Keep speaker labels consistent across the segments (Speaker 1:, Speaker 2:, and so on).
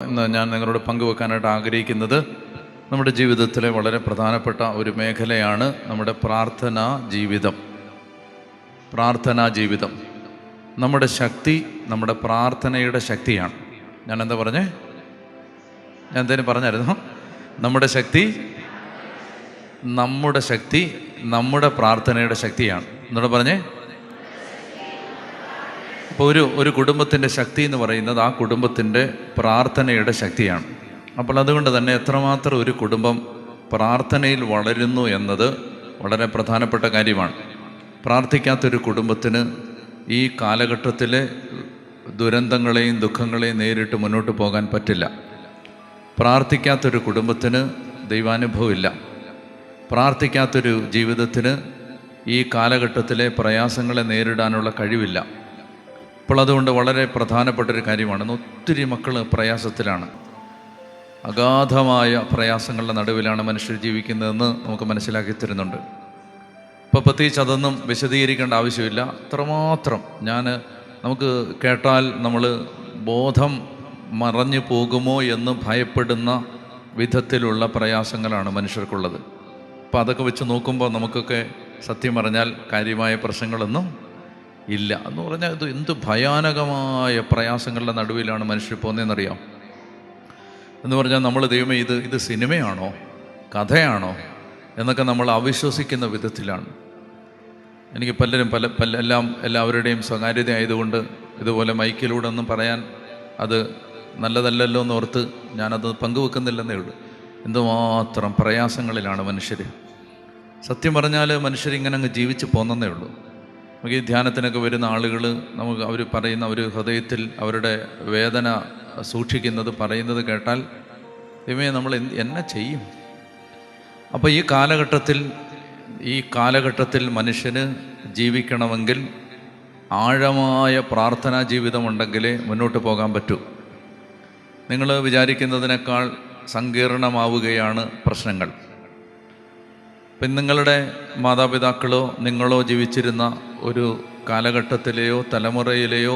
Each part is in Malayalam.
Speaker 1: ഇന്ന് ഞാൻ നിങ്ങളോട് പങ്കുവെക്കാനായിട്ട് ആഗ്രഹിക്കുന്നത് നമ്മുടെ ജീവിതത്തിലെ വളരെ പ്രധാനപ്പെട്ട ഒരു മേഖലയാണ് നമ്മുടെ പ്രാർത്ഥനാ ജീവിതം. നമ്മുടെ ശക്തി നമ്മുടെ പ്രാർത്ഥനയുടെ ശക്തിയാണ്. ഞാൻ എന്താ പറഞ്ഞേ? ഞാൻ എന്തേലും പറഞ്ഞായിരുന്നു? നമ്മുടെ ശക്തി നമ്മുടെ പ്രാർത്ഥനയുടെ ശക്തിയാണ്. എന്നോട് പറഞ്ഞേ. അപ്പോൾ ഒരു കുടുംബത്തിൻ്റെ ശക്തി എന്ന് പറയുന്നത് ആ കുടുംബത്തിൻ്റെ പ്രാർത്ഥനയുടെ ശക്തിയാണ്. അപ്പോൾ അതുകൊണ്ട് തന്നെ എത്രമാത്രം ഒരു കുടുംബം പ്രാർത്ഥനയിൽ വളരുന്നു എന്നത് വളരെ പ്രധാനപ്പെട്ട കാര്യമാണ്. പ്രാർത്ഥിക്കാത്തൊരു കുടുംബത്തിന് ഈ കാലഘട്ടത്തിലെ ദുരന്തങ്ങളെയും ദുഃഖങ്ങളെയും നേരിട്ട് മുന്നോട്ട് പോകാൻ പറ്റില്ല. പ്രാർത്ഥിക്കാത്തൊരു കുടുംബത്തിന് ദൈവാനുഭവമില്ല. പ്രാർത്ഥിക്കാത്തൊരു ജീവിതത്തിന് ഈ കാലഘട്ടത്തിലെ പ്രയാസങ്ങളെ നേരിടാനുള്ള കഴിവില്ല. അപ്പോൾ അതുകൊണ്ട് വളരെ പ്രധാനപ്പെട്ടൊരു കാര്യമാണ്. ഒത്തിരി മക്കൾ പ്രയാസത്തിലാണ്, അഗാധമായ പ്രയാസങ്ങളുടെ നടുവിലാണ് മനുഷ്യർ ജീവിക്കുന്നതെന്ന് നമുക്ക് മനസ്സിലാക്കി തരുന്നുണ്ട്. ഇപ്പോൾ പ്രത്യേകിച്ച് അതൊന്നും വിശദീകരിക്കേണ്ട ആവശ്യമില്ല. അത്രമാത്രം നമുക്ക് കേട്ടാൽ നമ്മൾ ബോധം മറഞ്ഞു പോകുമോ എന്ന് ഭയപ്പെടുന്ന വിധത്തിലുള്ള പ്രയാസങ്ങളാണ് മനുഷ്യർക്കുള്ളത്. അപ്പോൾ അതൊക്കെ വെച്ച് നോക്കുമ്പോൾ നമുക്കൊക്കെ സത്യം പറഞ്ഞാൽ കാര്യമായ പ്രശ്നങ്ങളൊന്നും ഇല്ല എന്ന് പറഞ്ഞാൽ ഇത് എന്ത് ഭയാനകമായ പ്രയാസങ്ങളുടെ നടുവിലാണ് മനുഷ്യർ പോകുന്നതെന്നറിയാം. എന്ന് പറഞ്ഞാൽ നമ്മൾ ദൈവമേ ഇത് സിനിമയാണോ കഥയാണോ എന്നൊക്കെ നമ്മൾ അവിശ്വസിക്കുന്ന വിധത്തിലാണ്. എനിക്ക് പലരും എല്ലാവരുടെയും സ്വകാര്യത ആയതുകൊണ്ട് ഇതുപോലെ മൈക്കിലൂടെ ഒന്നും പറയാൻ അത് നല്ലതല്ലല്ലോ എന്നോർത്ത് ഞാനത് പങ്കുവെക്കുന്നില്ലെന്നേ ഉള്ളൂ. എന്തുമാത്രം പ്രയാസങ്ങളിലാണ് മനുഷ്യർ. സത്യം പറഞ്ഞാൽ മനുഷ്യരിങ്ങനെ അങ്ങ് ജീവിച്ച് പോന്നേ ഉള്ളൂ. നമുക്ക് ഈ ധ്യാനത്തിനൊക്കെ വരുന്ന ആളുകൾ അവർ പറയുന്ന ഒരു ഹൃദയത്തിൽ അവരുടെ വേദന സൂക്ഷിക്കുന്നത് പറയുന്നത് കേട്ടാൽ ദൈവമേ നമ്മൾ എന്നെ ചെയ്യും. അപ്പോൾ ഈ കാലഘട്ടത്തിൽ മനുഷ്യന് ജീവിക്കണമെങ്കിൽ ആഴമായ പ്രാർത്ഥനാ ജീവിതമുണ്ടെങ്കിലേ മുന്നോട്ട് പോകാൻ പറ്റൂ. നിങ്ങൾ വിചാരിക്കുന്നതിനേക്കാൾ സങ്കീർണമാവുകയാണ് പ്രശ്നങ്ങൾ. ഇപ്പം നിങ്ങളുടെ മാതാപിതാക്കളോ നിങ്ങളോ ജീവിച്ചിരുന്ന ഒരു കാലഘട്ടത്തിലെയോ തലമുറയിലെയോ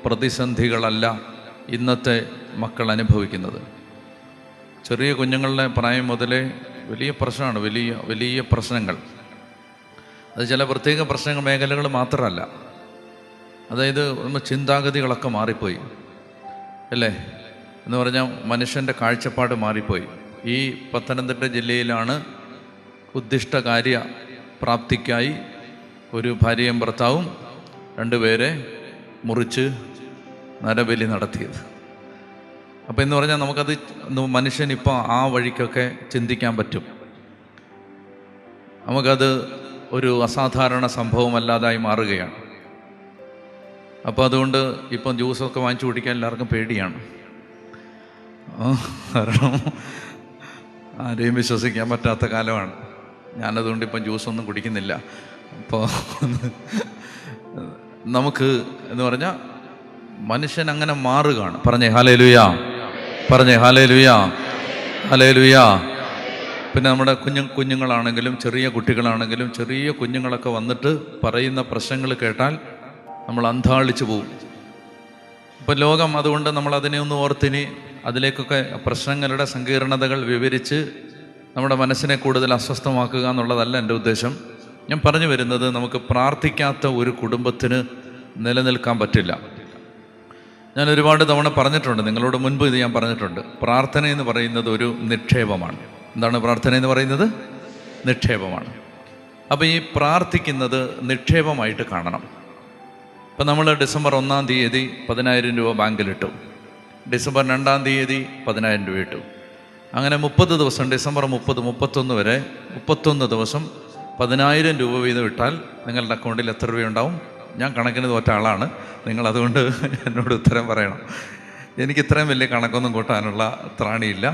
Speaker 1: പ്രതിസന്ധികളല്ല ഇന്നത്തെ മക്കൾ അനുഭവിക്കുന്നത്. ചെറിയ കുഞ്ഞുങ്ങളുടെ പ്രായം മുതലേ വലിയ പ്രശ്നമാണ്, വലിയ പ്രശ്നങ്ങൾ. അത് ചില പ്രത്യേക പ്രശ്നങ്ങൾ മേഖലകൾ മാത്രമല്ല. അതായത് ചിന്താഗതികളൊക്കെ മാറിപ്പോയി അല്ലേ എന്ന് പറഞ്ഞാൽ മനുഷ്യൻ്റെ കാഴ്ചപ്പാട് മാറിപ്പോയി. ഈ പത്തനംതിട്ട ജില്ലയിലാണ് ഉദ്ദിഷ്ടകാര്യ പ്രാപ്തിക്കായി ഒരു ഭാര്യയും ഭർത്താവും 2 പേരെ മുറിച്ച് നരബലി നടത്തിയത്. അപ്പോൾ എന്ന് പറഞ്ഞാൽ നമുക്കത് മനുഷ്യനിപ്പോൾ ആ വഴിക്കൊക്കെ ചിന്തിക്കാൻ പറ്റും. നമുക്കത് ഒരു അസാധാരണ സംഭവമല്ലാതായി മാറുകയാണ്. അപ്പോൾ അതുകൊണ്ട് ഇപ്പം ജ്യൂസൊക്കെ വാങ്ങിച്ചു കുടിക്കാൻ എല്ലാവർക്കും പേടിയാണ്. കാരണം ആരെയും വിശ്വസിക്കാൻ പറ്റാത്ത കാലമാണ്. ഞാനതുകൊണ്ട് ഇപ്പം ജ്യൂസൊന്നും കുടിക്കുന്നില്ല. അപ്പോൾ നമുക്ക് എന്ന് പറഞ്ഞാൽ മനുഷ്യൻ അങ്ങനെ മാറുകയാണ്. പറഞ്ഞേ ഹല്ലേലൂയാ, പറഞ്ഞേ ഹല്ലേലൂയാ, ഹല്ലേലൂയാ. പിന്നെ നമ്മുടെ കുഞ്ഞുങ്ങളാണെങ്കിലും ചെറിയ കുട്ടികളാണെങ്കിലും ചെറിയ കുഞ്ഞുങ്ങളൊക്കെ വന്നിട്ട് പറയുന്ന പ്രശ്നങ്ങൾ കേട്ടാൽ നമ്മൾ അന്ധാളിച്ചു പോകും. ഇപ്പം ലോകം അതുകൊണ്ട് നമ്മൾ അതിനെ ഒന്ന് ഓർത്തിനി അതിലേക്കൊക്കെ പ്രശ്നങ്ങളുടെ സങ്കീർണതകൾ വിവരിച്ച് നമ്മുടെ മനസ്സിനെ കൂടുതൽ അസ്വസ്ഥമാക്കുക എന്നുള്ളതല്ല എൻ്റെ ഉദ്ദേശം. ഞാൻ പറഞ്ഞു വരുന്നത് നമുക്ക് പ്രാർത്ഥിക്കാത്ത ഒരു കുടുംബത്തിന് നിലനിൽക്കാൻ പറ്റില്ല. ഞാൻ ഒരുപാട് തവണ പറഞ്ഞിട്ടുണ്ട്, നിങ്ങളോട് മുൻപ് ഇത് ഞാൻ പറഞ്ഞിട്ടുണ്ട്. പ്രാർത്ഥന എന്ന് പറയുന്നത് ഒരു നിക്ഷേപമാണ്. എന്താണ് പ്രാർത്ഥന എന്ന് പറയുന്നത്? നിക്ഷേപമാണ്. അപ്പോൾ ഈ പ്രാർത്ഥിക്കുന്നത് നിക്ഷേപമായിട്ട് കാണണം. ഇപ്പം നമ്മൾ ഡിസംബർ 1-ാം തീയതി 10,000 രൂപ ബാങ്കിലിട്ടു, ഡിസംബർ 2-ാം തീയതി 10,000 രൂപ ഇട്ടു. അങ്ങനെ 30 ദിവസം, ഡിസംബർ 30, 31 വരെ 31 ദിവസം 10,000 രൂപ വീതം ഇട്ടാൽ നിങ്ങളുടെ അക്കൗണ്ടിൽ എത്ര രൂപയുണ്ടാവും? ഞാൻ കണക്കിന് തോറ്റ ആളാണ്, നിങ്ങളതുകൊണ്ട് എന്നോട് ഉത്തരം പറയണം. എനിക്ക് ഇത്രയും വലിയ കണക്കൊന്നും കൂട്ടാനുള്ള ത്രാണിയില്ല.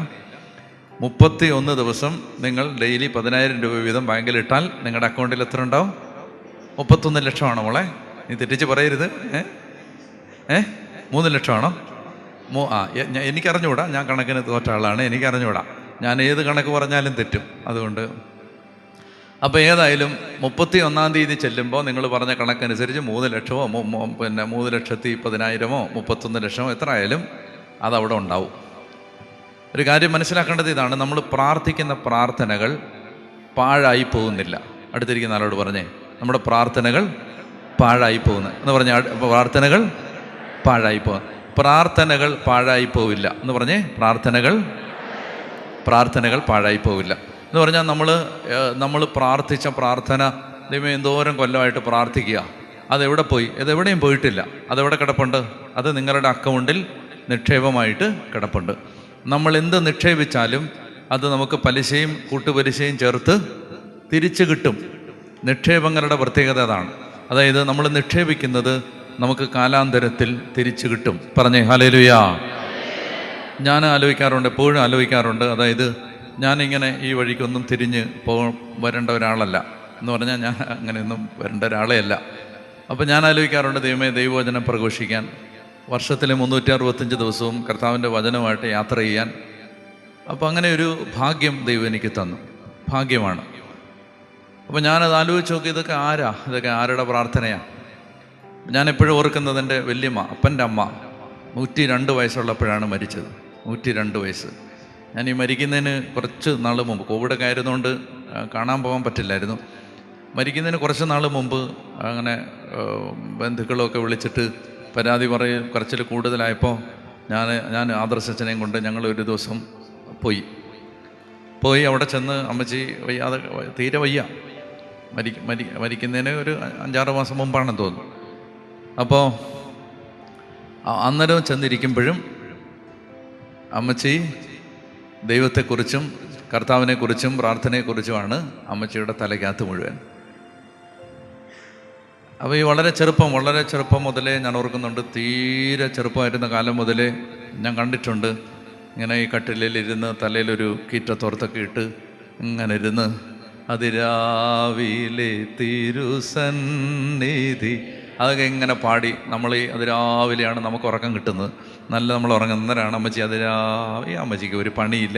Speaker 1: 31 ദിവസം നിങ്ങൾ ഡെയിലി 10,000 രൂപ വീതം ബാങ്കിലിട്ടാൽ നിങ്ങളുടെ അക്കൗണ്ടിൽ എത്ര ഉണ്ടാവും? 31 ലക്ഷമാണോ മോളെ? നീ തെറ്റിച്ച് പറയരുത്. 3 ലക്ഷമാണോ? എനിക്കറിഞ്ഞുകൂടാ, ഞാൻ കണക്കിന് തോറ്റ ആളാണ്, എനിക്കറിഞ്ഞുകൂടാ. ഞാൻ ഏത് കണക്ക് പറഞ്ഞാലും തെറ്റും. അതുകൊണ്ട് അപ്പോൾ ഏതായാലും 31-ാം തീയതി ചെല്ലുമ്പോൾ നിങ്ങൾ പറഞ്ഞ കണക്കനുസരിച്ച് 3 ലക്ഷമോ 3,10,10,000 31 ലക്ഷമോ എത്ര ആയാലും അതവിടെ ഉണ്ടാവും. ഒരു കാര്യം മനസ്സിലാക്കേണ്ടത് ഇതാണ്, നമ്മൾ പ്രാർത്ഥിക്കുന്ന പ്രാർത്ഥനകൾ പാഴായി പോകുന്നില്ല. അടുത്തിരിക്കുന്ന ആളോട് പറഞ്ഞേ, നമ്മുടെ പ്രാർത്ഥനകൾ പാഴായി പോകുന്നു എന്ന് പറഞ്ഞാൽ, പ്രാർത്ഥനകൾ പാഴായി പോകുന്നു. പ്രാർത്ഥനകൾ പാഴായി പോവില്ല എന്ന് പറഞ്ഞേ, പ്രാർത്ഥനകൾ പാഴായി പോവില്ല എന്ന് പറഞ്ഞാൽ, നമ്മൾ പ്രാർത്ഥിച്ച പ്രാർത്ഥന, ദൈവമേ എന്തോരം കൊല്ലമായിട്ട് പ്രാർത്ഥിക്കുക, അതെവിടെ പോയി? ഇതെവിടെയും പോയിട്ടില്ല. അതെവിടെ കിടപ്പുണ്ട്? അത് നിങ്ങളുടെ അക്കൗണ്ടിൽ നിക്ഷേപമായിട്ട് കിടപ്പുണ്ട്. നമ്മൾ എന്ത് നിക്ഷേപിച്ചാലും അത് നമുക്ക് പലിശയും കൂട്ടുപലിശയും ചേർത്ത് തിരിച്ചു കിട്ടും. നിക്ഷേപങ്ങളുടെ പ്രത്യേകത അതാണ്. അതായത് നമ്മൾ നിക്ഷേപിക്കുന്നത് നമുക്ക് കാലാന്തരത്തിൽ തിരിച്ചു കിട്ടും. പറഞ്ഞേ ഹല്ലേലൂയാ. ഞാൻ ആലോചിക്കാറുണ്ട്, എപ്പോഴും ആലോചിക്കാറുണ്ട്. അതായത് ഞാനിങ്ങനെ ഈ വഴിക്കൊന്നും തിരിഞ്ഞ് വരേണ്ട ഒരാളല്ല എന്ന് പറഞ്ഞാൽ, ഞാൻ അങ്ങനെയൊന്നും വരേണ്ട ഒരാളേ അല്ല. അപ്പോൾ ഞാൻ ആലോചിക്കാറുണ്ട്, ദൈവമേ ദൈവവചനം പ്രഘോഷിക്കാൻ, വർഷത്തിലെ 365 ദിവസവും കർത്താവിൻ്റെ വചനമായിട്ട് യാത്ര ചെയ്യാൻ. അപ്പോൾ അങ്ങനെ ഒരു ഭാഗ്യം ദൈവം എനിക്ക് തന്നു, ഭാഗ്യമാണ്. അപ്പോൾ ഞാനത് ആലോചിച്ച് നോക്കി, ഇതൊക്കെ ആരുടെ പ്രാർത്ഥനയാണ്? ഞാൻ എപ്പോഴും ഓർക്കുന്നത് എൻ്റെ വല്യമ്മ, അപ്പൻ്റെ അമ്മ 102 വയസ്സുള്ളപ്പോഴാണ് മരിച്ചത്. 102 വയസ്സ്. ഞാൻ ഈ മരിക്കുന്നതിന് കുറച്ച് നാൾ മുമ്പ്, കോവിഡൊക്കെ ആയിരുന്നുകൊണ്ട് കാണാൻ പോകാൻ പറ്റില്ലായിരുന്നു. മരിക്കുന്നതിന് കുറച്ച് നാൾ മുമ്പ് അങ്ങനെ ബന്ധുക്കളൊക്കെ വിളിച്ചിട്ട് പരാതി കുറച്ചിൽ കൂടുതലായപ്പോൾ ഞാൻ ആദർശച്ചനെയും കൊണ്ട് ഞങ്ങൾ ഒരു ദിവസം പോയി അവിടെ ചെന്ന്, അമ്മച്ചി വയ്യാതെ, തീരെ വയ്യ, മരിക്കുന്നതിന് ഒരു 5-6 മാസം മുമ്പാണെന്ന് തോന്നുന്നു. അപ്പോൾ അന്നേരം ചെന്നിരിക്കുമ്പോഴും അമ്മച്ചി ദൈവത്തെക്കുറിച്ചും കർത്താവിനെക്കുറിച്ചും പ്രാർത്ഥനയെക്കുറിച്ചുമാണ് അമ്മച്ചിയുടെ തലയ്ക്കകത്ത് മുഴുവൻ. അപ്പോൾ ഈ വളരെ ചെറുപ്പം മുതലേ ഞാൻ ഓർക്കുന്നുണ്ട്. തീരെ ചെറുപ്പമായിരുന്ന കാലം മുതലേ ഞാൻ കണ്ടിട്ടുണ്ട്, ഇങ്ങനെ ഈ കട്ടിലിരുന്ന് തലയിലൊരു കീറ്റത്തോർത്തൊക്കെ ഇട്ട് ഇങ്ങനെ ഇരുന്ന്, അതിരാവിലെ തിരുസന്നിധി, അതൊക്കെ ഇങ്ങനെ പാടി. അതിരാവിലെയാണ് നമുക്ക് ഉറക്കം കിട്ടുന്നത്, നമ്മൾ ഉറങ്ങുന്നവരാണ്. അമ്മച്ചി അമ്മച്ചിക്ക് ഒരു പണിയില്ല,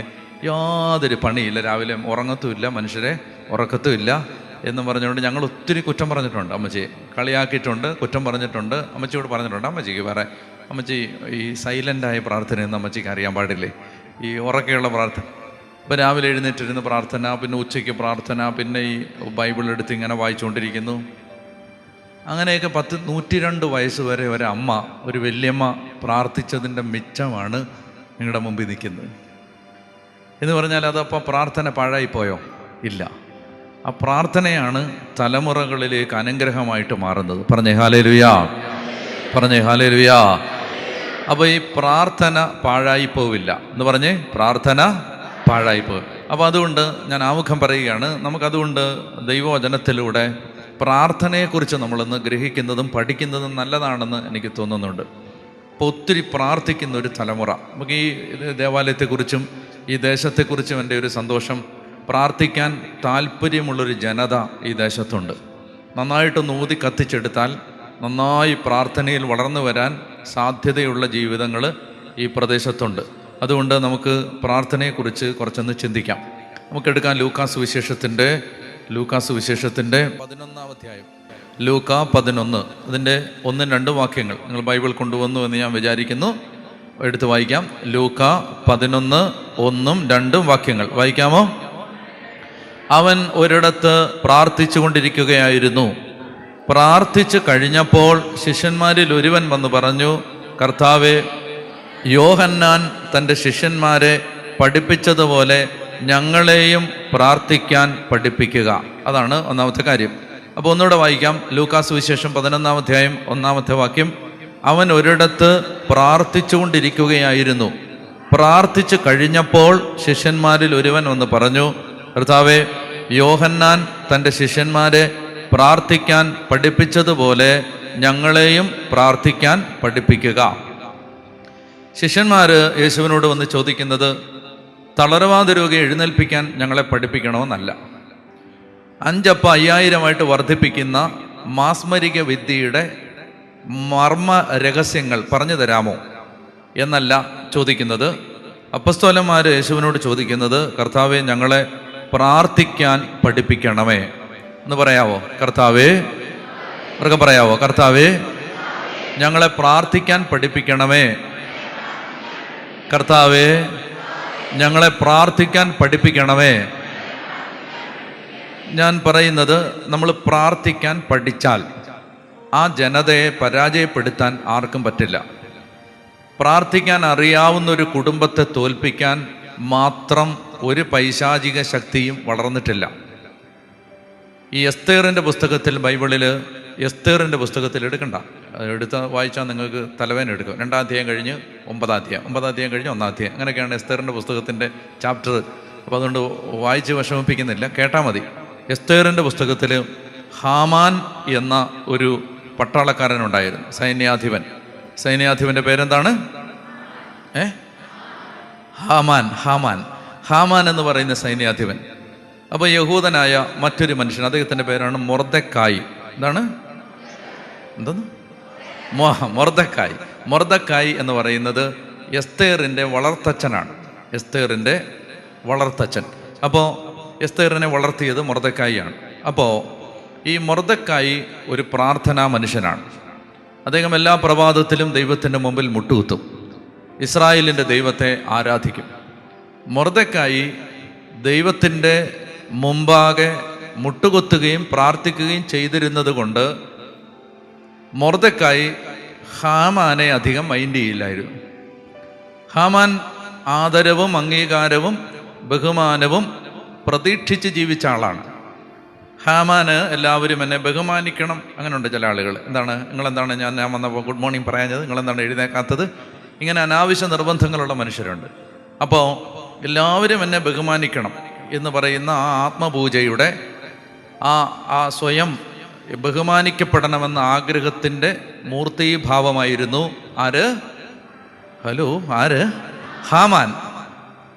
Speaker 1: യാതൊരു പണിയില്ല, രാവിലെ ഉറങ്ങത്തുമില്ല, മനുഷ്യരെ ഉറക്കത്തുമില്ല എന്ന് പറഞ്ഞുകൊണ്ട് ഞങ്ങൾ ഒത്തിരി കുറ്റം പറഞ്ഞിട്ടുണ്ട്. അമ്മച്ചിയെ കളിയാക്കിയിട്ടുണ്ട്, കുറ്റം പറഞ്ഞിട്ടുണ്ട്, അമ്മച്ചിയോട് പറഞ്ഞിട്ടുണ്ട്. അമ്മച്ചിക്ക് വേറെ, അമ്മച്ചി ഈ സൈലൻ്റായ പ്രാർത്ഥനയൊന്നും അമ്മച്ചിക്ക് അറിയാൻ പാടില്ലേ, ഈ ഉറക്കെയുള്ള പ്രാർത്ഥന. ഇപ്പോൾ രാവിലെ എഴുന്നേറ്റിരുന്ന് പ്രാർത്ഥന, പിന്നെ ഉച്ചയ്ക്ക് പ്രാർത്ഥന, പിന്നെ ഈ ബൈബിൾ എടുത്ത് ഇങ്ങനെ വായിച്ചുകൊണ്ടിരിക്കുന്നു. അങ്ങനെയൊക്കെ 102 വയസ്സ് വരെ ഒരു വല്യമ്മ പ്രാർത്ഥിച്ചതിൻ്റെ മിച്ചമാണ് നിങ്ങളുടെ മുമ്പിൽ നിൽക്കുന്നത് എന്ന് പറഞ്ഞാൽ, അതപ്പോൾ പ്രാർത്ഥന പാഴായിപ്പോയോ? ഇല്ല. ആ പ്രാർത്ഥനയാണ് തലമുറകളിലേക്ക് അനുഗ്രഹമായിട്ട് മാറുന്നത്. പറഞ്ഞേ ഹല്ലേലൂയാ, പറഞ്ഞേ ഹല്ലേലൂയാ. അപ്പോൾ ഈ പ്രാർത്ഥന പാഴായി പോവില്ല എന്ന് പറഞ്ഞേ, പ്രാർത്ഥന പാഴായി പോകും. അപ്പോൾ അതുകൊണ്ട് ഞാൻ ആമുഖം പറയുകയാണ്, നമുക്കതുകൊണ്ട് ദൈവവചനത്തിലൂടെ പ്രാർത്ഥനയെക്കുറിച്ച് നമ്മളൊന്ന് ഗ്രഹിക്കുന്നതും പഠിക്കുന്നതും നല്ലതാണെന്ന് എനിക്ക് തോന്നുന്നുണ്ട്. അപ്പോൾ ഒത്തിരി പ്രാർത്ഥിക്കുന്ന ഒരു തലമുറ, നമുക്ക് ഈ ദേവാലയത്തെക്കുറിച്ചും ഈ ദേശത്തെക്കുറിച്ചും എൻ്റെ ഒരു സന്തോഷം, പ്രാർത്ഥിക്കാൻ താല്പര്യമുള്ളൊരു ജനത ഈ ദേശത്തുണ്ട്. നന്നായിട്ടൊന്ന് ഊതി കത്തിച്ചെടുത്താൽ നന്നായി പ്രാർത്ഥനയിൽ വളർന്നു വരാൻ സാധ്യതയുള്ള ജീവിതങ്ങൾ ഈ പ്രദേശത്തുണ്ട്. അതുകൊണ്ട് നമുക്ക് പ്രാർത്ഥനയെക്കുറിച്ച് കുറച്ചൊന്ന് ചിന്തിക്കാം. നമുക്കെടുക്കാം ലൂക്കാ സുവിശേഷത്തിൻ്റെ 11-ാം അധ്യായം. ലൂക്കാ 11, അതിൻ്റെ 1-2 വാക്യങ്ങൾ നിങ്ങൾ ബൈബിൾ കൊണ്ടുവന്നു എന്ന് ഞാൻ വിചാരിക്കുന്നു. എടുത്ത് വായിക്കാം. ലൂക്കാ 11, 1-2 വാക്യങ്ങൾ വായിക്കാമോ? അവൻ ഒരിടത്ത് പ്രാർത്ഥിച്ചു കൊണ്ടിരിക്കുകയായിരുന്നു. പ്രാർത്ഥിച്ചു കഴിഞ്ഞപ്പോൾ ശിഷ്യന്മാരിൽ ഒരുവൻ വന്ന് പറഞ്ഞു, കർത്താവേ, യോഹന്നാൻ തൻ്റെ ശിഷ്യന്മാരെ പഠിപ്പിച്ചതുപോലെ ഞങ്ങളെയും പ്രാർത്ഥിക്കാൻ പഠിപ്പിക്കുക. അതാണ് ഒന്നാമത്തെ കാര്യം. അപ്പോൾ ഒന്നുകൂടെ വായിക്കാം. ലൂക്കാ സുവിശേഷം 11-ാം അധ്യായം 1-ാമത്തെ വാക്യം. അവൻ ഒരിടത്ത് പ്രാർത്ഥിച്ചു കൊണ്ടിരിക്കുകയായിരുന്നു. പ്രാർത്ഥിച്ചു കഴിഞ്ഞപ്പോൾ ശിഷ്യന്മാരിൽ ഒരുവൻ വന്ന് പറഞ്ഞു, കർത്താവേ, യോഹന്നാൻ തൻ്റെ ശിഷ്യന്മാരെ പ്രാർത്ഥിക്കാൻ പഠിപ്പിച്ചതുപോലെ ഞങ്ങളെയും പ്രാർത്ഥിക്കാൻ പഠിപ്പിക്കുക. ശിഷ്യന്മാർ യേശുവിനോട് വന്ന് ചോദിക്കുന്നത്, തളർവാദ രോഗിയെ എഴുന്നേൽപ്പിക്കാൻ ഞങ്ങളെ പഠിപ്പിക്കണമെന്നല്ല, 5 അപ്പം 5000 വർദ്ധിപ്പിക്കുന്ന മാസ്മരിക വിദ്യയുടെ മർമ്മ രഹസ്യങ്ങൾ പറഞ്ഞു തരാമോ എന്നല്ല ചോദിക്കുന്നത്. അപ്പസ്തോലന്മാർ യേശുവിനോട് ചോദിക്കുന്നത്, കർത്താവേ, ഞങ്ങളെ പ്രാർത്ഥിക്കാൻ പഠിപ്പിക്കണമേ എന്ന് പറയാവോ? കർത്താവേ, അവർക്ക് പറയാവോ? കർത്താവേ, ഞങ്ങളെ പ്രാർത്ഥിക്കാൻ പഠിപ്പിക്കണമേ. കർത്താവേ, ഞങ്ങളെ പ്രാർത്ഥിക്കാൻ പഠിപ്പിക്കണമേ. ഞാൻ പറയുന്നത്, നമ്മൾ പ്രാർത്ഥിക്കാൻ പഠിച്ചാൽ ആ ജനതയെ പരാജയപ്പെടുത്താൻ ആർക്കും പറ്റില്ല. പ്രാർത്ഥിക്കാൻ അറിയാവുന്നൊരു കുടുംബത്തെ തോൽപ്പിക്കാൻ മാത്രം ഒരു പൈശാചിക ശക്തിയും വളർന്നിട്ടില്ല. ഈ എസ്തേറിൻ്റെ പുസ്തകത്തിൽ, ബൈബിളിൽ എസ്തേറിൻ്റെ പുസ്തകത്തിൽ എടുക്കണ്ട, എടുത്ത് വായിച്ചാൽ നിങ്ങൾക്ക് തലവേദന എടുക്കും. 2-ാം അധ്യായം കഴിഞ്ഞ് 9-ാം അധ്യായം, 9-ാം അധ്യായം കഴിഞ്ഞ് 1-ാം അധ്യായം, അങ്ങനെയൊക്കെയാണ് എസ്തേറിൻ്റെ പുസ്തകത്തിൻ്റെ ചാപ്റ്റർ. അപ്പോൾ അതുകൊണ്ട് വായിച്ച് വിഷമിപ്പിക്കുന്നില്ല, കേട്ടാൽ മതി. എസ്തേറിൻ്റെ പുസ്തകത്തിൽ ഹാമാൻ എന്ന ഒരു പട്ടാളക്കാരനുണ്ടായിരുന്നു, സൈന്യാധിപൻ. സൈന്യാധിപൻ്റെ പേരെന്താണ്? ഹാമാൻ എന്ന് പറയുന്ന സൈന്യാധിപൻ. അപ്പോൾ യഹൂദനായ മറ്റൊരു മനുഷ്യൻ, അദ്ദേഹത്തിൻ്റെ പേരാണ് മൊർദെക്കായി. എന്തോന്ന്? മൊർദെക്കായി എന്ന് പറയുന്നത് എസ്തേറിൻ്റെ വളർത്തച്ഛനാണ്. എസ്തേറിൻ്റെ വളർത്തച്ഛൻ. അപ്പോൾ എസ്തേറിനെ വളർത്തിയത് മൊർദെക്കായിയാണ്. അപ്പോൾ ഈ മൊർദെക്കായി ഒരു പ്രാർത്ഥനാ മനുഷ്യനാണ്. അദ്ദേഹം എല്ലാ പ്രഭാതത്തിലും ദൈവത്തിൻ്റെ മുമ്പിൽ മുട്ടുകുത്തും, ഇസ്രായേലിൻ്റെ ദൈവത്തെ ആരാധിക്കും. മൊർദെക്കായി ദൈവത്തിൻ്റെ മുമ്പാകെ മുട്ടുകുത്തുകയും പ്രാർത്ഥിക്കുകയും ചെയ്തിരുന്നത് കൊണ്ട് മൊർദെക്കായി ഹാമാനെ അധികം മൈൻഡ് ചെയ്യില്ലായിരുന്നു. ഹാമാൻ ആദരവും അംഗീകാരവും ബഹുമാനവും പ്രതീക്ഷിച്ച് ജീവിച്ച ആളാണ്. ഹാമാന് എല്ലാവരും എന്നെ ബഹുമാനിക്കണം, അങ്ങനെയുണ്ട് ചില ആളുകൾ. എന്താണ് നിങ്ങളെന്താണ് ഞാൻ വന്നപ്പോൾ ഗുഡ് മോർണിംഗ് പറയാഞ്ഞത്, നിങ്ങളെന്താണ് എഴുന്നേക്കാത്തത്, ഇങ്ങനെ അനാവശ്യ നിർബന്ധങ്ങളുള്ള മനുഷ്യരുണ്ട്. അപ്പോൾ എല്ലാവരും എന്നെ ബഹുമാനിക്കണം എന്ന് പറയുന്ന ആ ആത്മപൂജയുടെ ആ സ്വയം ബഹുമാനിക്കപ്പെടണമെന്ന ആഗ്രഹത്തിൻ്റെ മൂർത്തീഭാവമായിരുന്നു ഹാമാൻ.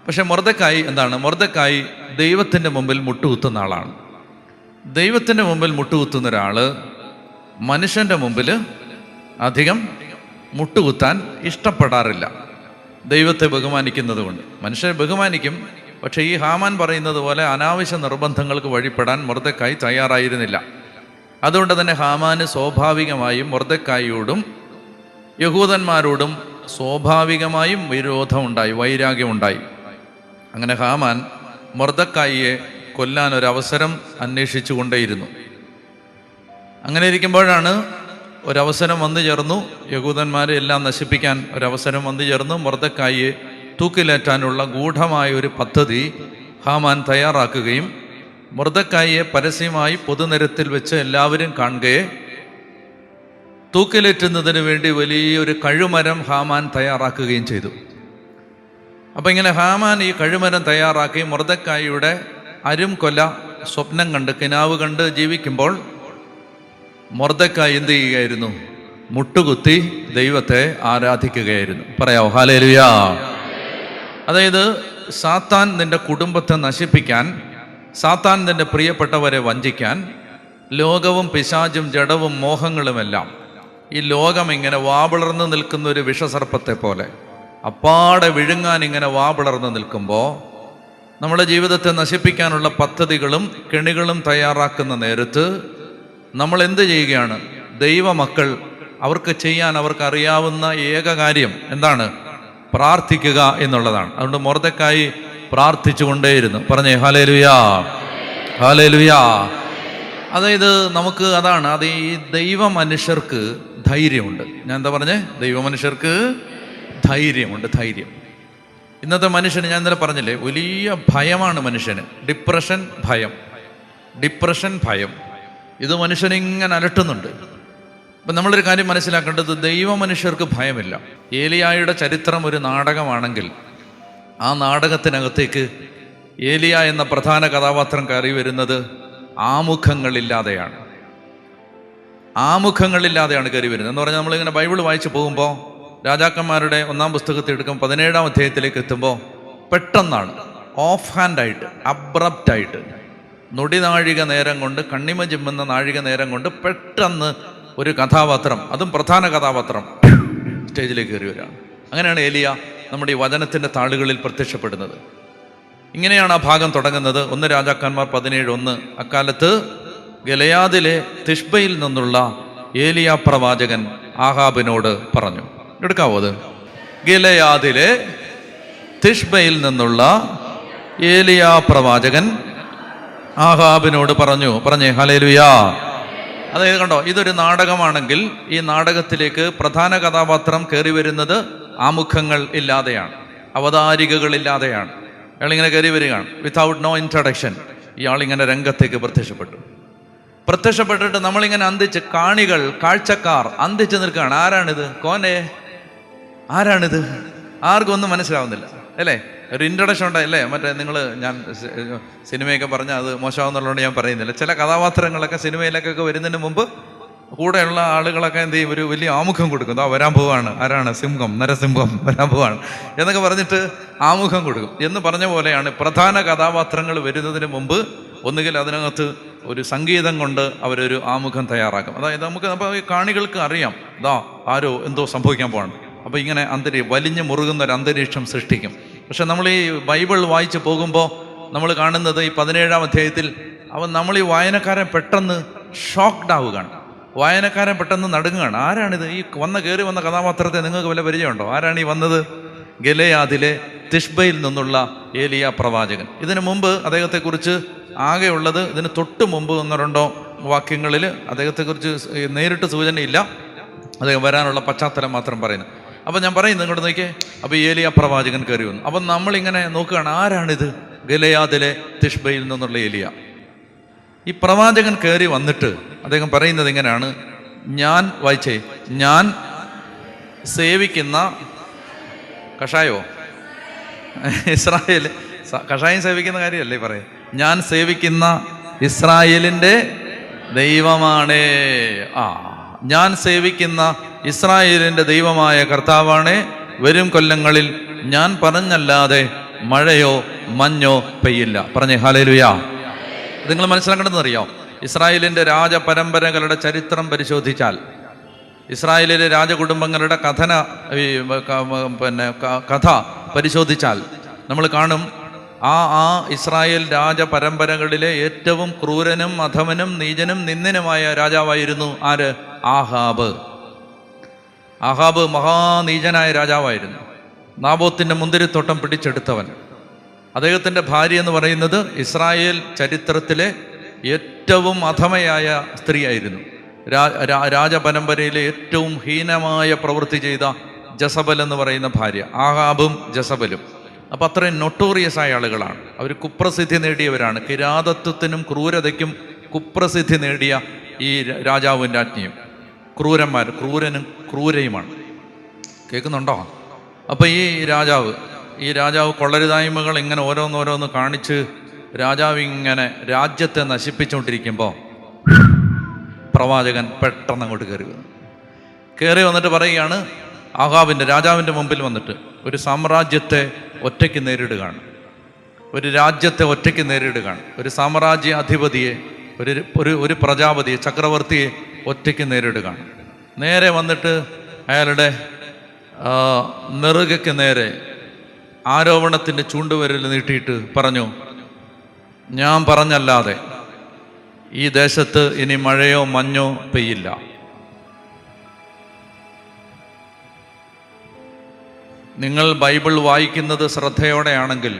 Speaker 1: പക്ഷെ മൊർദെക്കായി എന്താണ്? മൊർദെക്കായി ദൈവത്തിൻ്റെ മുമ്പിൽ മുട്ടുകുത്തുന്ന ആളാണ്. ദൈവത്തിൻ്റെ മുമ്പിൽ മുട്ടുകുത്തുന്ന ഒരാൾ മനുഷ്യൻ്റെ മുമ്പിൽ അധികം മുട്ടുകുത്താൻ ഇഷ്ടപ്പെടാറില്ല. ദൈവത്തെ ബഹുമാനിക്കുന്നത് കൊണ്ട് മനുഷ്യരെ ബഹുമാനിക്കും. പക്ഷേ ഈ ഹാമാൻ പറയുന്നത് പോലെ അനാവശ്യ നിർബന്ധങ്ങൾക്ക് വഴിപ്പെടാൻ മൊർദെക്കായി തയ്യാറായിരുന്നില്ല. അതുകൊണ്ട് തന്നെ ഹാമാന് സ്വാഭാവികമായും മൊർദെക്കായിയോടും യഹൂദന്മാരോടും സ്വാഭാവികമായും വിരോധമുണ്ടായി, വൈരാഗ്യമുണ്ടായി. അങ്ങനെ ഹാമാൻ മൊർദെക്കായിയെ കൊല്ലാൻ ഒരവസരം അന്വേഷിച്ചു കൊണ്ടേയിരുന്നു. അങ്ങനെ ഇരിക്കുമ്പോഴാണ് ഒരവസരം വന്നു ചേർന്നു, യഹൂദന്മാരെ എല്ലാം നശിപ്പിക്കാൻ ഒരവസരം വന്നു ചേർന്നു. മൊർദെക്കായിയെ തൂക്കിലേറ്റാനുള്ള ഗൂഢമായ ഒരു പദ്ധതി ഹാമാൻ തയ്യാറാക്കുകയും മൊർദെക്കായിയെ പരസ്യമായി പൊതുനിരത്തിൽ വെച്ച് എല്ലാവരും കാണുകയെ തൂക്കിലേറ്റുന്നതിന് വേണ്ടി വലിയൊരു കഴുമരം ഹാമാൻ തയ്യാറാക്കുകയും ചെയ്തു. അപ്പം ഇങ്ങനെ ഹാമാൻ ഈ കഴുമരം തയ്യാറാക്കി മൊർദെക്കായിയുടെ കൊല സ്വപ്നം കണ്ട്, കിനാവ് കണ്ട് ജീവിക്കുമ്പോൾ മൊർദെക്കായി എന്ത് ചെയ്യുകയായിരുന്നു? മുട്ടുകുത്തി ദൈവത്തെ ആരാധിക്കുകയായിരുന്നു. പറയാവോ ഹല്ലേലൂയാ? അതായത് സാത്താൻ നിന്റെ കുടുംബത്തെ നശിപ്പിക്കാൻ, സാത്താൻ നിന്റെ പ്രിയപ്പെട്ടവരെ വഞ്ചിക്കാൻ, ലോകവും പിശാചും ജഡവും മോഹങ്ങളുമെല്ലാം ഈ ലോകം ഇങ്ങനെ വാപിളർന്ന് നിൽക്കുന്ന ഒരു വിഷസർപ്പത്തെ പോലെ അപ്പാടെ വിഴുങ്ങാൻ ഇങ്ങനെ വാപിളർന്ന് നിൽക്കുമ്പോൾ നമ്മുടെ ജീവിതത്തെ നശിപ്പിക്കാനുള്ള പദ്ധതികളും കെണികളും തയ്യാറാക്കുന്ന നേരത്ത് നമ്മൾ എന്ത് ചെയ്യുകയാണ്? ദൈവമക്കൾ അവർക്ക് ചെയ്യാൻ അവർക്കറിയാവുന്ന ഏക കാര്യം എന്താണ്? പ്രാർത്ഥിക്കുക എന്നുള്ളതാണ്. അതുകൊണ്ട് മൊർദെക്കായി പ്രാർത്ഥിച്ചു കൊണ്ടേയിരുന്നു. പറഞ്ഞേ ഹല്ലേലൂയാ, ഹല്ലേലൂയാ. അതായത് നമുക്ക് അതാണ്, അത് ഈ ദൈവ മനുഷ്യർക്ക് ധൈര്യമുണ്ട്. ഞാൻ എന്താ പറഞ്ഞേ? ദൈവ മനുഷ്യർക്ക് ധൈര്യമുണ്ട്. ധൈര്യം. ഇന്നത്തെ മനുഷ്യന് ഞാൻ ഇന്നലെ പറഞ്ഞില്ലേ, വലിയ ഭയമാണ് മനുഷ്യന്. ഡിപ്രഷൻ, ഭയം. ഇത് മനുഷ്യനിങ്ങനെ അലട്ടുന്നുണ്ട്. അപ്പം നമ്മളൊരു കാര്യം മനസ്സിലാക്കേണ്ടത്, ദൈവ മനുഷ്യർക്ക് ഭയമില്ല. ഏലിയായുടെ ചരിത്രം ഒരു നാടകമാണെങ്കിൽ ആ നാടകത്തിനകത്തേക്ക് ഏലിയ എന്ന പ്രധാന കഥാപാത്രം കയറി വരുന്നത് ആമുഖങ്ങളില്ലാതെയാണ് കയറി വരുന്നത്. എന്ന് പറഞ്ഞാൽ നമ്മളിങ്ങനെ ബൈബിൾ വായിച്ച് പോകുമ്പോൾ രാജാക്കന്മാരുടെ 1-ാം പുസ്തകത്തിൽ എടുക്കും 17-ാം അധ്യായത്തിലേക്ക് എത്തുമ്പോൾ പെട്ടെന്നാണ്, ഓഫ് ഹാൻഡായിട്ട്, അബ്രപ്റ്റായിട്ട്, നൊടി നാഴിക നേരം കൊണ്ട്, കണ്ണിമ ചിമ്മുന്ന നാഴിക നേരം കൊണ്ട് പെട്ടെന്ന് ഒരു കഥാപാത്രം, അതും പ്രധാന കഥാപാത്രം, സ്റ്റേജിലേക്ക് കയറി വരികയാണ്. അങ്ങനെയാണ് ഏലിയ നമ്മുടെ ഈ വചനത്തിൻ്റെ താളുകളിൽ പ്രത്യക്ഷപ്പെടുന്നത്. ഇങ്ങനെയാണ് ആ ഭാഗം തുടങ്ങുന്നത്. 1 രാജാക്കന്മാർ 17:1. അക്കാലത്ത് ഗിലെയാദിലെ തിഷ്ബയിൽ നിന്നുള്ള ഏലിയ പ്രവാചകൻ ആഹാബിനോട് പറഞ്ഞു. എടുക്കാവോ അത്? ഗിലെയാദിലെ തിഷ്ബയിൽ നിന്നുള്ള ഏലിയാ പ്രവാചകൻ ആഹാബിനോട് പറഞ്ഞേ ഹല്ലേലൂയാ. അതായത് കണ്ടോ, ഇതൊരു നാടകമാണെങ്കിൽ ഈ നാടകത്തിലേക്ക് പ്രധാന കഥാപാത്രം കയറി വരുന്നത് ആമുഖങ്ങൾ ഇല്ലാതെയാണ്, അവതാരികകളില്ലാതെയാണ്. അയാളിങ്ങനെ കയറി വരികയാണ്, വിത്തൗട്ട് നോ ഇൻട്രഡക്ഷൻ. ഇയാളിങ്ങനെ രംഗത്തേക്ക് പ്രത്യക്ഷപ്പെട്ടിട്ട് നമ്മളിങ്ങനെ അന്തിച്ച്, കാണികൾ, കാഴ്ചക്കാർ അന്തിച്ച് നിൽക്കുകയാണ്. ആരാണിത്? ആരാണിത്? ആർക്കും ഒന്നും മനസ്സിലാവുന്നില്ല അല്ലേ? ഒരു ഇൻട്രഡക്ഷൻ ഉണ്ടായില്ലേ? മറ്റേ ഞാൻ സിനിമയൊക്കെ പറഞ്ഞാൽ അത് മോശമാവുന്നുള്ളതുകൊണ്ട് ഞാൻ പറയുന്നില്ല. ചില കഥാപാത്രങ്ങളൊക്കെ സിനിമയിലേക്കൊക്കെ വരുന്നതിന് മുമ്പ് കൂടെയുള്ള ആളുകളൊക്കെ എന്ത് ചെയ്യും, ഒരു വലിയ ആമുഖം കൊടുക്കും. വരാൻ പോവാണ്, ആരാണ്? സിംഹം, നരസിംഹം വരാൻ പോവാണ് എന്നൊക്കെ പറഞ്ഞിട്ട് ആമുഖം കൊടുക്കും. എന്ന് പറഞ്ഞ പോലെയാണ് പ്രധാന കഥാപാത്രങ്ങൾ വരുന്നതിന് മുമ്പ് ഒന്നുകിൽ അതിനകത്ത് ഒരു സംഗീതം കൊണ്ട് അവരൊരു ആമുഖം തയ്യാറാക്കും. അതായത് അപ്പോൾ ഈ കാണികൾക്ക് അറിയാം ആരോ എന്തോ സംഭവിക്കാൻ പോവാണ്. അപ്പോൾ ഇങ്ങനെ വലിഞ്ഞു മുറുകുന്ന ഒരു അന്തരീക്ഷം സൃഷ്ടിക്കും. പക്ഷെ നമ്മൾ ഈ ബൈബിൾ വായിച്ച് പോകുമ്പോൾ നമ്മൾ കാണുന്നത് ഈ 17-ാം അധ്യായത്തിൽ നമ്മൾ ഈ വായനക്കാരൻ പെട്ടെന്ന് ഷോക്ക്ഡ് ആവുകയാണ്. വായനക്കാരൻ പെട്ടെന്ന് നടുങ്ങുകയാണ്. ആരാണിത്? ഈ കയറി വന്ന കഥാപാത്രത്തെ നിങ്ങൾക്ക് വല്ല പരിചയമുണ്ടോ? ആരാണ് ഈ വന്നത്? ഗിലെയാദിലെ തിഷ്ബയിൽ നിന്നുള്ള ഏലിയാ പ്രവാചകൻ. ഇതിനു മുമ്പ് അദ്ദേഹത്തെക്കുറിച്ച് ആകെയുള്ളത്, ഇതിന് തൊട്ട് മുമ്പ് 1-2 വാക്യങ്ങളിൽ അദ്ദേഹത്തെക്കുറിച്ച് നേരിട്ട് സൂചനയില്ല. അദ്ദേഹം വരാനുള്ള പശ്ചാത്തലം മാത്രം പറയുന്നു. അപ്പം ഞാൻ പറയുന്നത് ഇങ്ങോട്ട് നോക്കിയേ. അപ്പോൾ ഏലിയാ പ്രവാചകൻ കയറി വന്നു. അപ്പം നമ്മളിങ്ങനെ നോക്കുകയാണ്, ആരാണിത്? ഗിലെയാദിലെ തിഷ്ബയിൽ നിന്നുള്ള ഏലിയ. ഈ പ്രവാചകൻ കയറി വന്നിട്ട് അദ്ദേഹം പറയുന്നത് ഇങ്ങനെയാണ്, ഞാൻ സേവിക്കുന്ന കഷായോ ഇസ്രായേൽ, കഷായം സേവിക്കുന്ന കാര്യമല്ലേ പറയും. ഞാൻ സേവിക്കുന്ന ഇസ്രായേലിൻ്റെ ദൈവമാണ്. ഞാൻ സേവിക്കുന്ന ഇസ്രായേലിൻ്റെ ദൈവമായ കർത്താവാണ്. വരും കൊല്ലങ്ങളിൽ ഞാൻ പറഞ്ഞല്ലാതെ മഴയോ മഞ്ഞോ പെയ്യില്ല. പറഞ്ഞേ ഹല്ലേലൂയാ. നിങ്ങൾ മനസ്സിലാക്കേണ്ടതെന്നറിയാം, ഇസ്രായേലിൻ്റെ രാജപരമ്പരകളുടെ ചരിത്രം പരിശോധിച്ചാൽ, ഇസ്രായേലിലെ രാജകുടുംബങ്ങളുടെ കഥ പരിശോധിച്ചാൽ നമ്മൾ കാണും, ആ ഇസ്രായേൽ രാജപരമ്പരകളിലെ ഏറ്റവും ക്രൂരനും അധമനും നീചനും നിന്ദനുമായ രാജാവായിരുന്നു ആര്? ആഹാബ്. മഹാനീചനായ രാജാവായിരുന്നു. നാബോത്തിൻ്റെ മുന്തിരിത്തോട്ടം പിടിച്ചെടുത്തവൻ. അദ്ദേഹത്തിൻ്റെ ഭാര്യ എന്ന് പറയുന്നത് ഇസ്രായേൽ ചരിത്രത്തിലെ ഏറ്റവും അധമയായ സ്ത്രീയായിരുന്നു. രാജപരമ്പരയിലെ ഏറ്റവും ഹീനമായ പ്രവൃത്തി ചെയ്ത ജസബൽ എന്ന് പറയുന്ന ഭാര്യ. ആഹാബും ജസബലും അപ്പം അത്രയും നൊട്ടോറിയസ് ആയ ആളുകളാണ്. അവർ കുപ്രസിദ്ധി നേടിയവരാണ്. കിരാതത്വത്തിനും ക്രൂരതയ്ക്കും കുപ്രസിദ്ധി നേടിയ ഈ രാജാവും രാജ്ഞിയും ക്രൂരനും ക്രൂരയുമാണ്. കേൾക്കുന്നുണ്ടോ? അപ്പം ഈ രാജാവ് കൊള്ളരുതായ്മകൾ ഇങ്ങനെ ഓരോന്നോരോന്ന് കാണിച്ച് രാജാവ് ഇങ്ങനെ രാജ്യത്തെ നശിപ്പിച്ചുകൊണ്ടിരിക്കുമ്പോൾ പ്രവാചകൻ പെട്ടെന്ന് അങ്ങോട്ട് കയറി വന്നിട്ട് പറയുകയാണ്, രാജാവിൻ്റെ മുമ്പിൽ വന്നിട്ട് ഒരു സാമ്രാജ്യത്തെ ഒറ്റയ്ക്ക് നേരിടുകയാണ്. ഒരു രാജ്യത്തെ ഒറ്റയ്ക്ക് നേരിടുകയാണ്. ഒരു സാമ്രാജ്യ അധിപതിയെ, ഒരു പ്രജാപതിയെ, ചക്രവർത്തിയെ ഒറ്റയ്ക്ക് നേരിടുകയാണ്. നേരെ വന്നിട്ട് അയാളുടെ നെറുകയ്ക്ക് നേരെ ആരോപണത്തിൻ്റെ ചൂണ്ടുവിരൽ നീട്ടിയിട്ട് പറഞ്ഞു, ഞാൻ പറഞ്ഞല്ലാതെ ഈ ദേശത്ത് ഇനി മഴയോ മഞ്ഞോ പെയ്യില്ല. നിങ്ങൾ ബൈബിൾ വായിക്കുന്നത് ശ്രദ്ധയോടെയാണെങ്കിൽ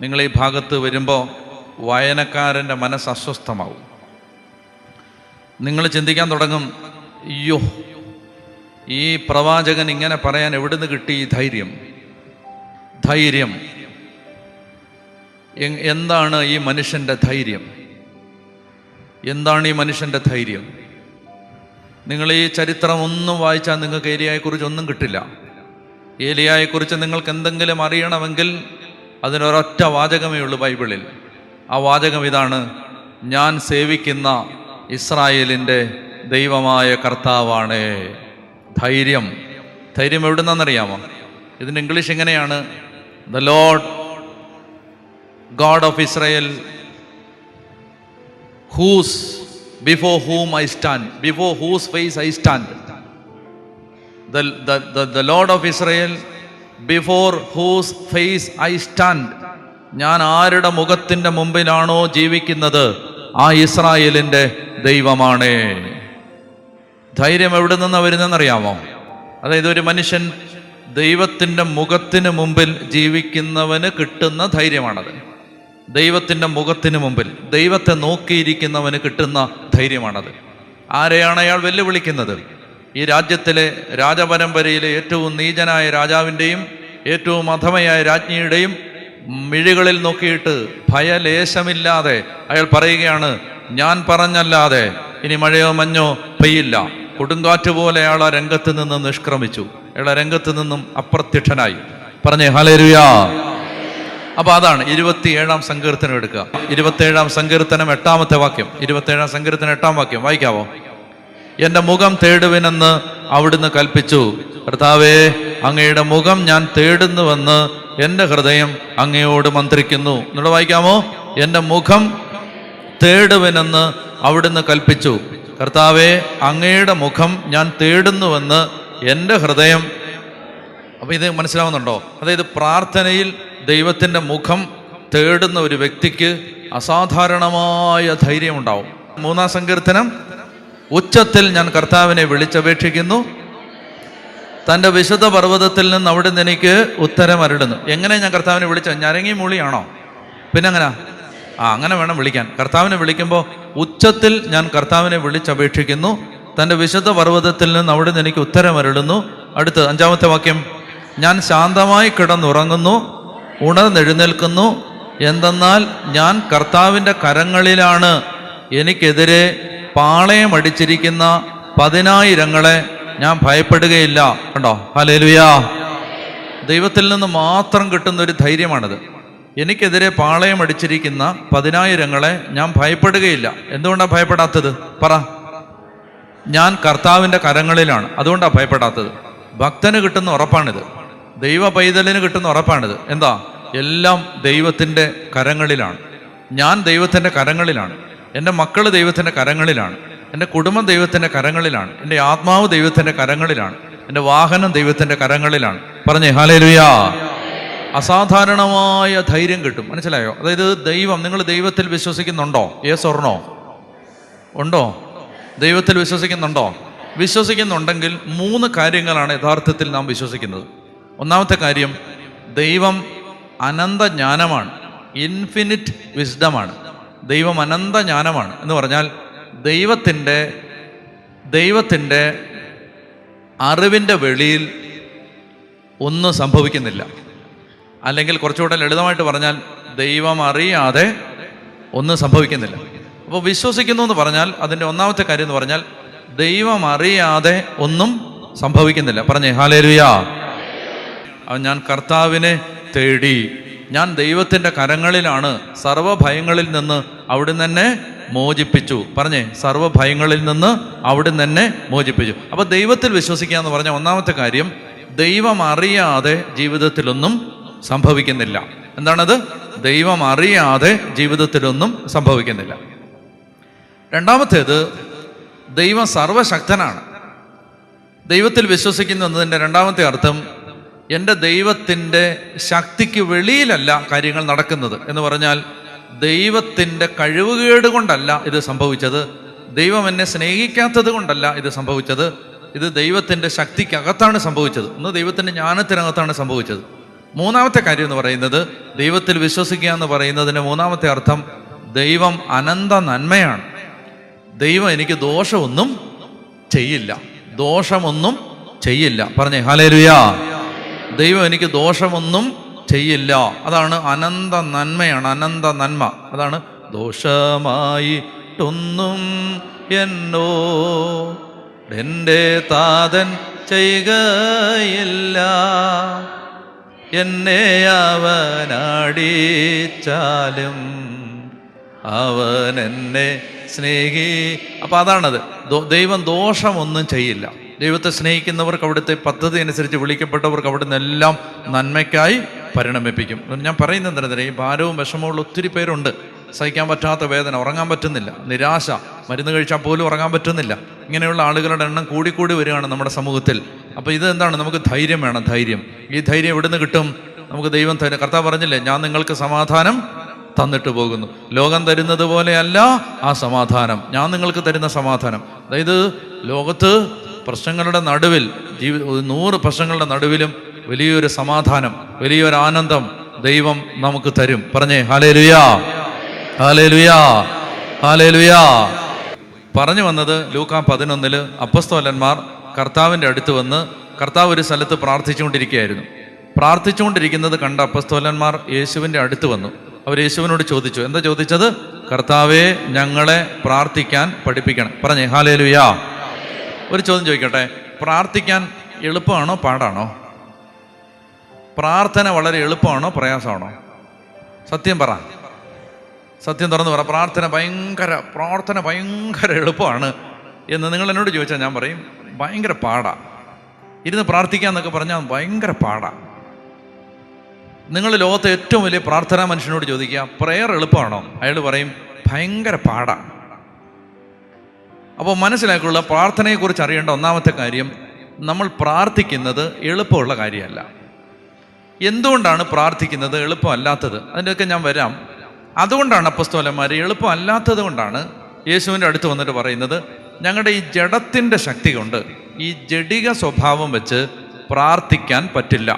Speaker 1: നിങ്ങൾ ഈ ഭാഗത്ത് വരുമ്പോൾ വായനക്കാരൻ്റെ മനസ്സ് അസ്വസ്ഥമാവും. നിങ്ങൾ ചിന്തിക്കാൻ തുടങ്ങും, അയ്യോ, ഈ പ്രവാചകൻ ഇങ്ങനെ പറയാൻ എവിടുന്ന് കിട്ടി ഈ ധൈര്യം? എന്താണ് ഈ മനുഷ്യൻ്റെ ധൈര്യം? എന്താണ് ഈ മനുഷ്യൻ്റെ ധൈര്യം? നിങ്ങൾ ഈ ചരിത്രം ഒന്നും വായിച്ചാൽ നിങ്ങൾക്ക് ഏലിയായെക്കുറിച്ച് ഒന്നും കിട്ടില്ല. ഏലിയായെക്കുറിച്ച് നിങ്ങൾക്ക് എന്തെങ്കിലും അറിയണമെങ്കിൽ അതിനൊരൊറ്റ വാചകമേ ഉള്ളൂ ബൈബിളിൽ. ആ വാചകം ഇതാണ്, ഞാൻ സേവിക്കുന്ന ഇസ്രായേലിൻ്റെ ദൈവമായ കർത്താവാണ്. ധൈര്യം എവിടുന്നറിയാമോ? ഇതിൻ്റെ ഇംഗ്ലീഷ് എങ്ങനെയാണ്? The Lord God of Israel before whom I stand, before whose face I stand. The Lord of Israel, before whose face I stand. ഞാൻ ആരുടെ മുഖത്തിൻ്റെ മുമ്പിലാണോ ജീവിക്കുന്നത് ആ ഇസ്രായേലിൻ്റെ ദൈവമാണ്. ധൈര്യം എവിടെ നിന്നാണ് വരുന്നതെന്നറിയാമോ? അതായത് ഒരു മനുഷ്യൻ ദൈവത്തിൻ്റെ മുഖത്തിന് മുമ്പിൽ ജീവിക്കുന്നവന് കിട്ടുന്ന ധൈര്യമാണത്. ദൈവത്തിൻ്റെ മുഖത്തിന് മുമ്പിൽ ദൈവത്തെ നോക്കിയിരിക്കുന്നവന് കിട്ടുന്ന ധൈര്യമാണത്. ആരെയാണ് അയാൾ വെല്ലുവിളിക്കുന്നത്? ഈ രാജ്യത്തിലെ രാജപരമ്പരയിലെ ഏറ്റവും നീചനായ രാജാവിൻ്റെയും ഏറ്റവും അധമയായ രാജ്ഞിയുടെയും മിഴികളിൽ നോക്കിയിട്ട് ഭയലേശമില്ലാതെ അയാൾ പറയുകയാണ്, ഞാൻ പറഞ്ഞല്ലാതെ ഇനി മഴയോ മഞ്ഞോ പെയ്യില്ല. കൊടുങ്കാറ്റ് പോലെ അയാൾ ആ രംഗത്ത് നിന്ന് നിഷ്ക്രമിച്ചു. അയാൾ ആ രംഗത്ത് നിന്നും അപ്രത്യക്ഷനായി. പറഞ്ഞേ ഹല്ലേലൂയാ. അപ്പൊ അതാണ് 27-ാം സങ്കീർത്തനം എടുക്കുക. 27-ാം സങ്കീർത്തനം 8-ാമത്തെ വാക്യം. 27-ാം സങ്കീർത്തനം 8-ാം വാക്യം വായിക്കാവോ? എൻ്റെ മുഖം തേടുവിനെന്ന് അവിടുന്ന് കൽപ്പിച്ചു. കർത്താവേ, അങ്ങയുടെ മുഖം ഞാൻ തേടുന്നുവെന്ന് എൻ്റെ ഹൃദയം അങ്ങയോട് മന്ത്രിക്കുന്നു. എന്നോട് വായിക്കാമോ? എൻ്റെ മുഖം തേടുവിനെന്ന് അവിടുന്ന് കൽപ്പിച്ചു. കർത്താവേ, അങ്ങയുടെ മുഖം ഞാൻ തേടുന്നുവെന്ന് എൻ്റെ ഹൃദയം. അപ്പൊ ഇത് മനസ്സിലാവുന്നുണ്ടോ? അതായത് പ്രാർത്ഥനയിൽ ദൈവത്തിൻ്റെ മുഖം തേടുന്ന ഒരു വ്യക്തിക്ക് അസാധാരണമായ ധൈര്യമുണ്ടാവും. 3-ാം സങ്കീർത്തനം, ഉച്ചത്തിൽ ഞാൻ കർത്താവിനെ വിളിച്ചപേക്ഷിക്കുന്നു, തൻ്റെ വിശുദ്ധ പർവ്വതത്തിൽ നിന്ന് അവിടുന്ന് എനിക്ക് ഉത്തരം അരുളുന്നു. എങ്ങനെ ഞാൻ കർത്താവിനെ വിളിച്ച? ഞരങ്ങി മൂളിയാണോ? പിന്നെ അങ്ങനെ അങ്ങനെ വേണം വിളിക്കാൻ. കർത്താവിനെ വിളിക്കുമ്പോൾ ഉച്ചത്തിൽ ഞാൻ കർത്താവിനെ വിളിച്ചപേക്ഷിക്കുന്നു, തൻ്റെ വിശുദ്ധ പർവ്വതത്തിൽ നിന്ന് അവിടുന്ന് എനിക്ക് ഉത്തരം അരുളുന്നു. അടുത്ത് 5-ാമത്തെ വാക്യം, ഞാൻ ശാന്തമായി കിടന്നുറങ്ങുന്നു, ഉണർന്നെഴുന്നേൽക്കുന്നു. എന്തെന്നാൽ ഞാൻ കർത്താവിൻ്റെ കരങ്ങളിലാണ്. എനിക്കെതിരെ പാളയമടിച്ചിരിക്കുന്ന 10,000 ഞാൻ ഭയപ്പെടുകയില്ല. കണ്ടോ? ഹല്ലേലൂയാ. ദൈവത്തിൽ നിന്ന് മാത്രം കിട്ടുന്ന ഒരു ധൈര്യമാണത്. എനിക്കെതിരെ പാളയമടിച്ചിരിക്കുന്ന 10,000 ഞാൻ ഭയപ്പെടുകയില്ല. എന്തുകൊണ്ടാണ് ഭയപ്പെടാത്തത്? പറ. ഞാൻ കർത്താവിൻ്റെ കരങ്ങളിലാണ്, അതുകൊണ്ടാണ് ഭയപ്പെടാത്തത്. ഭക്തന് കിട്ടുന്ന ഉറപ്പാണിത്. ദൈവ പൈതലിന് കിട്ടുന്ന ഉറപ്പാണിത്. എന്താ? എല്ലാം ദൈവത്തിൻ്റെ കരങ്ങളിലാണ്. ഞാൻ ദൈവത്തിൻ്റെ കരങ്ങളിലാണ്. എൻ്റെ മക്കൾ ദൈവത്തിൻ്റെ കരങ്ങളിലാണ്. എൻ്റെ കുടുംബം ദൈവത്തിൻ്റെ കരങ്ങളിലാണ്. എൻ്റെ ആത്മാവ് ദൈവത്തിൻ്റെ കരങ്ങളിലാണ്. എൻ്റെ വാഹനം ദൈവത്തിൻ്റെ കരങ്ങളിലാണ്. പറഞ്ഞേ ഹല്ലേലൂയാ. അസാധാരണമായ ധൈര്യം കിട്ടും. മനസ്സിലായോ? അതായത് ദൈവം, നിങ്ങൾ ദൈവത്തിൽ വിശ്വസിക്കുന്നുണ്ടോ? Yes or no? ഉണ്ടോ? ദൈവത്തിൽ വിശ്വസിക്കുന്നുണ്ടോ? വിശ്വസിക്കുന്നുണ്ടെങ്കിൽ 3 കാര്യങ്ങളാണ് യഥാർത്ഥത്തിൽ നാം വിശ്വസിക്കുന്നത്. ഒന്നാമത്തെ കാര്യം, ദൈവം അനന്ത ജ്ഞാനമാണ്, ഇൻഫിനിറ്റ് വിസ്ഡമാണ്. ദൈവം അനന്ത ജ്ഞാനമാണ് എന്ന് പറഞ്ഞാൽ ദൈവത്തിൻ്റെ അറിവിൻ്റെ വെളിയിൽ ഒന്നും സംഭവിക്കുന്നില്ല. അല്ലെങ്കിൽ കുറച്ചുകൂടെ ലളിതമായിട്ട് പറഞ്ഞാൽ, ദൈവം അറിയാതെ ഒന്നും സംഭവിക്കുന്നില്ല. അപ്പോൾ വിശ്വസിക്കുന്നു എന്ന് പറഞ്ഞാൽ അതിൻ്റെ ഒന്നാമത്തെ കാര്യം എന്ന് പറഞ്ഞാൽ ദൈവം അറിയാതെ ഒന്നും സംഭവിക്കുന്നില്ല. പറഞ്ഞേ ഹല്ലേലൂയാ. ഞാൻ കർത്താവിനെ തേടി, ഞാൻ ദൈവത്തിൻ്റെ കരങ്ങളിലാണ്, സർവ്വഭയങ്ങളിൽ നിന്ന് അവിടുന്ന് എന്നെ മോചിപ്പിച്ചു. പറഞ്ഞേ, സർവ്വഭയങ്ങളിൽ നിന്ന് അവിടുന്ന് എന്നെ മോചിപ്പിച്ചു. അപ്പോൾ ദൈവത്തിൽ വിശ്വസിക്കുക എന്ന് പറഞ്ഞാൽ ഒന്നാമത്തെ കാര്യം, ദൈവം അറിയാതെ ജീവിതത്തിലൊന്നും സംഭവിക്കുന്നില്ല. എന്താണത്? ദൈവം അറിയാതെ ജീവിതത്തിലൊന്നും സംഭവിക്കുന്നില്ല. രണ്ടാമത്തേത്, ദൈവം സർവശക്തനാണ്. ദൈവത്തിൽ വിശ്വസിക്കുന്നതിൻ്റെ രണ്ടാമത്തെ അർത്ഥം, എൻ്റെ ദൈവത്തിൻ്റെ ശക്തിക്ക് വെളിയിലല്ല കാര്യങ്ങൾ നടക്കുന്നത് എന്ന് പറഞ്ഞാൽ, ദൈവത്തിൻ്റെ കഴിവുകേട് കൊണ്ടല്ല ഇത് സംഭവിച്ചത്, ദൈവം എന്നെ സ്നേഹിക്കാത്തത് കൊണ്ടല്ല ഇത് സംഭവിച്ചത്, ഇത് ദൈവത്തിൻ്റെ ശക്തിക്കകത്താണ് സംഭവിച്ചത്, ഒന്ന് ദൈവത്തിൻ്റെ ജ്ഞാനത്തിനകത്താണ് സംഭവിച്ചത്. മൂന്നാമത്തെ കാര്യം എന്ന് പറയുന്നത്, ദൈവത്തിൽ വിശ്വസിക്കുക എന്ന് പറയുന്നതിന് മൂന്നാമത്തെ അർത്ഥം, ദൈവം അനന്ത നന്മയാണ്. ദൈവം എനിക്ക് ദോഷമൊന്നും ചെയ്യില്ല, ദോഷമൊന്നും ചെയ്യില്ല. പറഞ്ഞേ ഹല്ലേലൂയാ. ദൈവം എനിക്ക് ദോഷമൊന്നും ചെയ്യില്ല. അതാണ് അനന്ത നന്മയാണ്, അനന്ത നന്മ. അതാണ് ദോഷമായിട്ടൊന്നും എൻ്റെ താതൻ ചെയ്യുകയില്ല, എന്നെ അവനടിച്ചാലും അവൻ എന്നെ സ്നേഹി. അപ്പം അതാണത്. ദൈവം ദോഷമൊന്നും ചെയ്യില്ല. ദൈവത്തെ സ്നേഹിക്കുന്നവർക്ക് അവിടുത്തെ പദ്ധതി അനുസരിച്ച് വിളിക്കപ്പെട്ടവർക്ക് അവിടുന്ന് എല്ലാം നന്മയ്ക്കായി പരിണമിപ്പിക്കും. ഞാൻ പറയുന്നത് എന്തിനാ, ഈ ഭാരവും വിഷമമുള്ള ഒത്തിരി പേരുണ്ട്. സഹിക്കാൻ പറ്റാത്ത വേദന, ഉറങ്ങാൻ പറ്റുന്നില്ല, നിരാശ, മരുന്ന് കഴിച്ചാൽ പോലും ഉറങ്ങാൻ പറ്റുന്നില്ല. ഇങ്ങനെയുള്ള ആളുകളുടെ എണ്ണം കൂടിക്കൂടി വരികയാണ് നമ്മുടെ സമൂഹത്തിൽ. അപ്പോൾ ഇത് എന്താണ്? നമുക്ക് ധൈര്യം വേണം. ധൈര്യം, ഈ ധൈര്യം എവിടുന്ന് കിട്ടും? നമുക്ക് ദൈവം തരും. കർത്താവ് പറഞ്ഞില്ലേ, ഞാൻ നിങ്ങൾക്ക് സമാധാനം തന്നിട്ട് പോകുന്നു, ലോകം തരുന്നത് പോലെയല്ല ആ സമാധാനം, ഞാൻ നിങ്ങൾക്ക് തരുന്ന സമാധാനം. അതായത് ലോകത്ത് പ്രശ്നങ്ങളുടെ നടുവിൽ, 100 പ്രശ്നങ്ങളുടെ നടുവിലും വലിയൊരു സമാധാനം, വലിയൊരു ആനന്ദം ദൈവം നമുക്ക് തരും. പറഞ്ഞേ ഹല്ലേലൂയാ, ഹല്ലേലൂയാ, ഹല്ലേലൂയാ. പറഞ്ഞു വന്നത് ലൂക്കാ 11 അപ്പസ്തോലന്മാർ കർത്താവിൻ്റെ അടുത്ത് വന്ന്, കർത്താവ് ഒരു സ്ഥലത്ത് പ്രാർത്ഥിച്ചുകൊണ്ടിരിക്കുകയായിരുന്നു. പ്രാർത്ഥിച്ചുകൊണ്ടിരിക്കുന്നത് കണ്ട അപ്പസ്തോലന്മാർ യേശുവിൻ്റെ അടുത്ത് വന്നു. അവർ യേശുവിനോട് ചോദിച്ചു. എന്താ ചോദിച്ചത്? കർത്താവേ, ഞങ്ങളെ പ്രാർത്ഥിക്കാൻ പഠിപ്പിക്കണം. പറഞ്ഞേ ഹല്ലേലൂയാ. ഒരു ചോദ്യം ചോദിക്കട്ടെ, പ്രാർത്ഥിക്കാൻ എളുപ്പമാണോ പാടാണോ? പ്രാർത്ഥന വളരെ എളുപ്പമാണോ പ്രയാസമാണോ? സത്യം പറ, സത്യം തുറന്ന് പറ. പ്രാർത്ഥന ഭയങ്കര എളുപ്പമാണ് എന്ന് നിങ്ങൾ എന്നോട് ചോദിച്ചാൽ ഞാൻ പറയും ഭയങ്കര പാടാ. ഇരുന്ന് പ്രാർത്ഥിക്കാന്നൊക്കെ പറഞ്ഞാൽ ഭയങ്കര പാടാ. നിങ്ങൾ ലോകത്തെ ഏറ്റവും വലിയ പ്രാർത്ഥനാ മനുഷ്യനോട് ചോദിക്കുക പ്രെയർ എളുപ്പമാണോ, അയാൾ പറയും ഭയങ്കര പാടാ. അപ്പോൾ മനസ്സിലാക്കിയുള്ള പ്രാർത്ഥനയെക്കുറിച്ച് അറിയേണ്ട ഒന്നാമത്തെ കാര്യം, നമ്മൾ പ്രാർത്ഥിക്കുന്നത് എളുപ്പമുള്ള കാര്യമല്ല. എന്തുകൊണ്ടാണ് പ്രാർത്ഥിക്കുന്നത് എളുപ്പമല്ലാത്തത്? അതിൻ്റെയൊക്കെ ഞാൻ വരാം. അതുകൊണ്ടാണ് അപ്പസ്തോലന്മാർ എളുപ്പമല്ലാത്തത് കൊണ്ടാണ് യേശുവിൻ്റെ അടുത്ത് വന്നിട്ട് പറയുന്നത്, ഞങ്ങളുടെ ഈ ജഡത്തിൻ്റെ ശക്തി കൊണ്ട്, ഈ ജഡിക സ്വഭാവം വെച്ച് പ്രാർത്ഥിക്കാൻ പറ്റില്ല.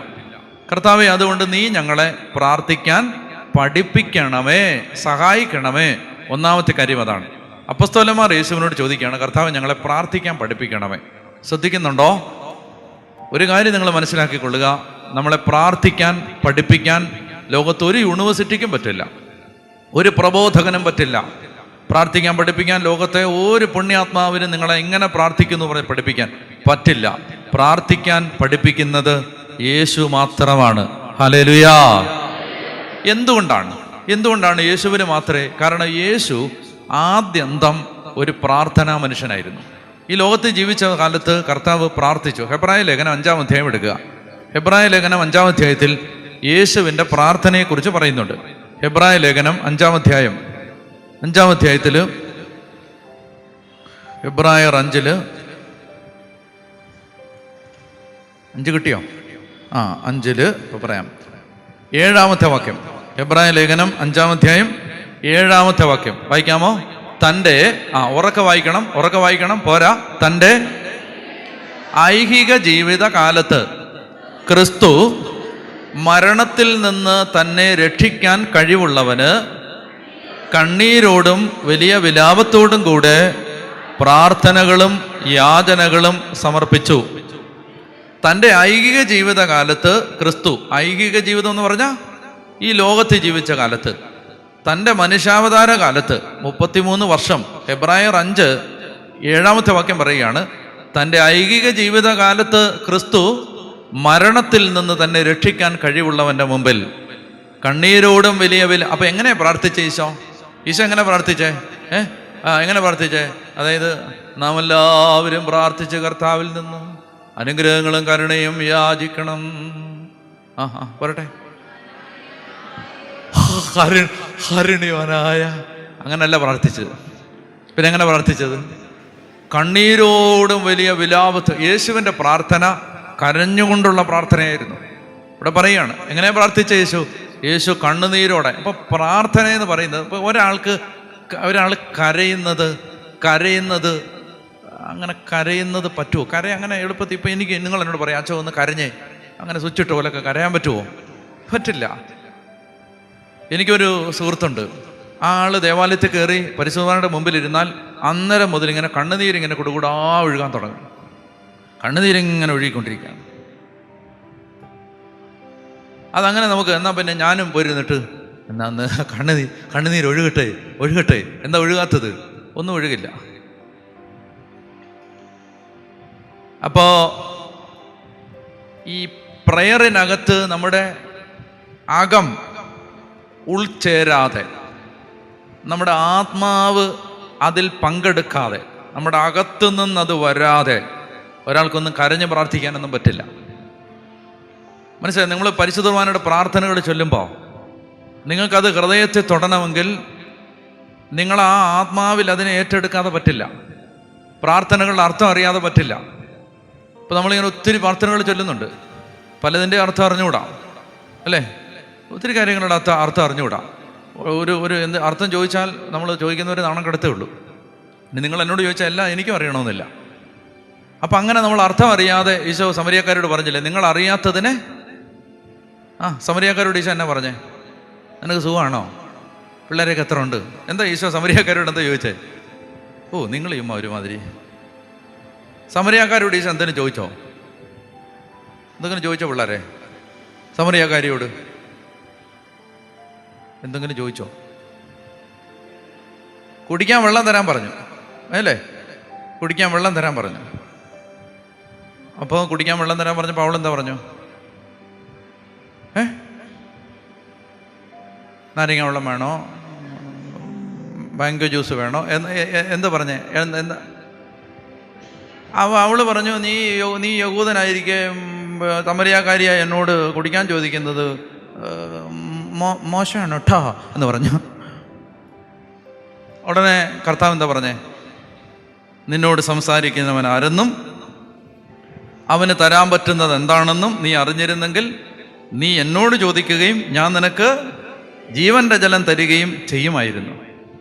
Speaker 1: കർത്താവേ, അതുകൊണ്ട് നീ ഞങ്ങളെ പ്രാർത്ഥിക്കാൻ പഠിപ്പിക്കണമേ, സഹായിക്കണമേ. ഒന്നാമത്തെ കാര്യം അതാണ്. അപ്പസ്തോലന്മാർ യേശുവിനോട് ചോദിക്കുകയാണ്, കർത്താവ് ഞങ്ങളെ പ്രാർത്ഥിക്കാൻ പഠിപ്പിക്കണമേ. ശ്രദ്ധിക്കുന്നുണ്ടോ? ഒരു കാര്യം നിങ്ങൾ മനസ്സിലാക്കിക്കൊള്ളുക, നമ്മളെ പ്രാർത്ഥിക്കാൻ പഠിപ്പിക്കാൻ ലോകത്ത് ഒരു യൂണിവേഴ്സിറ്റിക്കും പറ്റില്ല, ഒരു പ്രബോധകനും പറ്റില്ല. പ്രാർത്ഥിക്കാൻ പഠിപ്പിക്കാൻ ലോകത്തെ ഒരു പുണ്യാത്മാവിനും നിങ്ങളെ എങ്ങനെ പ്രാർത്ഥിക്കുന്നു പറഞ്ഞ് പഠിപ്പിക്കാൻ പറ്റില്ല. പ്രാർത്ഥിക്കാൻ പഠിപ്പിക്കുന്നത് യേശു മാത്രമാണ്. ഹല്ലേലൂയാ. എന്തുകൊണ്ടാണ് യേശുവിന് മാത്രമേ? കാരണം യേശു ആദ്യന്തം ഒരു പ്രാർത്ഥനാ മനുഷ്യനായിരുന്നു. ഈ ലോകത്ത് ജീവിച്ച കാലത്ത് കർത്താവ് പ്രാർത്ഥിച്ചു. ഹെബ്രായ ലേഖനം 5-ാം അധ്യായം എടുക്കുക. ഹെബ്രായ ലേഖനം 5-ാം അധ്യായത്തിൽ യേശുവിൻ്റെ പ്രാർത്ഥനയെക്കുറിച്ച് പറയുന്നുണ്ട്. ഹെബ്രായ ലേഖനം 5-ാം അധ്യായത്തിൽ ഹെബ്രായർ 5 കിട്ടിയോ? 5 ഇപ്പോൾ പറയാം. 7-ാമത്തെ വാക്യം. ഹെബ്രായ ലേഖനം 5-ാം അധ്യായം 7-ാമത്തെ വാക്യം വായിക്കാമോ? തൻ്റെ ഉറക്കെ വായിക്കണം പോരാ. തൻ്റെ ഐഹിക ജീവിത കാലത്ത് ക്രിസ്തു മരണത്തിൽ നിന്ന് തന്നെ രക്ഷിക്കാൻ കഴിവുള്ളവന് കണ്ണീരോടും വലിയ വിലാപത്തോടും കൂടെ പ്രാർത്ഥനകളും യാചനകളും സമർപ്പിച്ചു. തൻ്റെ ഐഹിക ജീവിതകാലത്ത് ക്രിസ്തു, ഐഹിക ജീവിതം എന്ന് പറഞ്ഞാൽ ഈ ലോകത്ത് ജീവിച്ച കാലത്ത്, തൻ്റെ മനുഷ്യാവതാര കാലത്ത് 33 വർഷം. ഹെബ്രായർ 5-7-ാമത്തെ വാക്യം പറയുകയാണ്, തൻ്റെ ഐഹിക ജീവിതകാലത്ത് ക്രിസ്തു മരണത്തിൽ നിന്ന് തന്നെ രക്ഷിക്കാൻ കഴിവുള്ളവൻ്റെ മുമ്പിൽ കണ്ണീരോടും വലിയ അപ്പൊ എങ്ങനെയാ പ്രാർത്ഥിച്ച ഈശോ എങ്ങനെ പ്രാർത്ഥിച്ചേ? എങ്ങനെ പ്രാർത്ഥിച്ചേ? അതായത് നാം എല്ലാവരും പ്രാർത്ഥിച്ച് കർത്താവിൽ നിന്ന് അനുഗ്രഹങ്ങളും കരുണയും യാചിക്കണം. പറട്ടെ. ഹരിണിവനായ അങ്ങനല്ല പ്രാർത്ഥിച്ചത്. പിന്നെ എങ്ങനെ പ്രാർത്ഥിച്ചത്? കണ്ണീരോടും വലിയ വിലാപത്ത്. യേശുവിൻ്റെ പ്രാർത്ഥന കരഞ്ഞുകൊണ്ടുള്ള പ്രാർത്ഥനയായിരുന്നു. ഇവിടെ പറയുകയാണ് എങ്ങനെ പ്രാർത്ഥിച്ച യേശു കണ്ണുനീരോടെ. അപ്പൊ പ്രാർത്ഥന എന്ന് പറയുന്നത്, ഇപ്പൊ ഒരാൾ കരയുന്നത് അങ്ങനെ കരയുന്നത് പറ്റുമോ? അങ്ങനെ എളുപ്പത്തിൽ ഇപ്പൊ നിങ്ങൾ എന്നോട് പറയാം, അച്ഛൻ ഒന്ന് കരഞ്ഞേ, അങ്ങനെ സ്വിച്ചിട്ട് പോലൊക്കെ കരയാൻ പറ്റുമോ? പറ്റില്ല. എനിക്കൊരു സുഹൃത്തുണ്ട്. ആള് ദേവാലയത്തിൽ കയറി പരിശുദ്ധന്റെ മുമ്പിലിരുന്നാൽ അന്നേരം മുതൽ ഇങ്ങനെ കണ്ണുനീരിങ്ങനെ കൊടുകൂടാ ഒഴുകാൻ തുടങ്ങും. കണ്ണുനീരിങ്ങനെ ഒഴുകിക്കൊണ്ടിരിക്കുകയാണ്. അതങ്ങനെ നമുക്ക് എന്നാൽ പിന്നെ ഞാനും പോയിരുന്നിട്ട് എന്നാ കണ്ണുനീര് ഒഴുകട്ടെ. എന്താ ഒഴുകാത്തത്? ഒന്നും ഒഴുകില്ല. അപ്പോൾ ഈ പ്രയറിനകത്ത് നമ്മുടെ അകം ഉൾച്ചേരാതെ, നമ്മുടെ ആത്മാവ് അതിൽ പങ്കെടുക്കാതെ, നമ്മുടെ അകത്തു നിന്നത് വരാതെ ഒരാൾക്കൊന്നും കരഞ്ഞ് പ്രാർത്ഥിക്കാനൊന്നും പറ്റില്ല. മനസ്സിലായി? നിങ്ങൾ പരിശുദ്ധ കുർബാനയുടെ പ്രാർത്ഥനകൾ ചൊല്ലുമ്പോൾ നിങ്ങൾക്കത് ഹൃദയത്തെ തൊടണമെങ്കിൽ നിങ്ങൾ ആ ആത്മാവിൽ അതിനെ ഏറ്റെടുക്കാതെ പറ്റില്ല. പ്രാർത്ഥനകളുടെ അർത്ഥം അറിയാതെ പറ്റില്ല. ഇപ്പോൾ നമ്മളിങ്ങനെ ഒത്തിരി പ്രാർത്ഥനകൾ ചൊല്ലുന്നുണ്ട്, പലതിൻ്റെ അർത്ഥം അറിഞ്ഞുകൂടാ, അല്ലേ? ഒത്തിരി കാര്യങ്ങളുടെ അർത്ഥം അറിഞ്ഞുകൂടാ. ഒരു എന്ത് അർത്ഥം ചോദിച്ചാൽ നമ്മൾ ചോദിക്കുന്നവർ നാണം കെടുത്തേ ഉള്ളൂ. ഇനി നിങ്ങൾ എന്നോട് ചോദിച്ചാൽ എല്ലാം എനിക്കും അറിയണമെന്നില്ല. അപ്പം അങ്ങനെ നമ്മൾ അർത്ഥം അറിയാതെ, ഈശോ സമരിയക്കാരോട് പറഞ്ഞില്ലേ, നിങ്ങൾ അറിയാത്തതിനെ സമരിയാക്കാരോട് ഈശോ എന്നാ പറഞ്ഞേ? നിനക്ക് സുഖമാണോ? പിള്ളേരൊക്കെ എത്ര ഉണ്ട്? എന്താ ഈശോ സമരിയാക്കാരോട് എന്താ ചോദിച്ചേ? നിങ്ങൾ ചുമ്മാ ഒരുമാതിരി. സമരിയാക്കാരോട് ഈശോ എന്തെങ്കിലും ചോദിച്ചോ? എന്തെങ്കിലും ചോദിച്ചോ? പിള്ളേരെ സമരിയാക്കാരിയോട് എന്തെങ്കിലും ചോദിച്ചോ? കുടിക്കാൻ വെള്ളം തരാൻ പറഞ്ഞു അല്ലേ? കുടിക്കാൻ വെള്ളം തരാൻ പറഞ്ഞു. അപ്പോൾ കുടിക്കാൻ വെള്ളം തരാൻ പറഞ്ഞപ്പോൾ അവളെന്താ പറഞ്ഞു? നാരങ്ങ വെള്ളം വേണോ, മാംഗോ ജ്യൂസ് വേണോ എന്താ പറഞ്ഞേ? എന്താ അവള് പറഞ്ഞു, നീ യഹൂദനായിരിക്കെ സമരിയാക്കാരിയായ എന്നോട് കുടിക്കാൻ ചോദിക്കുന്നത് മോശമാണ് കേട്ടോ എന്ന് പറഞ്ഞു. ഉടനെ കർത്താവ് എന്താ പറഞ്ഞേ? നിന്നോട് സംസാരിക്കുന്നവൻ ആരെന്നും അവന് തരാൻ പറ്റുന്നത് എന്താണെന്നും നീ അറിഞ്ഞിരുന്നെങ്കിൽ നീ എന്നോട് ചോദിക്കുകയും ഞാൻ നിനക്ക് ജീവന്റെ ജലം തരികയും ചെയ്യുമായിരുന്നു.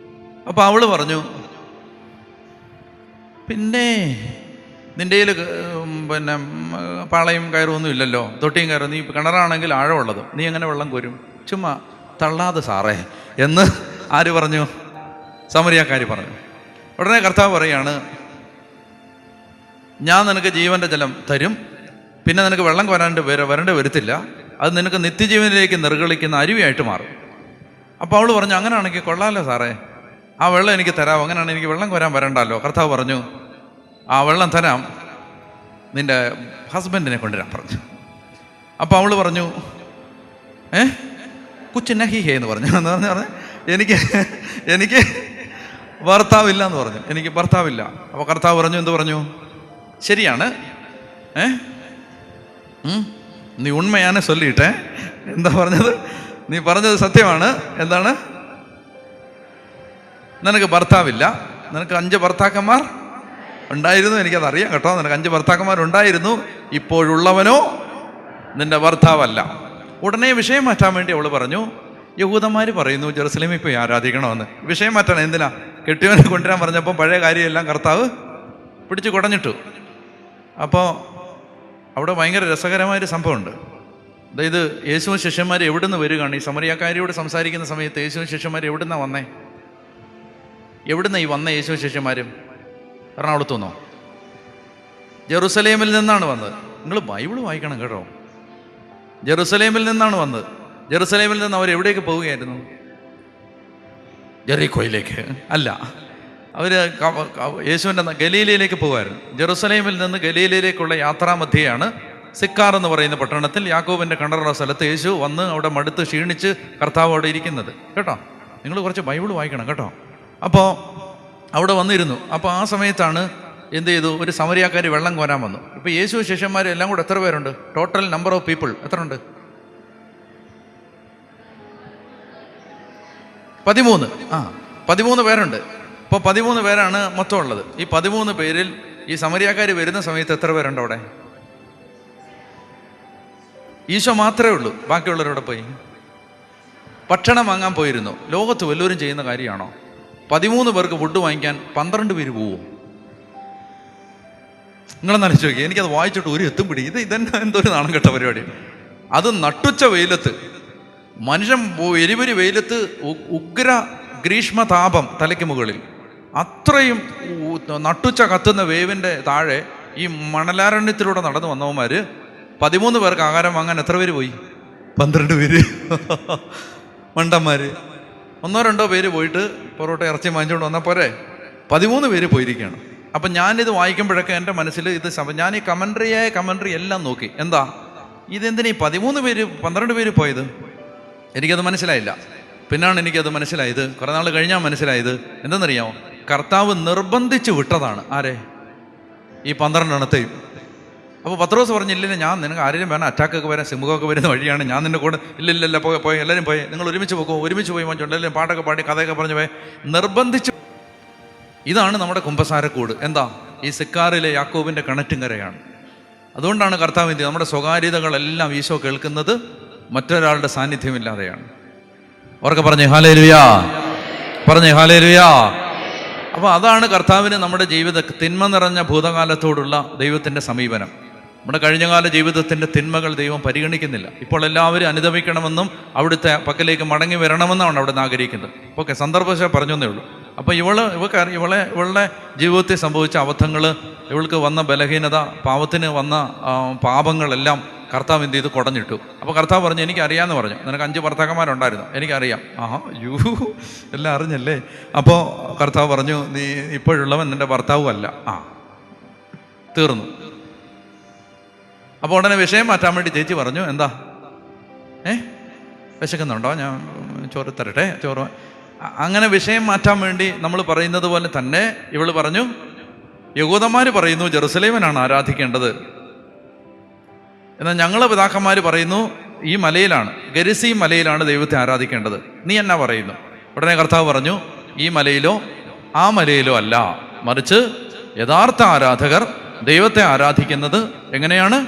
Speaker 1: അപ്പോൾ അവള് പറഞ്ഞു, പിന്നെ നിൻ്റെ കയ്യിൽ പിന്നെ പാളയും കയറൊന്നും ഇല്ലല്ലോ, തൊട്ടിയും കയറും, നീ കിണറാണെങ്കിൽ ആഴമുള്ളതും, നീ എങ്ങനെ വെള്ളം കോരും? ചുമ്മാ തള്ളാതെ സാറേ എന്ന് ആര് പറഞ്ഞു? സമരിയാക്കാരി പറഞ്ഞു. ഉടനെ കർത്താവ് പറയാണ്, ഞാൻ നിനക്ക് ജീവന്റെ ജലം തരും, പിന്നെ നിനക്ക് വെള്ളം വരേണ്ടി വരത്തില്ല, അത് നിനക്ക് നിത്യജീവനിലേക്ക് നിർഗളിക്കുന്ന അരുവിയായിട്ട് മാറും. അപ്പോൾ അവൾ പറഞ്ഞു, അങ്ങനെയാണെങ്കിൽ കൊള്ളാമല്ലോ സാറേ, ആ വെള്ളം എനിക്ക് തരാം, അങ്ങനെയാണെങ്കിൽ എനിക്ക് വെള്ളം കോരാൻ വരണ്ടല്ലോ. കർത്താവ് പറഞ്ഞു, ആ വെള്ളം തരാം, നിൻ്റെ ഹസ്ബൻഡിനെ കൊണ്ടുവരാൻ പറഞ്ഞു. അപ്പോൾ അവൾ പറഞ്ഞു, കുച്ച് നഹി ഹേ എന്ന് പറഞ്ഞു. എന്ന് പറഞ്ഞ് എനിക്ക് ഭർത്താവില്ല എന്ന് പറഞ്ഞു, എനിക്ക് ഭർത്താവില്ല. അപ്പോൾ കർത്താവ് പറഞ്ഞു, എന്ത് പറഞ്ഞു? ശരിയാണ്, നീ ഉണ്മയാണ് ചൊല്ലിയിട്ടെ. എന്താ പറഞ്ഞത്? നീ പറഞ്ഞത് സത്യമാണ്. എന്താണ്? നിനക്ക് ഭർത്താവില്ല, നിനക്ക് 5 ഭർത്താക്കന്മാർ ഉണ്ടായിരുന്നു, എനിക്കതറിയാം കേട്ടോ, നിനക്ക് 5 ഭർത്താക്കന്മാരുണ്ടായിരുന്നു, ഇപ്പോഴുള്ളവനോ നിന്റെ ഭർത്താവല്ല. ഉടനെ വിഷയം മാറ്റാൻ വേണ്ടി അവൾ പറഞ്ഞു, യഹൂദന്മാർ പറയുന്നു ജെറുസലേമിൽ പോയി ആരാധിക്കണമെന്ന്. വിഷയം മാറ്റണം. എന്തിനാ? കെട്ടിയവനെ കൊണ്ടുവരാൻ പറഞ്ഞപ്പോൾ പഴയ കാര്യമെല്ലാം കർത്താവ് പിടിച്ച് കുടഞ്ഞിട്ടു. അപ്പോൾ അവിടെ ഭയങ്കര രസകരമായൊരു സംഭവമുണ്ട്. അതായത് യേശുവും ശിഷ്യന്മാർ എവിടുന്ന് വരികയാണ്? ഈ സമരിയാക്കാരിയോട് സംസാരിക്കുന്ന സമയത്ത് യേശുവും ശിഷ്യന്മാർ എവിടുന്നാണ് വന്നേ? എവിടുന്ന ഈ വന്ന യേശുവും ശിഷ്യന്മാരും? എറണാകുളത്തു നിന്നോ? ജെറുസലേമിൽ നിന്നാണ് വന്നത്. നിങ്ങൾ ബൈബിൾ വായിക്കണം കേട്ടോ. ജെറുസലേമിൽ നിന്നാണ് വന്നത്. ജെറുസലേമിൽ നിന്ന് അവർ എവിടേക്ക് പോവുകയായിരുന്നു? ജെറിക്കോയിലേക്ക് അല്ല, അവർ യേശുവിൻ്റെ ഗലീലയിലേക്ക് പോകുമായിരുന്നു. ജെറുസലേമിൽ നിന്ന് ഗലീലയിലേക്കുള്ള യാത്രാമധ്യയാണ് സിക്കാർ എന്ന് പറയുന്ന പട്ടണത്തിൽ യാക്കോബിൻ്റെ കിണറുള്ള സ്ഥലത്ത് യേശു വന്ന് അവിടെ മടുത്ത് ക്ഷീണിച്ച് കർത്താവ് അവിടെ ഇരിക്കുന്നത് കേട്ടോ. നിങ്ങൾ കുറച്ച് ബൈബിൾ വായിക്കണം കേട്ടോ. അപ്പോൾ അവിടെ വന്നിരുന്നു. അപ്പോൾ ആ സമയത്താണ് എന്ത് ചെയ്തു? ഒരു സമരിയാക്കാരി വെള്ളം കോരാൻ വന്നു. ഇപ്പോൾ യേശു ശിഷ്യന്മാർ എല്ലാം കൂടെ എത്ര പേരുണ്ട്? ടോട്ടൽ നമ്പർ ഓഫ് പീപ്പിൾ എത്ര ഉണ്ട്? 13. 13 പേരുണ്ട്. ഇപ്പോൾ 13 പേരാണ് മൊത്തം ഉള്ളത്. ഈ 13 പേരിൽ ഈ സമരിയാക്കാർ വരുന്ന സമയത്ത് എത്ര പേരുണ്ട് അവിടെ? ഈശോ മാത്രമേ ഉള്ളൂ. ബാക്കിയുള്ളവരവിടെ പോയി ഭക്ഷണം വാങ്ങാൻ പോയിരുന്നു. ലോകത്ത് വല്ലവരും ചെയ്യുന്ന കാര്യമാണോ? 13 പേർക്ക് ഫുഡ് വാങ്ങിക്കാൻ 12 പേര് പോവും. നിങ്ങളെന്ന് ആലോചിച്ച് നോക്കി. എനിക്കത് വായിച്ചിട്ട് ഒരു എത്തും പിടി. ഇതെന്താ എന്തൊരു നാണം കെട്ട പരിപാടി. അത് നട്ടുച്ച വെയിലത്ത്, മനുഷ്യൻ എരിപൊരി വെയിലത്ത്, ഉഗ്ര ഗ്രീഷ്മതാപം തലയ്ക്ക് മുകളിൽ, അത്രയും നട്ടുച്ച കത്തുന്ന വേവിൻ്റെ താഴെ ഈ മണലാരണ്യത്തിലൂടെ നടന്നു വന്നവന്മാർ 13 പേർക്ക് ആഹാരം വാങ്ങാൻ എത്ര പേര് പോയി? 12 പേര്. മണ്ടന്മാർ. 1-2 പേര് പോയിട്ട് പൊറോട്ട ഇറച്ചി വാങ്ങിച്ചുകൊണ്ട് വന്നാൽ പോരെ? 13 പേര് പോയിരിക്കുകയാണ്. അപ്പം ഞാനിത് വായിക്കുമ്പോഴൊക്കെ എൻ്റെ മനസ്സിൽ ഇത് ഞാൻ ഈ കമൻട്രി എല്ലാം നോക്കി. എന്താ ഇതെന്തിനാ ഈ 13 പേര് 12 പേര് പോയത്? എനിക്കത് മനസ്സിലായില്ല. പിന്നാണ് എനിക്കത് മനസ്സിലായത്. കുറേ നാൾ കഴിഞ്ഞാൽ മനസ്സിലായത്. എന്തെന്നറിയാമോ? കർത്താവ് നിർബന്ധിച്ച് വിട്ടതാണ്. ആരെ? ഈ 12 എണ്ണത്തെയും. അപ്പോൾ പത്രോസ് പറഞ്ഞില്ല, ഞാൻ നിനക്ക് ആരെങ്കിലും വേണം, അറ്റാക്കൊക്കെ വരാൻ, സിംഹമൊക്കെ വരുന്ന വഴിയാണ്, ഞാൻ നിന്നെ കൂടെ ഇല്ലില്ല പോയി എല്ലാവരും പോയി, നിങ്ങൾ ഒരുമിച്ച് പോകുമോ? ഒരുമിച്ച് പോയി വാങ്ങിച്ചോണ്ട് എല്ലാവരും പാട്ടൊക്കെ പാടി കഥയൊക്കെ പറഞ്ഞു പോയി നിർബന്ധിച്ച്. ഇതാണ് നമ്മുടെ കുമ്പസാരക്കൂട്. എന്താ? ഈ സിക്കാറിലെ യാക്കോബിൻ്റെ കിണറ്റുങ്കരയാണ്. അതുകൊണ്ടാണ് കർത്താവ് എന്ത്? നമ്മുടെ സ്വകാര്യതകളെല്ലാം ഈശോ കേൾക്കുന്നത് മറ്റൊരാളുടെ സാന്നിധ്യമില്ലാതെയാണ്. അവർക്ക് പറഞ്ഞേ ഹല്ലേലൂയാ, പറഞ്ഞേ ഹല്ലേലൂയാ. അപ്പോൾ അതാണ് കർത്താവിന് നമ്മുടെ ജീവിത തിന്മ നിറഞ്ഞ ഭൂതകാലത്തോടുള്ള ദൈവത്തിൻ്റെ സമീപനം. നമ്മുടെ കഴിഞ്ഞകാല ജീവിതത്തിൻ്റെ തിന്മകൾ ദൈവം പരിഗണിക്കുന്നില്ല. ഇപ്പോൾ എല്ലാവരും അനുദമിക്കണമെന്നും അവിടുത്തെ പക്കലേക്ക് മടങ്ങി വരണമെന്നാണ് അവിടെ നിന്ന് ആഗ്രഹിക്കുന്നത്. ഓക്കെ, സന്ദർഭവശാൽ പറഞ്ഞേ ഉള്ളൂ. അപ്പോൾ ഇവളുടെ ജീവിതത്തിൽ സംഭവിച്ച അബദ്ധങ്ങൾ, ഇവൾക്ക് വന്ന ബലഹീനത, പാവത്തിന് വന്ന പാപങ്ങളെല്ലാം കർത്താവ് എന്ത് ചെയ്ത് കുടഞ്ഞിട്ടു. അപ്പോൾ കർത്താവ് പറഞ്ഞു, എനിക്കറിയാമെന്ന് പറഞ്ഞു. നിനക്ക് 5 ഭർത്താക്കന്മാരുണ്ടായിരുന്നു, എനിക്കറിയാം. എല്ലാം അറിഞ്ഞല്ലേ. അപ്പോൾ കർത്താവ് പറഞ്ഞു, നീ ഇപ്പോഴുള്ളവൻ നിൻ്റെ ഭർത്താവും അല്ല. തീർന്നു. അപ്പോൾ ഉടനെ വിഷയം മാറ്റാൻ വേണ്ടി ചേച്ചി പറഞ്ഞു, എന്താ വിശക്കുന്നുണ്ടോ, ഞാൻ ചോറ് തരട്ടെ, ചോറ്. അങ്ങനെ വിഷയം മാറ്റാൻ വേണ്ടി നമ്മൾ പറയുന്നത് പോലെ തന്നെ ഇവള് പറഞ്ഞു, യഹൂദന്മാർ പറയുന്നു ജെറുസലേമിനാണ് ആരാധിക്കേണ്ടത്, എന്നാൽ ഞങ്ങളെ പിതാക്കന്മാർ പറയുന്നു ഈ മലയിലാണ്, ഗരിസീം മലയിലാണ് ദൈവത്തെ ആരാധിക്കേണ്ടത്. നീ എന്നാ പറയുന്നു? ഉടനെ കർത്താവ് പറഞ്ഞു, ഈ മലയിലോ ആ മലയിലോ അല്ല, മറിച്ച് യഥാർത്ഥ ആരാധകർ ദൈവത്തെ ആരാധിക്കുന്നത് എങ്ങനെയാണ്?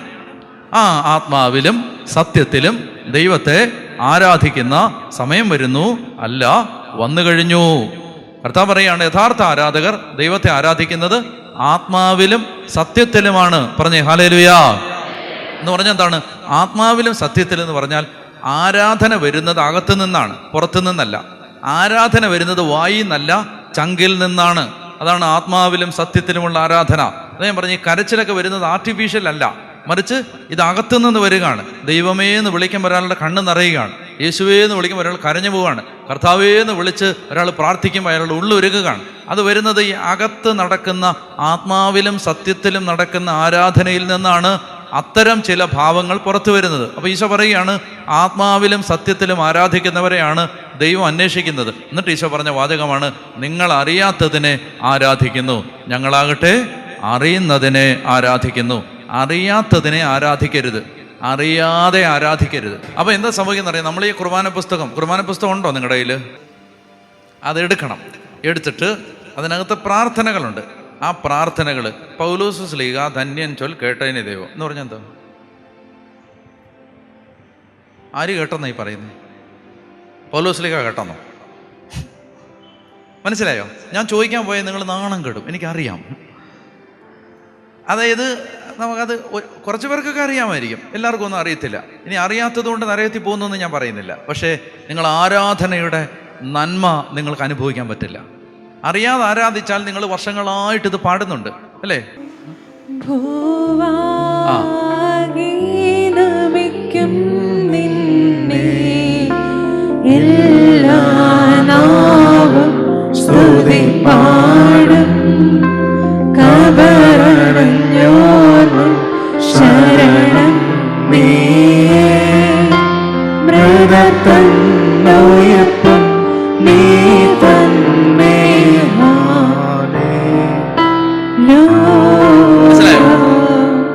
Speaker 1: ആത്മാവിലും സത്യത്തിലും ദൈവത്തെ ആരാധിക്കുന്ന സമയം വരുന്നു, അല്ല വന്നു കഴിഞ്ഞു. കർത്താവ് പറയുകയാണ്, യഥാർത്ഥ ആരാധകർ ദൈവത്തെ ആരാധിക്കുന്നത് ആത്മാവിലും സത്യത്തിലുമാണ്. പറഞ്ഞേ ഹല്ലേലൂയാ. എന്ന് പറഞ്ഞാൽ എന്താണ്? ആത്മാവിലും സത്യത്തിലും എന്ന് പറഞ്ഞാൽ ആരാധന വരുന്നത് അകത്തു നിന്നാണ്, പുറത്തു നിന്നല്ല. ആരാധന വരുന്നത് വായിൽ നിന്നല്ല, ചങ്കിൽ നിന്നാണ്. അതാണ് ആത്മാവിലും സത്യത്തിലുമുള്ള ആരാധന. അത് ഞാൻ പറഞ്ഞു, കരച്ചിലൊക്കെ വരുന്നത് ആർട്ടിഫിഷ്യൽ അല്ല, മറിച്ച് ഇത് അകത്തു നിന്ന് വരികയാണ്. ദൈവമേ എന്ന് വിളിക്കുമ്പോൾ ഒരാളുടെ കണ്ണ് നിറയുകയാണ്, യേശുവേ എന്ന് വിളിക്കുമ്പോൾ ഒരാൾ കരഞ്ഞു പോവുകയാണ്, കർത്താവേ എന്ന് വിളിച്ച് ഒരാൾ പ്രാർത്ഥിക്കുമ്പോൾ അയാളുടെ ഉള്ളൊരുക്കുകയാണ്. അത് വരുന്നത് ഈ അകത്ത് നടക്കുന്ന ആത്മാവിലും സത്യത്തിലും നടക്കുന്ന ആരാധനയിൽ നിന്നാണ് അത്തരം ചില ഭാവങ്ങൾ പുറത്തു വരുന്നത്. അപ്പോൾ ഈശോ പറയുകയാണ്, ആത്മാവിലും സത്യത്തിലും ആരാധിക്കുന്നവരെയാണ് ദൈവം അന്വേഷിക്കുന്നത്. എന്നിട്ട് ഈശോ പറഞ്ഞ വാചകമാണ്, നിങ്ങൾ അറിയാത്തതിനെ ആരാധിക്കുന്നു, ഞങ്ങളാകട്ടെ അറിയുന്നതിനെ ആരാധിക്കുന്നു. അറിയാത്തതിനെ ആരാധിക്കരുത്, അറിയാതെ ആരാധിക്കരുത്. അപ്പോൾ എന്താ സംഭവിക്കുന്നത് അറിയാം? നമ്മൾ ഈ കുർബാന പുസ്തകം ഉണ്ടോ നിങ്ങളുടെ കയ്യിൽ? അതെടുക്കണം. എടുത്തിട്ട് അതിനകത്ത് പ്രാർത്ഥനകളുണ്ട്. ആ പ്രാർത്ഥനകൾ പൗലോസ് ശ്ലീഹ ധന്യൻ ചൊൽ കേട്ടതിന് ദൈവം എന്ന് പറഞ്ഞാൽ എന്താ? ആര് കേട്ടെന്നായി പറയുന്നത്? പൗലോസ് ശ്ലീഹ കേട്ടെന്നോ? മനസ്സിലായോ? ഞാൻ ചോദിക്കാൻ പോയാൽ നിങ്ങൾ നാണം കെടും, എനിക്കറിയാം. അതായത് നമുക്കത് കുറച്ച് പേർക്കൊക്കെ അറിയാമായിരിക്കും, എല്ലാവർക്കും ഒന്നും അറിയത്തില്ല. ഇനി അറിയാത്തത് കൊണ്ട് നരകത്തിൽ പോകുന്നതെന്ന് ഞാൻ പറയുന്നില്ല. പക്ഷേ നിങ്ങൾ ആരാധനയുടെ നന്മ നിങ്ങൾക്ക് അനുഭവിക്കാൻ പറ്റില്ല. അറിയാതെ ആരാധിച്ചാൽ നിങ്ങൾ വർഷങ്ങളായിട്ട് ഇത് പാടുന്നുണ്ട് അല്ലേ?
Speaker 2: ശരണം മൃഗത്തന്നോയപ്പം നീ തന്നെ.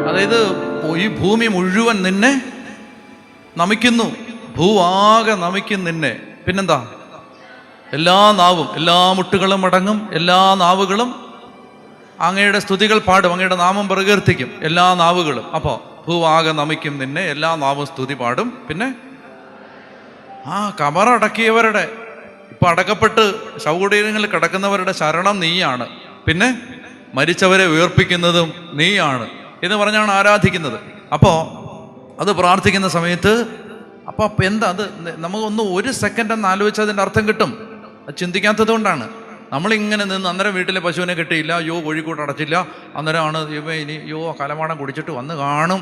Speaker 1: അതായത് ഈ ഭൂമി മുഴുവൻ നിന്നെ നമിക്കുന്നു, ഭൂവാകെ നമിക്കും നിന്നെ. പിന്നെന്താ? എല്ലാ നാവും, എല്ലാ മുട്ടുകളും അടങ്ങും, എല്ലാ നാവുകളും അങ്ങയുടെ സ്തുതികൾ പാടും, അങ്ങയുടെ നാമം പ്രകീർത്തിക്കും എല്ലാ നാവുകളും. അപ്പോൾ ഭൂവാകെ നമിക്കും നിന്നെ, എല്ലാ നാവും സ്തുതി പാടും. പിന്നെ കബറടക്കിയവരുടെ, ഇപ്പം അടക്കപ്പെട്ട് ശവകുടീരങ്ങളിൽ കിടക്കുന്നവരുടെ ശരണം നീയാണ്. പിന്നെ മരിച്ചവരെ ഉയർപ്പിക്കുന്നതും നീയാണ് എന്ന് പറഞ്ഞാണ് ആരാധിക്കുന്നത്. അപ്പോൾ അത് പ്രാർത്ഥിക്കുന്ന സമയത്ത് അപ്പോൾ എന്താ അത്? നമുക്കൊന്ന് ഒരു സെക്കൻഡ് ഒന്ന് ആലോചിച്ച് അതിൻ്റെ അർത്ഥം കിട്ടും. അത് ചിന്തിക്കാത്തത് കൊണ്ടാണ് നമ്മളിങ്ങനെ നിന്ന്. അന്നേരം വീട്ടിലെ പശുവിനെ കിട്ടിയില്ല, കോഴിക്കോട്ട് അടച്ചില്ല, അന്നേരമാണ് ഇനി കലമാടം കുടിച്ചിട്ട് വന്ന് കാണും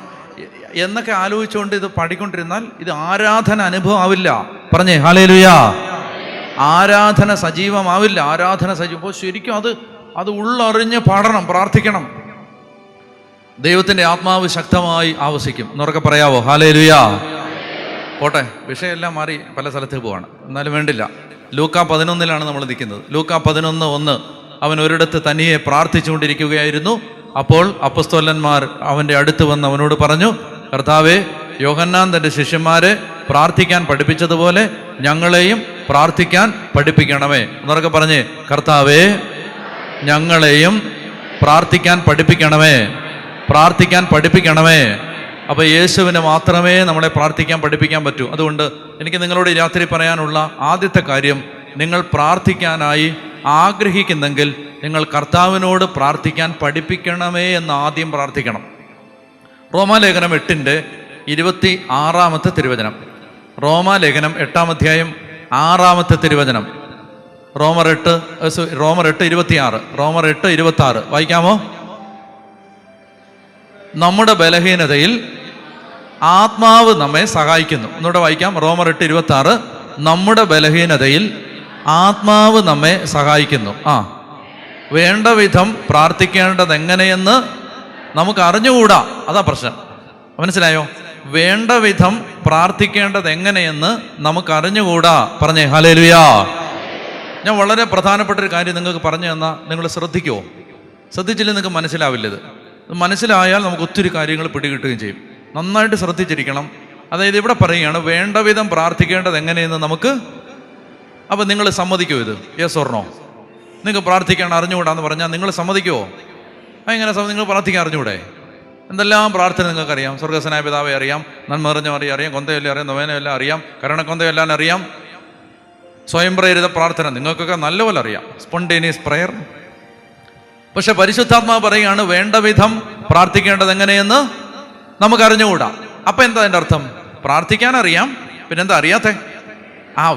Speaker 1: എന്നൊക്കെ ആലോചിച്ചുകൊണ്ട് ഇത് പാടിക്കൊണ്ടിരുന്നാൽ ഇത് ആരാധന അനുഭവം ആവില്ല. പറഞ്ഞേ ഹല്ലേലൂയാ. ആരാധന സജീവമാവില്ല. ആരാധന സജീവം ശരിക്കും അത് ഉള്ളറിഞ്ഞ് പാടണം, പ്രാർത്ഥിക്കണം. ദൈവത്തിൻ്റെ ആത്മാവ് ശക്തമായി ആവസിക്കും എന്നുറക്കെ പറയാവോ? ഹല്ലേലൂയാ. പോട്ടെ, വിഷയമെല്ലാം മാറി പല സ്ഥലത്തേക്ക് പോവാണ്, എന്നാലും വേണ്ടില്ല. ലൂക്കാ 11 നമ്മൾ നിൽക്കുന്നത്. ലൂക്കാ 11:1. അവൻ ഒരിടത്ത് തനിയെ പ്രാർത്ഥിച്ചുകൊണ്ടിരിക്കുകയായിരുന്നു. അപ്പോൾ അപ്പസ്തോലന്മാർ അവൻ്റെ അടുത്ത് വന്ന് അവനോട് പറഞ്ഞു, കർത്താവേ, യോഹന്നാൻ തൻ്റെ ശിഷ്യന്മാരെ പ്രാർത്ഥിക്കാൻ പഠിപ്പിച്ചതുപോലെ ഞങ്ങളെയും പ്രാർത്ഥിക്കാൻ പഠിപ്പിക്കണമേ. എന്നൊക്കെ പറഞ്ഞേ, കർത്താവേ, ഞങ്ങളെയും പ്രാർത്ഥിക്കാൻ പഠിപ്പിക്കണമേ, പ്രാർത്ഥിക്കാൻ പഠിപ്പിക്കണമേ. അപ്പോൾ യേശുവിന് മാത്രമേ നമ്മളെ പ്രാർത്ഥിക്കാൻ പഠിപ്പിക്കാൻ പറ്റൂ. അതുകൊണ്ട് എനിക്ക് നിങ്ങളോട് രാത്രി പറയാനുള്ള ആദ്യത്തെ കാര്യം, നിങ്ങൾ പ്രാർത്ഥിക്കാനായി ആഗ്രഹിക്കുന്നെങ്കിൽ നിങ്ങൾ കർത്താവിനോട് പ്രാർത്ഥിക്കാൻ പഠിപ്പിക്കണമേ എന്ന് ആദ്യം പ്രാർത്ഥിക്കണം. റോമാലേഖനം 8:26 തിരുവചനം. റോമാലേഖനം 8-ാം അധ്യായം 6 തിരുവചനം. റോമർ 8:26. റോമർ 8:26 വായിക്കാമോ? നമ്മുടെ ബലഹീനതയിൽ ആത്മാവ് നമ്മെ സഹായിക്കുന്നു. ഒന്നുകൂടെ വായിക്കാം. റോമർ 8:26. നമ്മുടെ ബലഹീനതയിൽ ആത്മാവ് നമ്മെ സഹായിക്കുന്നു. വേണ്ട വിധം പ്രാർത്ഥിക്കേണ്ടത് എങ്ങനെയെന്ന് നമുക്ക് അറിഞ്ഞുകൂടാ. അതാ പ്രശ്നം. മനസ്സിലായോ? വേണ്ട വിധം പ്രാർത്ഥിക്കേണ്ടത് എങ്ങനെയെന്ന് നമുക്ക് അറിഞ്ഞുകൂടാ. പറഞ്ഞേ ഹല്ലേലൂയാ. ഞാൻ വളരെ പ്രധാനപ്പെട്ട ഒരു കാര്യം നിങ്ങൾക്ക് പറഞ്ഞു തന്നാൽ നിങ്ങൾ ശ്രദ്ധിക്കുമോ? ശ്രദ്ധിച്ചില്ലെങ്കിൽ നിങ്ങൾക്ക് മനസ്സിലാവില്ലത്. മനസ്സിലായാൽ നമുക്ക് ഒത്തിരി കാര്യങ്ങൾ പിടികിട്ടുകയും ചെയ്യും. നന്നായിട്ട് ശ്രദ്ധിച്ചിരിക്കണം. അതായത് ഇവിടെ പറയുകയാണ് വേണ്ട വിധം പ്രാർത്ഥിക്കേണ്ടത് എങ്ങനെയെന്ന് നമുക്ക്. അപ്പം നിങ്ങൾ സമ്മതിക്കുമോ ഇത്? Yes or no? നിങ്ങൾക്ക് പ്രാർത്ഥിക്കാൻ അറിഞ്ഞുകൂടാന്ന് പറഞ്ഞാൽ നിങ്ങൾ സമ്മതിക്കുമോ? എങ്ങനെ നിങ്ങൾ പ്രാർത്ഥിക്കാൻ അറിഞ്ഞുകൂടെ? എന്തെല്ലാം പ്രാർത്ഥന നിങ്ങൾക്കറിയാം. സ്വർഗ്ഗസ്ഥനായ പിതാവെ അറിയാം, നന്മ നിറഞ്ഞ മറിയം അറിയാം, കൊന്തയെല്ലാം അറിയാം, നൊവേനയെല്ലാം അറിയാം, കരുണക്കൊന്തയെല്ലാം അറിയാം, സ്വയം പ്രേരിത പ്രാർത്ഥന നിങ്ങൾക്കൊക്കെ നല്ലപോലെ അറിയാം, സ്പോണ്ടേനിയസ് പ്രയർ. പക്ഷെ പരിശുദ്ധാത്മാവ് പറയുകയാണ് വേണ്ട വിധം പ്രാർത്ഥിക്കേണ്ടത് എങ്ങനെയെന്ന് നമുക്കറിഞ്ഞുകൂടാ. അപ്പം എന്താ അതിൻ്റെ അർത്ഥം? പ്രാർത്ഥിക്കാൻ അറിയാം, പിന്നെന്താ അറിയാത്തേ?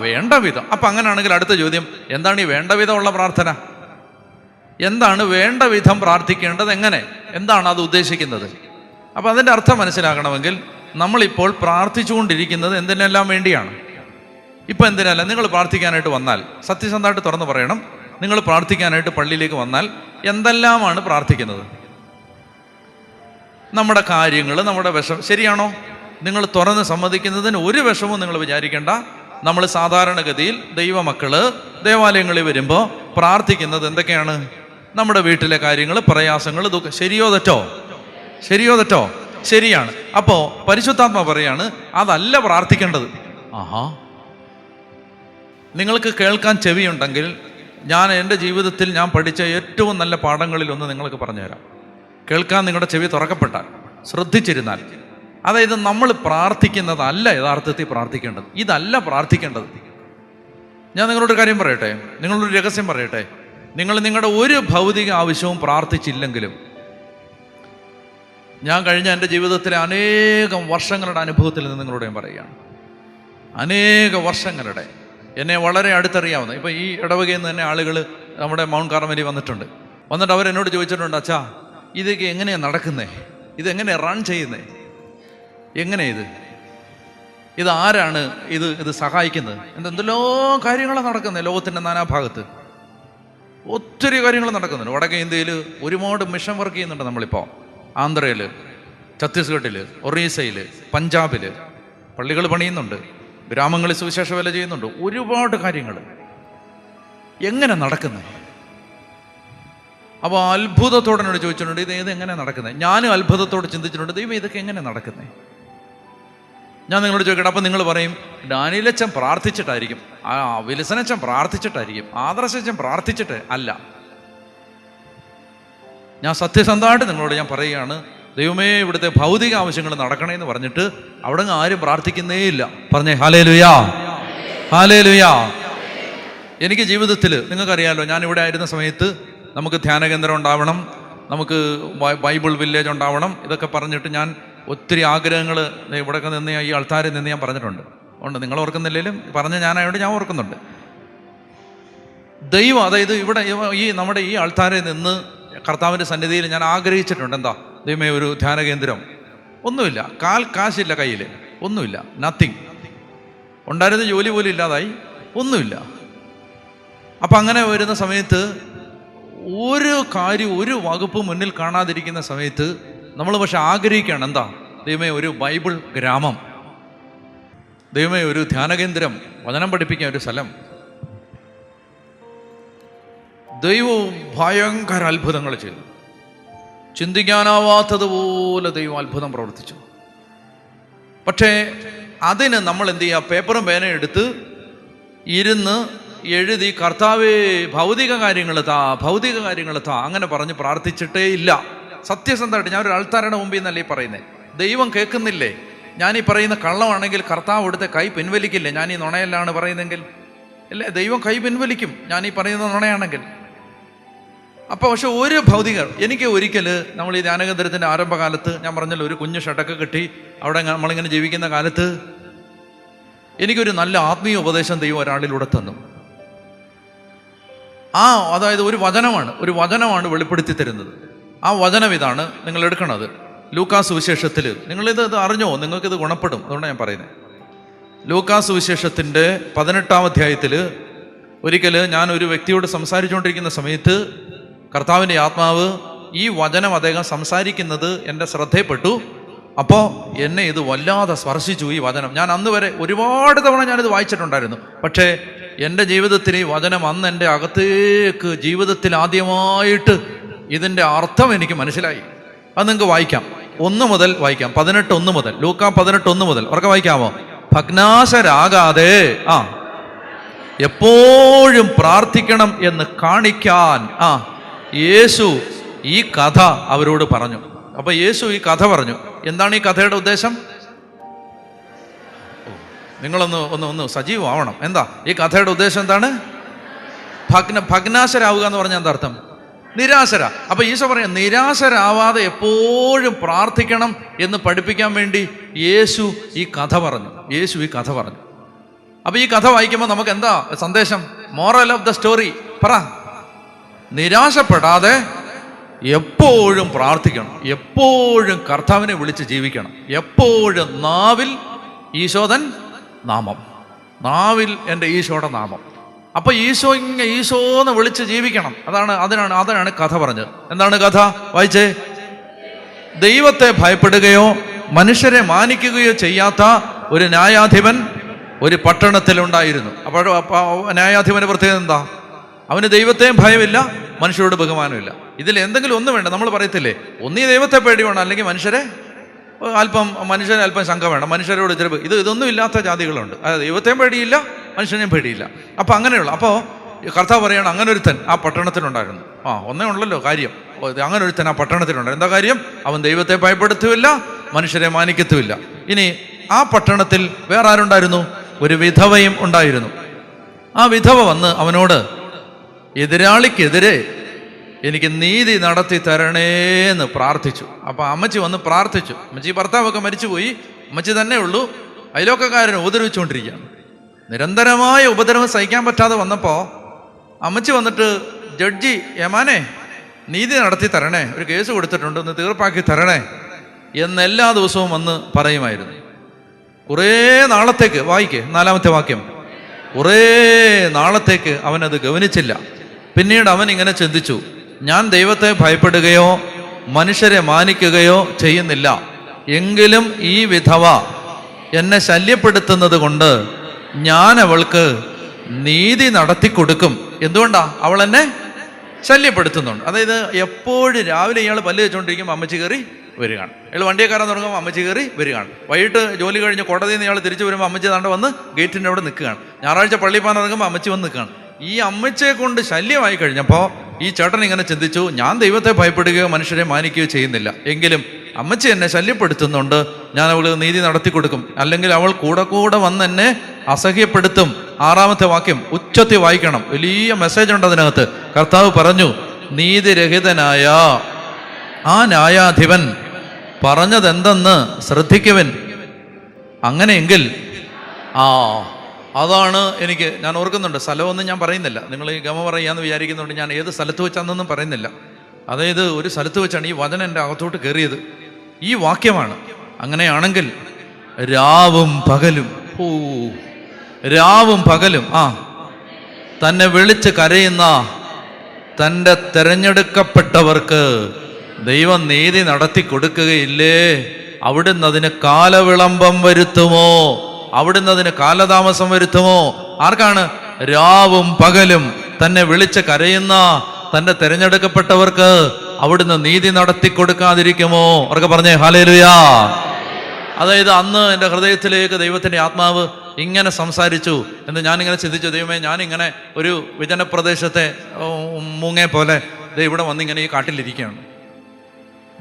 Speaker 1: വേണ്ട വിധം. അപ്പം അങ്ങനെയാണെങ്കിൽ അടുത്ത ചോദ്യം, എന്താണ് ഈ വേണ്ട വിധമുള്ള പ്രാർത്ഥന? എന്താണ് വേണ്ട വിധം പ്രാർത്ഥിക്കേണ്ടത് എങ്ങനെ? എന്താണ് അത് ഉദ്ദേശിക്കുന്നത്? അപ്പം അതിൻ്റെ അർത്ഥം മനസ്സിലാക്കണമെങ്കിൽ നമ്മളിപ്പോൾ പ്രാർത്ഥിച്ചുകൊണ്ടിരിക്കുന്നത് എന്തിനെല്ലാം വേണ്ടിയാണ്? ഇപ്പം എന്തിനല്ല? നിങ്ങൾ പ്രാർത്ഥിക്കാനായിട്ട് വന്നാൽ, സത്യസന്ധമായിട്ട് തുറന്നു പറയണം, നിങ്ങൾ പ്രാർത്ഥിക്കാനായിട്ട് പള്ളിയിലേക്ക് വന്നാൽ എന്തെല്ലാമാണ് പ്രാർത്ഥിക്കുന്നത്? നമ്മുടെ കാര്യങ്ങൾ, നമ്മുടെ വിഷമം. ശരിയാണോ? നിങ്ങൾ തുറന്ന് സമ്മതിക്കുന്നതിന് ഒരു വിഷമവും നിങ്ങൾ വിചാരിക്കേണ്ട. നമ്മൾ സാധാരണഗതിയിൽ ദൈവമക്കള് ദേവാലയങ്ങളിൽ വരുമ്പോൾ പ്രാർത്ഥിക്കുന്നത് എന്തൊക്കെയാണ്? നമ്മുടെ വീട്ടിലെ കാര്യങ്ങൾ, പ്രയാസങ്ങൾ, ദുഃഖം. ശരിയോ തെറ്റോ? ശരിയോ തെറ്റോ? ശരിയാണ്. അപ്പോൾ പരിശുദ്ധാത്മാവ് പറയാണ് അതല്ല പ്രാർത്ഥിക്കേണ്ടത്. നിങ്ങൾക്ക് കേൾക്കാൻ ചെവിയുണ്ടെങ്കിൽ ഞാൻ എൻ്റെ ജീവിതത്തിൽ ഞാൻ പഠിച്ച ഏറ്റവും നല്ല പാഠങ്ങളിലൊന്ന് നിങ്ങൾക്ക് പറഞ്ഞുതരാം. കേൾക്കാൻ നിങ്ങളുടെ ചെവി തുറക്കപ്പെട്ടാൽ, ശ്രദ്ധിച്ചിരുന്നാൽ. അതായത് നമ്മൾ പ്രാർത്ഥിക്കുന്നതല്ല യഥാർത്ഥത്തിൽ പ്രാർത്ഥിക്കേണ്ടത്. ഇതല്ല പ്രാർത്ഥിക്കേണ്ടത്. ഞാൻ നിങ്ങളോട് കാര്യം പറയട്ടെ, നിങ്ങളൊരു രഹസ്യം പറയട്ടെ. നിങ്ങൾ നിങ്ങളുടെ ഒരു ഭൗതിക ആവശ്യവും പ്രാർത്ഥിച്ചില്ലെങ്കിലും, ഞാൻ കഴിഞ്ഞ എൻ്റെ ജീവിതത്തിലെ അനേകം വർഷങ്ങളുടെ അനുഭവത്തിൽ നിന്ന് നിങ്ങളോട് ഞാൻ പറയുകയാണ്, അനേക വർഷങ്ങളുടെ എന്നെ വളരെ അടുത്തറിയാവുന്ന, ഇപ്പം ഈ ഇടവകയിൽ നിന്ന് തന്നെ ആളുകൾ നമ്മുടെ മൗണ്ട് കാർമലിൽ വന്നിട്ടുണ്ട്. വന്നിട്ട് അവരെന്നോട് ചോദിച്ചിട്ടുണ്ട്, അച്ഛാ ഇതൊക്കെ എങ്ങനെയാണ് നടക്കുന്നേ? ഇതെങ്ങനെയാണ് റൺ ചെയ്യുന്നേ? എങ്ങനെ ഇത് ആരാണ് ഇത് സഹായിക്കുന്നത്? എന്തെല്ലോ കാര്യങ്ങളാണ് നടക്കുന്നത് ലോകത്തിൻ്റെ നാനാഭാഗത്ത്. ഒത്തിരി കാര്യങ്ങൾ നടക്കുന്നുണ്ട്. വടക്കേ ഇന്ത്യയിൽ ഒരുപാട് മിഷൻ വർക്ക് ചെയ്യുന്നുണ്ട്. നമ്മളിപ്പോൾ ആന്ധ്രയിൽ, ഛത്തീസ്ഗഡിൽ, ഒറീസയിൽ, പഞ്ചാബിൽ പള്ളികൾ പണിയുന്നുണ്ട്, ഗ്രാമങ്ങളിൽ സുവിശേഷ വേല ചെയ്യുന്നുണ്ട്. ഒരുപാട് കാര്യങ്ങൾ എങ്ങനെ നടക്കുന്നത്? അപ്പോൾ അത്ഭുതത്തോടെ എന്നോട് ചോദിച്ചിട്ടുണ്ട്, ഇത് എങ്ങനെ നടക്കുന്നത്? ഞാനും അത്ഭുതത്തോടെ ചിന്തിച്ചിട്ടുണ്ട്, ദൈവം ഇതൊക്കെ എങ്ങനെ നടക്കുന്നത്? ഞാൻ നിങ്ങളോട് ചോദിക്കട്ടെ. അപ്പം നിങ്ങൾ പറയും ഡാനിയലച്ചൻ പ്രാർത്ഥിച്ചിട്ടായിരിക്കും, വിൽസനച്ചൻ പ്രാർത്ഥിച്ചിട്ടായിരിക്കും, ആദർശച്ചൻ പ്രാർത്ഥിച്ചിട്ട് അല്ല. ഞാൻ സത്യസന്ധമായിട്ട് നിങ്ങളോട് ഞാൻ പറയുകയാണ്, ദൈവമേ ഇവിടുത്തെ ഭൗതിക ആവശ്യങ്ങൾ നടക്കണേന്ന് പറഞ്ഞിട്ട് അവിടെ ആരും പ്രാർത്ഥിക്കുന്നേ ഇല്ല. പറഞ്ഞേ ഹല്ലേലൂയാ, ഹല്ലേലൂയാ. എനിക്ക് ജീവിതത്തിൽ നിങ്ങൾക്കറിയാമല്ലോ, ഞാൻ ഇവിടെ ആയിരുന്ന സമയത്ത് നമുക്ക് ധ്യാനകേന്ദ്രം ഉണ്ടാവണം, നമുക്ക് ബൈബിൾ വില്ലേജ് ഉണ്ടാവണം, ഇതൊക്കെ പറഞ്ഞിട്ട് ഞാൻ ഒത്തിരി ആഗ്രഹങ്ങൾ ഇവിടെയൊക്കെ നിന്ന് ഈ ആൾക്കാരിൽ നിന്ന് ഞാൻ പറഞ്ഞിട്ടുണ്ട്. ഉണ്ട്, നിങ്ങൾ ഓർക്കുന്നില്ലെങ്കിലും പറഞ്ഞ ഞാനായതുകൊണ്ട് ഞാൻ ഓർക്കുന്നുണ്ട്. ദൈവം, അതായത് ഇവിടെ ഈ നമ്മുടെ ഈ ആൾക്കാരെ നിന്ന് കർത്താവിൻ്റെ സന്നിധിയിൽ ഞാൻ ആഗ്രഹിച്ചിട്ടുണ്ട്. എന്താ? ദൈവമേ ഒരു ധ്യാനകേന്ദ്രം. ഒന്നുമില്ല, കാശില്ല കയ്യിൽ, ഒന്നുമില്ല, നത്തിങ്. ഉണ്ടായിരുന്ന ജോലി പോലും ഇല്ലാതായി, ഒന്നുമില്ല. അപ്പം അങ്ങനെ വരുന്ന സമയത്ത് ഒരു കാര്യം, ഒരു വകുപ്പ് മുന്നിൽ കാണാതിരിക്കുന്ന സമയത്ത് നമ്മൾ പക്ഷെ ആഗ്രഹിക്കുകയാണ്, എന്താ? ദൈവമേ ഒരു ബൈബിൾ ഗ്രാമം, ദൈവമേ ഒരു ധ്യാനകേന്ദ്രം, വചനം പഠിപ്പിക്കാൻ ഒരു സ്ഥലം. ദൈവവും ഭയങ്കര അത്ഭുതങ്ങൾ ചെയ്തു. ചിന്തിക്കാനാവാത്തതുപോലെ ദൈവം അത്ഭുതം പ്രവർത്തിച്ചു. പക്ഷേ അതിന് നമ്മൾ എന്ത് ചെയ്യുക? പേപ്പറും പേനയും എടുത്ത് ഇരുന്ന് എഴുതി കർത്താവേ ഭൗതിക കാര്യങ്ങൾ താ, ഭൗതിക കാര്യങ്ങൾ താ, അങ്ങനെ പറഞ്ഞ് പ്രാർത്ഥിച്ചിട്ടേ ഇല്ല. സത്യസന്ധമായിട്ട് ഞാൻ ഒരു ആൾക്കാരുടെ മുമ്പിൽ നിന്നല്ലേ ഈ പറയുന്നത്. ദൈവം കേൾക്കുന്നില്ലേ? ഞാനീ പറയുന്ന കള്ളമാണെങ്കിൽ കർത്താവ് അവിടുത്തെ കൈ പിൻവലിക്കില്ലേ? ഞാൻ ഈ നുണയല്ലാണ് പറയുന്നെങ്കിൽ അല്ലേ? ദൈവം കൈ പിൻവലിക്കും ഞാനീ പറയുന്ന നുണയാണെങ്കിൽ. അപ്പോൾ പക്ഷെ ഒരു ഭൗതികർ എനിക്ക് ഒരിക്കൽ നമ്മൾ ഈ ധ്യാനകേന്ദ്രത്തിൻ്റെ ആരംഭകാലത്ത് ഞാൻ പറഞ്ഞല്ലോ ഒരു കുഞ്ഞു ഷട്ടൊക്കെ കിട്ടി അവിടെ നമ്മളിങ്ങനെ ജീവിക്കുന്ന കാലത്ത് എനിക്കൊരു നല്ല ആത്മീയ ഉപദേശം ദൈവം ഒരാളിലൂടെ തന്നു. അതായത് ഒരു വചനമാണ് വെളിപ്പെടുത്തി തരുന്നത്. ആ വചനം ഇതാണ്, നിങ്ങൾ എടുക്കണത്. ലൂക്കാസ് സുവിശേഷത്തിൽ നിങ്ങളിത് അറിഞ്ഞോ, നിങ്ങൾക്കിത് ഗുണപ്പെടും, അതുകൊണ്ടാണ് ഞാൻ പറയുന്നത്. ലൂക്കാസ് സുവിശേഷത്തിൻ്റെ 18-ാം അധ്യായത്തിൽ ഒരിക്കൽ ഞാൻ ഒരു വ്യക്തിയോട് സംസാരിച്ചുകൊണ്ടിരിക്കുന്ന സമയത്ത് കർത്താവിൻ്റെ ആത്മാവ് ഈ വചനം അദ്ദേഹം സംസാരിക്കുന്നത് എൻ്റെ ശ്രദ്ധയിൽപ്പെട്ടു. അപ്പോൾ എന്നെ ഇത് വല്ലാതെ സ്പർശിച്ചു ഈ വചനം. ഞാൻ അന്ന് വരെ ഒരുപാട് തവണ ഞാനിത് വായിച്ചിട്ടുണ്ടായിരുന്നു. പക്ഷേ എൻ്റെ ജീവിതത്തിൽ ഈ വചനം അന്ന് എൻ്റെ അകത്തേക്ക് ജീവിതത്തിൽ ആദ്യമായിട്ട് ഇതിൻ്റെ അർത്ഥം എനിക്ക് മനസ്സിലായി. അത് നിങ്ങൾക്ക് വായിക്കാം, 1 മുതൽ വായിക്കാം. 18:1 മുതൽ, ലൂക്കാ 18:1 മുതൽ ഉറക്കെ വായിക്കാമോ? ഭഗ്നാശരാകാതെ എപ്പോഴും പ്രാർത്ഥിക്കണം എന്ന് കാണിക്കാൻ യേശു ഈ കഥ അവരോട് പറഞ്ഞു. അപ്പൊ യേശു ഈ കഥ പറഞ്ഞു. എന്താണ് ഈ കഥയുടെ ഉദ്ദേശം? നിങ്ങളൊന്ന് സജീവമാവണം. എന്താ ഈ കഥയുടെ ഉദ്ദേശം? എന്താണ്? ഭഗ്നാശരാവുക എന്ന് പറഞ്ഞാൽ എന്താ അർത്ഥം? നിരാശര. അപ്പൊ ഈശോ പറയാം നിരാശരാവാതെ എപ്പോഴും പ്രാർത്ഥിക്കണം എന്ന് പഠിപ്പിക്കാൻ വേണ്ടി യേശു ഈ കഥ പറഞ്ഞു. അപ്പൊ ഈ കഥ വായിക്കുമ്പോൾ നമുക്ക് എന്താ സന്ദേശം? മോറൽ ഓഫ് ദ സ്റ്റോറി പറ. നിരാശപ്പെടാതെ എപ്പോഴും പ്രാർത്ഥിക്കണം, എപ്പോഴും കർത്താവിനെ വിളിച്ച് ജീവിക്കണം, എപ്പോഴും നാവിൽ ഈശോദൻ നാമം, നാവിൽ എൻ്റെ ഈശോയുടെ നാമം. അപ്പൊ ഈശോന്ന് വിളിച്ച് ജീവിക്കണം. അതാണ് കഥ പറഞ്ഞത്. എന്താണ് കഥ? വായിച്ചേ. ദൈവത്തെ ഭയപ്പെടുകയോ മനുഷ്യരെ മാനിക്കുകയോ ചെയ്യാത്ത ഒരു ന്യായാധിപൻ ഒരു പട്ടണത്തിലുണ്ടായിരുന്നു. അപ്പോൾ ന്യായാധിപന്റെ പ്രത്യേകത എന്താ? അവന് ദൈവത്തെയും ഭയമില്ല, മനുഷ്യരോട് ബഹുമാനമില്ല. ഇതിൽ എന്തെങ്കിലും ഒന്ന് വേണ്ട. നമ്മൾ പറയത്തില്ലേ, ഒന്നീ ദൈവത്തെ പേടി വേണം, അല്ലെങ്കിൽ മനുഷ്യരെ അല്പം ശങ്ക വേണം, മനുഷ്യരോട് ഇതൊന്നും ഇല്ലാത്ത ജാതികളുണ്ട്. അതായത് ദൈവത്തെയും പേടിയില്ല, മനുഷ്യനെയും പേടിയില്ല. അപ്പം അങ്ങനെയുള്ള അപ്പോൾ കർത്താവ് പറയാണ് അങ്ങനെ ഒരുത്തൻ ആ പട്ടണത്തിലുണ്ടായിരുന്നു. ഒന്നേ ഉള്ളല്ലോ കാര്യം. അങ്ങനെ ഒരുത്തൻ ആ പട്ടണത്തിലുണ്ടായിരുന്നു. എന്താ കാര്യം? അവൻ ദൈവത്തെ ഭയപ്പെടുത്തുമില്ല, മനുഷ്യരെ മാനിക്കത്തുമില്ല. ഇനി ആ പട്ടണത്തിൽ വേറെ ആരുണ്ടായിരുന്നു? ഒരു വിധവയും ഉണ്ടായിരുന്നു. ആ വിധവ വന്ന് അവനോട് എതിരാളിക്കെതിരെ എനിക്ക് നീതി നടത്തി തരണേന്ന് പ്രാർത്ഥിച്ചു. അപ്പം അമ്മച്ചി വന്ന് പ്രാർത്ഥിച്ചു. അമ്മച്ചി ഭർത്താവൊക്കെ മരിച്ചുപോയി, അമ്മച്ചി തന്നെ ഉള്ളൂ. അയലോക്കക്കാരനെ ഉപദ്രവിച്ചുകൊണ്ടിരിക്കുകയാണ്. നിരന്തരമായ ഉപദ്രവം സഹിക്കാൻ പറ്റാതെ വന്നപ്പോൾ അമ്മച്ചി വന്നിട്ട്, ജഡ്ജി യമാനെ നീതി നടത്തി തരണേ, ഒരു കേസ് കൊടുത്തിട്ടുണ്ട്, ഒന്ന് തീർപ്പാക്കി തരണേ എന്നെല്ലാ ദിവസവും വന്ന് പറയുമായിരുന്നു. കുറേ നാളത്തേക്ക്, വായിക്കേ 4-ാമത്തെ വാക്യം, കുറേ നാളത്തേക്ക് അവനത് ഗവനിച്ചില്ല. പിന്നീട് അവൻ ഇങ്ങനെ ചിന്തിച്ചു, ഞാൻ ദൈവത്തെ ഭയപ്പെടുകയോ മനുഷ്യരെ മാനിക്കുകയോ ചെയ്യുന്നില്ല, എങ്കിലും ഈ വിധവ എന്നെ ശല്യപ്പെടുത്തുന്നത് കൊണ്ട് ഞാൻ അവൾക്ക് നീതി നടത്തി കൊടുക്കും. എന്തുകൊണ്ടാ? അവൾ എന്നെ ശല്യപ്പെടുത്തുന്നുണ്ട്. അതായത് എപ്പോഴും രാവിലെ ഇയാൾ പല്ല് വെച്ചുകൊണ്ടിരിക്കുമ്പോൾ അമ്മച്ചി കയറി വരികയാണ്. ഇയാൾ വണ്ടിയെക്കാരൻ തുടങ്ങുമ്പോൾ അമ്മച്ചി കയറി വരികയാണ്. വൈകിട്ട് ജോലി കഴിഞ്ഞ് കോടതിയിൽ നിന്ന് ഇയാൾ തിരിച്ചു വരുമ്പോൾ അമ്മച്ചി താണ്ട വന്ന് ഗേറ്റിൻ്റെ അവിടെ നിൽക്കുകയാണ്. ഞായറാഴ്ച പള്ളിയിൽ പോകാൻ ഇറങ്ങുമ്പോൾ അമ്മച്ചി വന്ന് നിൽക്കുകയാണ്. ഈ അമ്മച്ചയെ കൊണ്ട് ശല്യമായി കഴിഞ്ഞപ്പോൾ ഈ ചേട്ടൻ ഇങ്ങനെ ചിന്തിച്ചു, ഞാൻ ദൈവത്തെ ഭയപ്പെടുകയോ മനുഷ്യരെ മാനിക്കുകയോ ചെയ്യുന്നില്ല, എങ്കിലും അമ്മച്ചി എന്നെ ശല്യപ്പെടുത്തുന്നുണ്ട്, ഞാൻ അവൾ നീതി നടത്തി കൊടുക്കും, അല്ലെങ്കിൽ അവൾ കൂടെ വന്ന് എന്നെ അസഹ്യപ്പെടുത്തും. 6-ാമത്തെ വാക്യം ഉച്ചത്തിൽ വായിക്കണം, വലിയ മെസ്സേജ് ഉണ്ട് അതിനകത്ത്. കർത്താവ് പറഞ്ഞു, നീതിരഹിതനായ ആ ന്യായാധിപൻ പറഞ്ഞതെന്തെന്ന് ശ്രദ്ധിക്കുവൻ. അങ്ങനെയെങ്കിൽ അതാണ് ഞാൻ ഓർക്കുന്നുണ്ട്. സ്ഥലമൊന്നും ഞാൻ പറയുന്നില്ല, നിങ്ങൾ ഈ ഗമ പറയാന്ന് വിചാരിക്കുന്നുണ്ട്. ഞാൻ ഏത് സ്ഥലത്ത് വെച്ചാന്നൊന്നും പറയുന്നില്ല. അതായത് ഒരു സ്ഥലത്ത് വെച്ചാണ് ഈ വചനം എൻ്റെ അകത്തോട്ട് കയറിയത്. ഈ വാക്യമാണ്. അങ്ങനെയാണെങ്കിൽ രാവും പകലും തന്നെ വിളിച്ച് കരയുന്ന തൻ്റെ തിരഞ്ഞെടുക്കപ്പെട്ടവർക്ക് ദൈവം നീതി നടത്തി കൊടുക്കുകയില്ലേ? അവിടുന്ന് അതിന് കാലവിളംബം വരുത്തുമോ? അവിടുന്ന് അതിന് കാലതാമസം വരുത്തുമോ? ആർക്കാണ്? രാവും പകലും തന്നെ വിളിച്ച് കരയുന്ന തൻ്റെ തിരഞ്ഞെടുക്കപ്പെട്ടവർക്ക് അവിടുന്ന് നീതി നടത്തി കൊടുക്കാതിരിക്കുമോ? അവർക്ക് പറഞ്ഞേ ഹല്ലേലൂയാ. അതായത് അന്ന് എൻ്റെ ഹൃദയത്തിലേക്ക് ദൈവത്തിൻ്റെ ആത്മാവ് ഇങ്ങനെ സംസാരിച്ചു എന്ന് ഞാനിങ്ങനെ ചിന്തിച്ചു. ദൈവമേ, ഞാനിങ്ങനെ ഒരു വിജനപ്രദേശത്തെ മൂങ്ങയെ പോലെ ഇവിടെ വന്നിങ്ങനെ ഈ കാട്ടിലിരിക്കുകയാണ്.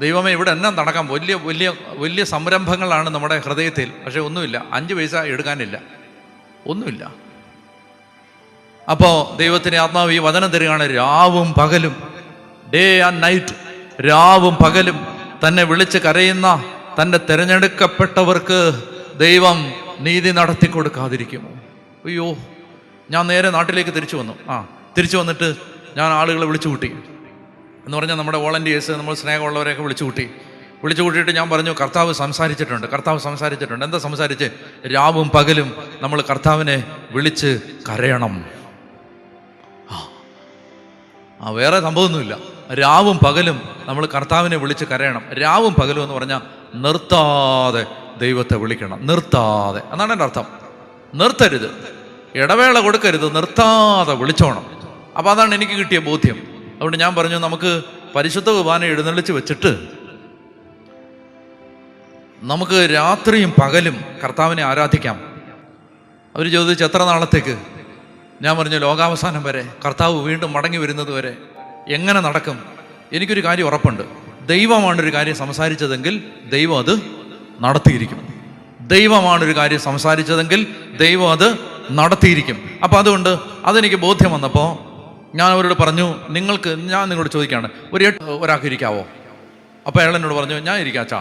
Speaker 1: ദൈവമേ, ഇവിടെ എന്നാ നടക്കാം? വലിയ വലിയ വലിയ സംരംഭങ്ങളാണ് നമ്മുടെ ഹൃദയത്തിൽ. പക്ഷെ ഒന്നുമില്ല, 5 പൈസ എടുക്കാനില്ല, ഒന്നുമില്ല. അപ്പോൾ ദൈവത്തിൻ്റെ ആത്മാവ് ഈ വചനം തരികയാണ്, രാവും പകലും ഡേ ആൻഡ് നൈറ്റ്, രാവും പകലും തന്നെ വിളിച്ച് കരയുന്ന തൻ്റെ തിരഞ്ഞെടുക്കപ്പെട്ടവർക്ക് ദൈവം നീതി നടത്തി കൊടുക്കാതിരിക്കുമോ? അയ്യോ, ഞാൻ നേരെ നാട്ടിലേക്ക് തിരിച്ചു വന്നു. തിരിച്ചു വന്നിട്ട് ഞാൻ ആളുകളെ വിളിച്ചു കൂട്ടി. എന്ന് പറഞ്ഞാൽ നമ്മുടെ വോളണ്ടിയേഴ്സ്, നമ്മൾ സ്നേഹമുള്ളവരെയൊക്കെ വിളിച്ചു കൂട്ടിയിട്ട് ഞാൻ പറഞ്ഞു, കർത്താവ് സംസാരിച്ചിട്ടുണ്ട്. എന്താ സംസാരിച്ച്? രാവും പകലും നമ്മൾ കർത്താവിനെ വിളിച്ച് കരയണം. വേറെ സംഭവമൊന്നുമില്ല. രാവും പകലും നമ്മൾ കർത്താവിനെ വിളിച്ച് കരയണം. രാവും പകലും എന്ന് പറഞ്ഞാൽ നിർത്താതെ ദൈവത്തെ വിളിക്കണം, നിർത്താതെ. എന്നാണ് എൻ്റെ അർത്ഥം. നിർത്തരുത്, ഇടവേള കൊടുക്കരുത്, നിർത്താതെ വിളിച്ചോണം. അപ്പോൾ അതാണ് എനിക്ക് കിട്ടിയ ബോധ്യം. അതുകൊണ്ട് ഞാൻ പറഞ്ഞു, നമുക്ക് പരിശുദ്ധ കുർബാന എഴുന്നള്ളിച്ച് വെച്ചിട്ട് നമുക്ക് രാത്രിയും പകലും കർത്താവിനെ ആരാധിക്കാം. അവർ ചോദിച്ചു, എത്ര നാളത്തേക്ക്? ഞാൻ പറഞ്ഞു, ലോകാവസാനം വരെ, കർത്താവ് വീണ്ടും മടങ്ങി വരുന്നത് വരെ. എങ്ങനെ നടക്കും? എനിക്കൊരു കാര്യം ഉറപ്പുണ്ട്, ദൈവമാണൊരു കാര്യം സംസാരിച്ചതെങ്കിൽ ദൈവം അത് നടത്തിയിരിക്കും. ദൈവമാണൊരു കാര്യം സംസാരിച്ചതെങ്കിൽ ദൈവം അത് നടത്തിയിരിക്കും. അപ്പം അതുകൊണ്ട് അതെനിക്ക് ബോധ്യം വന്നപ്പോൾ ഞാൻ അവരോട് പറഞ്ഞു, ഞാൻ നിങ്ങളോട് ചോദിക്കുകയാണ്, ഒരാൾക്ക് ഇരിക്കാവോ? അപ്പോൾ അയാൾ എന്നോട് പറഞ്ഞു, ഞാൻ ഇരിക്കാച്ചാ.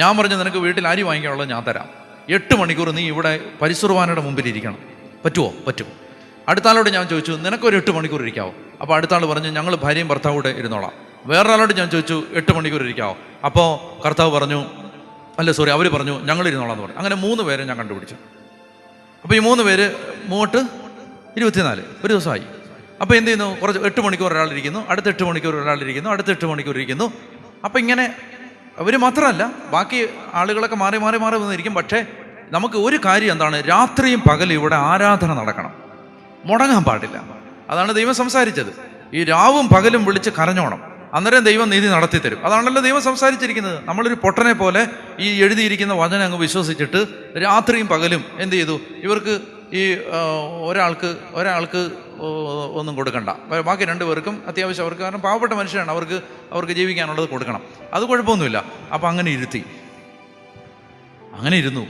Speaker 1: ഞാൻ പറഞ്ഞു, നിനക്ക് വീട്ടിൽ അരി വാങ്ങിക്കാനുള്ളത് ഞാൻ തരാം. 8 മണിക്കൂർ നീ ഇവിടെ പരിശുർവാനയുടെ മുമ്പിൽ ഇരിക്കണം. പറ്റുമോ? പറ്റും. അടുത്ത ആളോട് ഞാൻ ചോദിച്ചു, നിനക്കൊരു 8 മണിക്കൂർ ഇരിക്കാവോ? അപ്പോൾ അടുത്ത ആൾ പറഞ്ഞു, ഞങ്ങൾ ഭാര്യയും ഭർത്താവും കൂടെ ഇരുന്നോളാം. വേറൊരാളോട് ഞാൻ ചോദിച്ചു, 8 മണിക്കൂർ ഇരിക്കാവോ? അപ്പോൾ കർത്താവ് പറഞ്ഞു, അവർ പറഞ്ഞു, ഞങ്ങൾ ഇരുന്നോളാം എന്ന് പറഞ്ഞു. അങ്ങനെ 3 പേരെ ഞാൻ കണ്ടുപിടിച്ചു. അപ്പോൾ ഈ 3 പേര് 24 ഒരു ദിവസമായി. അപ്പോൾ എന്ത് ചെയ്യുന്നു? 8 മണിക്കൂർ ഒരാളിരിക്കുന്നു, അടുത്ത 8 മണിക്കൂർ ഒരാളിരിക്കുന്നു, അടുത്ത 8 മണിക്കൂർ ഇരിക്കുന്നു. അപ്പം ഇങ്ങനെ അവർ മാത്രമല്ല, ബാക്കി ആളുകളൊക്കെ മാറി വന്നിരിക്കും. പക്ഷേ നമുക്ക് ഒരു കാര്യം എന്താണ്? രാത്രിയും പകലും ഇവിടെ ആരാധന നടക്കണം, മുടങ്ങാൻ പാടില്ല. അതാണ് ദൈവം സംസാരിച്ചത്. ഈ രാവും പകലും വിളിച്ച് കരഞ്ഞോണം, അന്നേരം ദൈവം നീതി നടത്തി തരും. അതാണല്ലോ ദൈവം സംസാരിച്ചിരിക്കുന്നത്. നമ്മളൊരു പൊട്ടനെ പോലെ ഈ എഴുതിയിരിക്കുന്ന വചനം അങ്ങ് വിശ്വസിച്ചിട്ട് രാത്രിയും പകലും എന്ത് ചെയ്തു? ഇവർക്ക് ഈ ഒരാൾക്ക് ഒന്നും കൊടുക്കണ്ട, ബാക്കി 2 പേർക്കും അത്യാവശ്യം അവർക്ക്, കാരണം പാവപ്പെട്ട മനുഷ്യരാണ്, അവർക്ക് ജീവിക്കാനുള്ളത് കൊടുക്കണം. അത് കുഴപ്പമൊന്നുമില്ല. അപ്പം അങ്ങനെ ഇരുന്നു.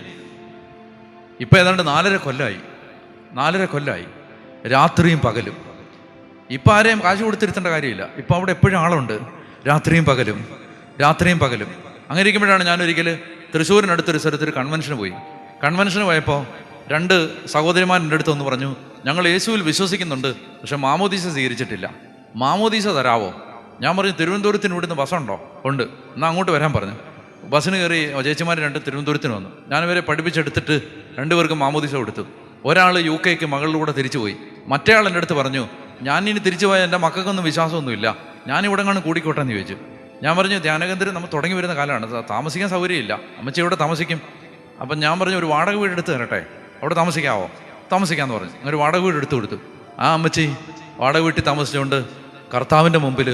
Speaker 1: ഇപ്പം ഏതാണ്ട് 4.5 കൊല്ലമായി രാത്രിയും പകലും. ഇപ്പം ആരെയും കാശ് കൊടുത്തിരുത്തേണ്ട കാര്യമില്ല. ഇപ്പം അവിടെ എപ്പോഴും ആളുണ്ട്, രാത്രിയും പകലും. അങ്ങനെ ഇരിക്കുമ്പോഴാണ് ഞാനൊരിക്കൽ തൃശ്ശൂരിനടുത്തൊരു സ്ഥലത്തൊരു കൺവെൻഷന് പോയപ്പോൾ 2 സഹോദരിമാർ എൻ്റെ അടുത്ത് ഒന്ന് പറഞ്ഞു, ഞങ്ങൾ യേശുവിൽ വിശ്വസിക്കുന്നുണ്ട്, പക്ഷെ മാമോദീസ സ്വീകരിച്ചിട്ടില്ല, മാമോദീസ തരാവോ? ഞാൻ പറഞ്ഞു, തിരുവനന്തപുരത്തിന് ഇവിടുന്ന് ബസ്സുണ്ടോ? ഉണ്ട്, എന്നാൽ അങ്ങോട്ട് വരാൻ പറഞ്ഞു. ബസ്സിന് കയറി ചേച്ചിമാർ 2 തിരുവനന്തപുരത്തിന് വന്നു. ഞാനിവരെ പഠിപ്പിച്ചെടുത്തിട്ട് 2 പേർക്ക് മാമോദീസ കൊടുത്തു. ഒരാൾ UK മകളിലൂടെ തിരിച്ചുപോയി. മറ്റേ ആൾ എൻ്റെ അടുത്ത് പറഞ്ഞു, ഞാനിനി തിരിച്ചു പോയാൽ എൻ്റെ മക്കൾക്കൊന്നും വിശ്വാസമൊന്നുമില്ല, ഞാനിവിടെ കാണും കൂടിക്കോട്ടെ എന്ന് ചോദിച്ചു. ഞാൻ പറഞ്ഞു, ധ്യാനകേന്ദ്രം നമ്മൾ തുടങ്ങി വരുന്ന കാലമാണ്, താമസിക്കാൻ സൗകര്യമില്ല, അമ്മച്ചി ഇവിടെ താമസിക്കും. അപ്പം ഞാൻ പറഞ്ഞു, ഒരു വാടക വീട് എടുത്ത് തരട്ടെ, അവിടെ താമസിക്കാമെന്ന് പറഞ്ഞു. അങ്ങനെ വാടക വീട് എടുത്തു കൊടുത്തു. ആ അമ്മച്ചി വാടക വീട്ടിൽ താമസിച്ചുകൊണ്ട് കർത്താവിൻ്റെ മുമ്പിൽ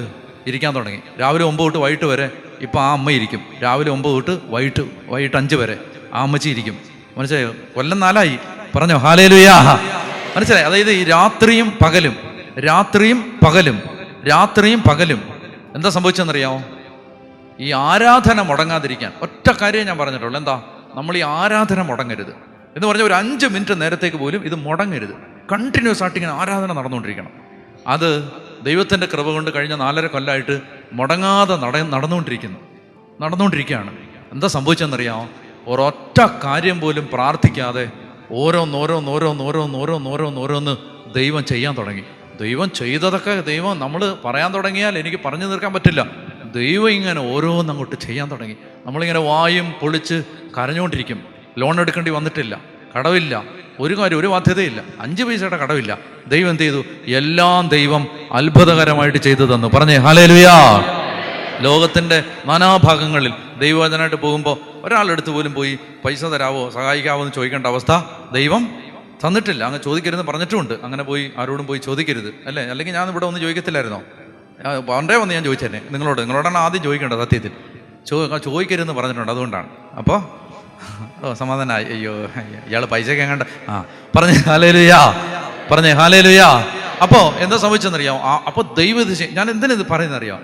Speaker 1: ഇരിക്കാൻ തുടങ്ങി. രാവിലെ 9 തൊട്ട് വൈകിട്ട് വരെ. ഇപ്പം ആ അമ്മ ഇരിക്കും. രാവിലെ 9 തൊട്ട് വൈകിട്ട് 5 വരെ ആ അമ്മച്ചി ഇരിക്കും. മനസ്സിലായോ? കൊല്ലം 4 പറഞ്ഞോ ഹല്ലേലൂയാ. മനസ്സിലായി? അതായത് ഈ രാത്രിയും പകലും എന്താ സംഭവിച്ചെന്നറിയാമോ? ഈ ആരാധന മുടങ്ങാതിരിക്കാൻ ഒറ്റ കാര്യം ഞാൻ പറഞ്ഞിട്ടുള്ളൂ. എന്താ? നമ്മൾ ഈ ആരാധന മുടങ്ങരുത് എന്ന് പറഞ്ഞാൽ ഒരു 5 മിനിറ്റ് നേരത്തേക്ക് പോലും ഇത് മുടങ്ങരുത്. കണ്ടിന്യൂസ് ആയിട്ട് ഇങ്ങനെ ആരാധന നടന്നുകൊണ്ടിരിക്കണം. അത് ദൈവത്തിൻ്റെ കൃപ കൊണ്ട് കഴിഞ്ഞ 4.5 കൊല്ലമായിട്ട് മുടങ്ങാതെ നടന്നുകൊണ്ടിരിക്കുകയാണ്. എന്താ സംഭവിച്ചെന്നറിയാമോ? ഒരൊറ്റ കാര്യം പോലും പ്രാർത്ഥിക്കാതെ ഓരോന്ന് ദൈവം ചെയ്യാൻ തുടങ്ങി. ദൈവം ചെയ്തതൊക്കെ നമ്മൾ പറയാൻ തുടങ്ങിയാൽ എനിക്ക് പറഞ്ഞു തീർക്കാൻ പറ്റില്ല. ദൈവം ഇങ്ങനെ ഓരോന്നങ്ങോട്ട് ചെയ്യാൻ തുടങ്ങി. നമ്മളിങ്ങനെ വായും പൊളിച്ച് കരഞ്ഞുകൊണ്ടിരിക്കും. ലോൺ എടുക്കേണ്ടി വന്നിട്ടില്ല, കടവില്ല, ഒരു ബാധ്യതയില്ല, 5 പൈസയുടെ കടവില്ല. ദൈവം എന്ത് ചെയ്തു? എല്ലാം ദൈവം അത്ഭുതകരമായിട്ട് ചെയ്തു തന്നു. പറഞ്ഞേ ഹല്ലേലൂയാ. ലോകത്തിൻ്റെ നാനാഭാഗങ്ങളിൽ ദൈവവചനമായിട്ട് പോകുമ്പോൾ ഒരാളെടുത്ത് പോലും പോയി പൈസ തരാവോ, സഹായിക്കാവോ എന്ന് ചോദിക്കേണ്ട അവസ്ഥ ദൈവം തന്നിട്ടില്ല. അങ്ങ് ചോദിക്കരുതെന്ന് പറഞ്ഞിട്ടുമുണ്ട്. അങ്ങനെ ആരോടും പോയി ചോദിക്കരുത്, അല്ലേ? അല്ലെങ്കിൽ ഞാൻ ഇവിടെ ഒന്ന് ചോദിക്കത്തില്ലായിരുന്നോ? പണ്ടേ വന്ന് ഞാൻ ചോദിച്ചേനെ നിങ്ങളോടാണ് ആദ്യം ചോദിക്കേണ്ടത്. സത്യത്തിൽ ചോദിക്കരുതെന്ന് പറഞ്ഞിട്ടുണ്ട്. അതുകൊണ്ടാണ്. അപ്പോൾ സമാധാനമായി. അയ്യോ, ഇയാൾ പൈസയൊക്കെ എങ്ങാണ്ട് പറഞ്ഞേ ഹല്ലേലൂയാ. അപ്പോൾ എന്താ സംഭവിച്ചെന്നറിയാമോ? അപ്പോൾ ദൈവം ഞാൻ എന്തിനാ പറയുന്നറിയാം?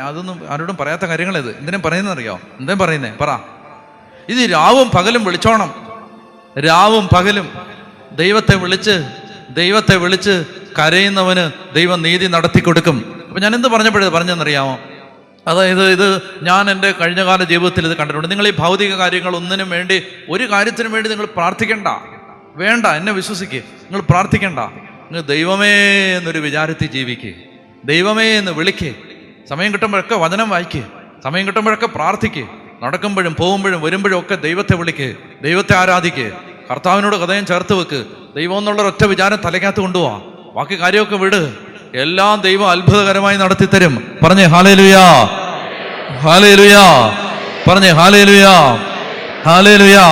Speaker 1: അതൊന്നും ആരോടും പറയാത്ത കാര്യങ്ങളിത് എന്തിനാ പറയുന്നറിയാമോ? എന്താ പറയുന്നേ? പറ. ഇത് രാവും പകലും വിളിച്ചോണം. രാവും പകലും ദൈവത്തെ വിളിച്ച് കരയുന്നവന് ദൈവം നീതി നടത്തി കൊടുക്കും. അപ്പം ഞാൻ എന്ത് പറഞ്ഞെന്നറിയാമോ? അതായത് ഇത് ഞാൻ എൻ്റെ കഴിഞ്ഞകാല ജീവിതത്തിൽ ഇത് കണ്ടിട്ടുണ്ട്. നിങ്ങൾ ഈ ഭൗതിക കാര്യങ്ങൾ ഒന്നിനും വേണ്ടി, ഒരു കാര്യത്തിനും വേണ്ടി നിങ്ങൾ പ്രാർത്ഥിക്കണ്ട, വേണ്ട, എന്നെ വിശ്വസിക്കുക. നിങ്ങൾ പ്രാർത്ഥിക്കണ്ട. നിങ്ങൾ ദൈവമേ എന്നൊരു വിചാരത്തിൽ ജീവിക്കുക, ദൈവമേ എന്ന് വിളിക്കുക. സമയം കിട്ടുമ്പോഴൊക്കെ വചനം വായിക്കുക, സമയം കിട്ടുമ്പോഴൊക്കെ പ്രാർത്ഥിക്കുക. നടക്കുമ്പോഴും പോകുമ്പോഴും വരുമ്പോഴും ഒക്കെ ദൈവത്തെ വിളിക്കുക, ദൈവത്തെ ആരാധിക്കുക, കർത്താവിനോട് ഹൃദയം ചേർത്ത് വെക്ക്. ദൈവം എന്നുള്ളൊരൊറ്റ വിചാരം തലയ്ക്കകത്ത് കൊണ്ടുപോവാ, ബാക്കി കാര്യമൊക്കെ വിട്. എല്ലാം ദൈവം അത്ഭുതകരമായി നടത്തിത്തരും. പറഞ്ഞേ ഹല്ലേലൂയാ, ഹല്ലേലൂയാ, പറഞ്ഞേ ഹല്ലേലൂയാ, ഹല്ലേലൂയാ.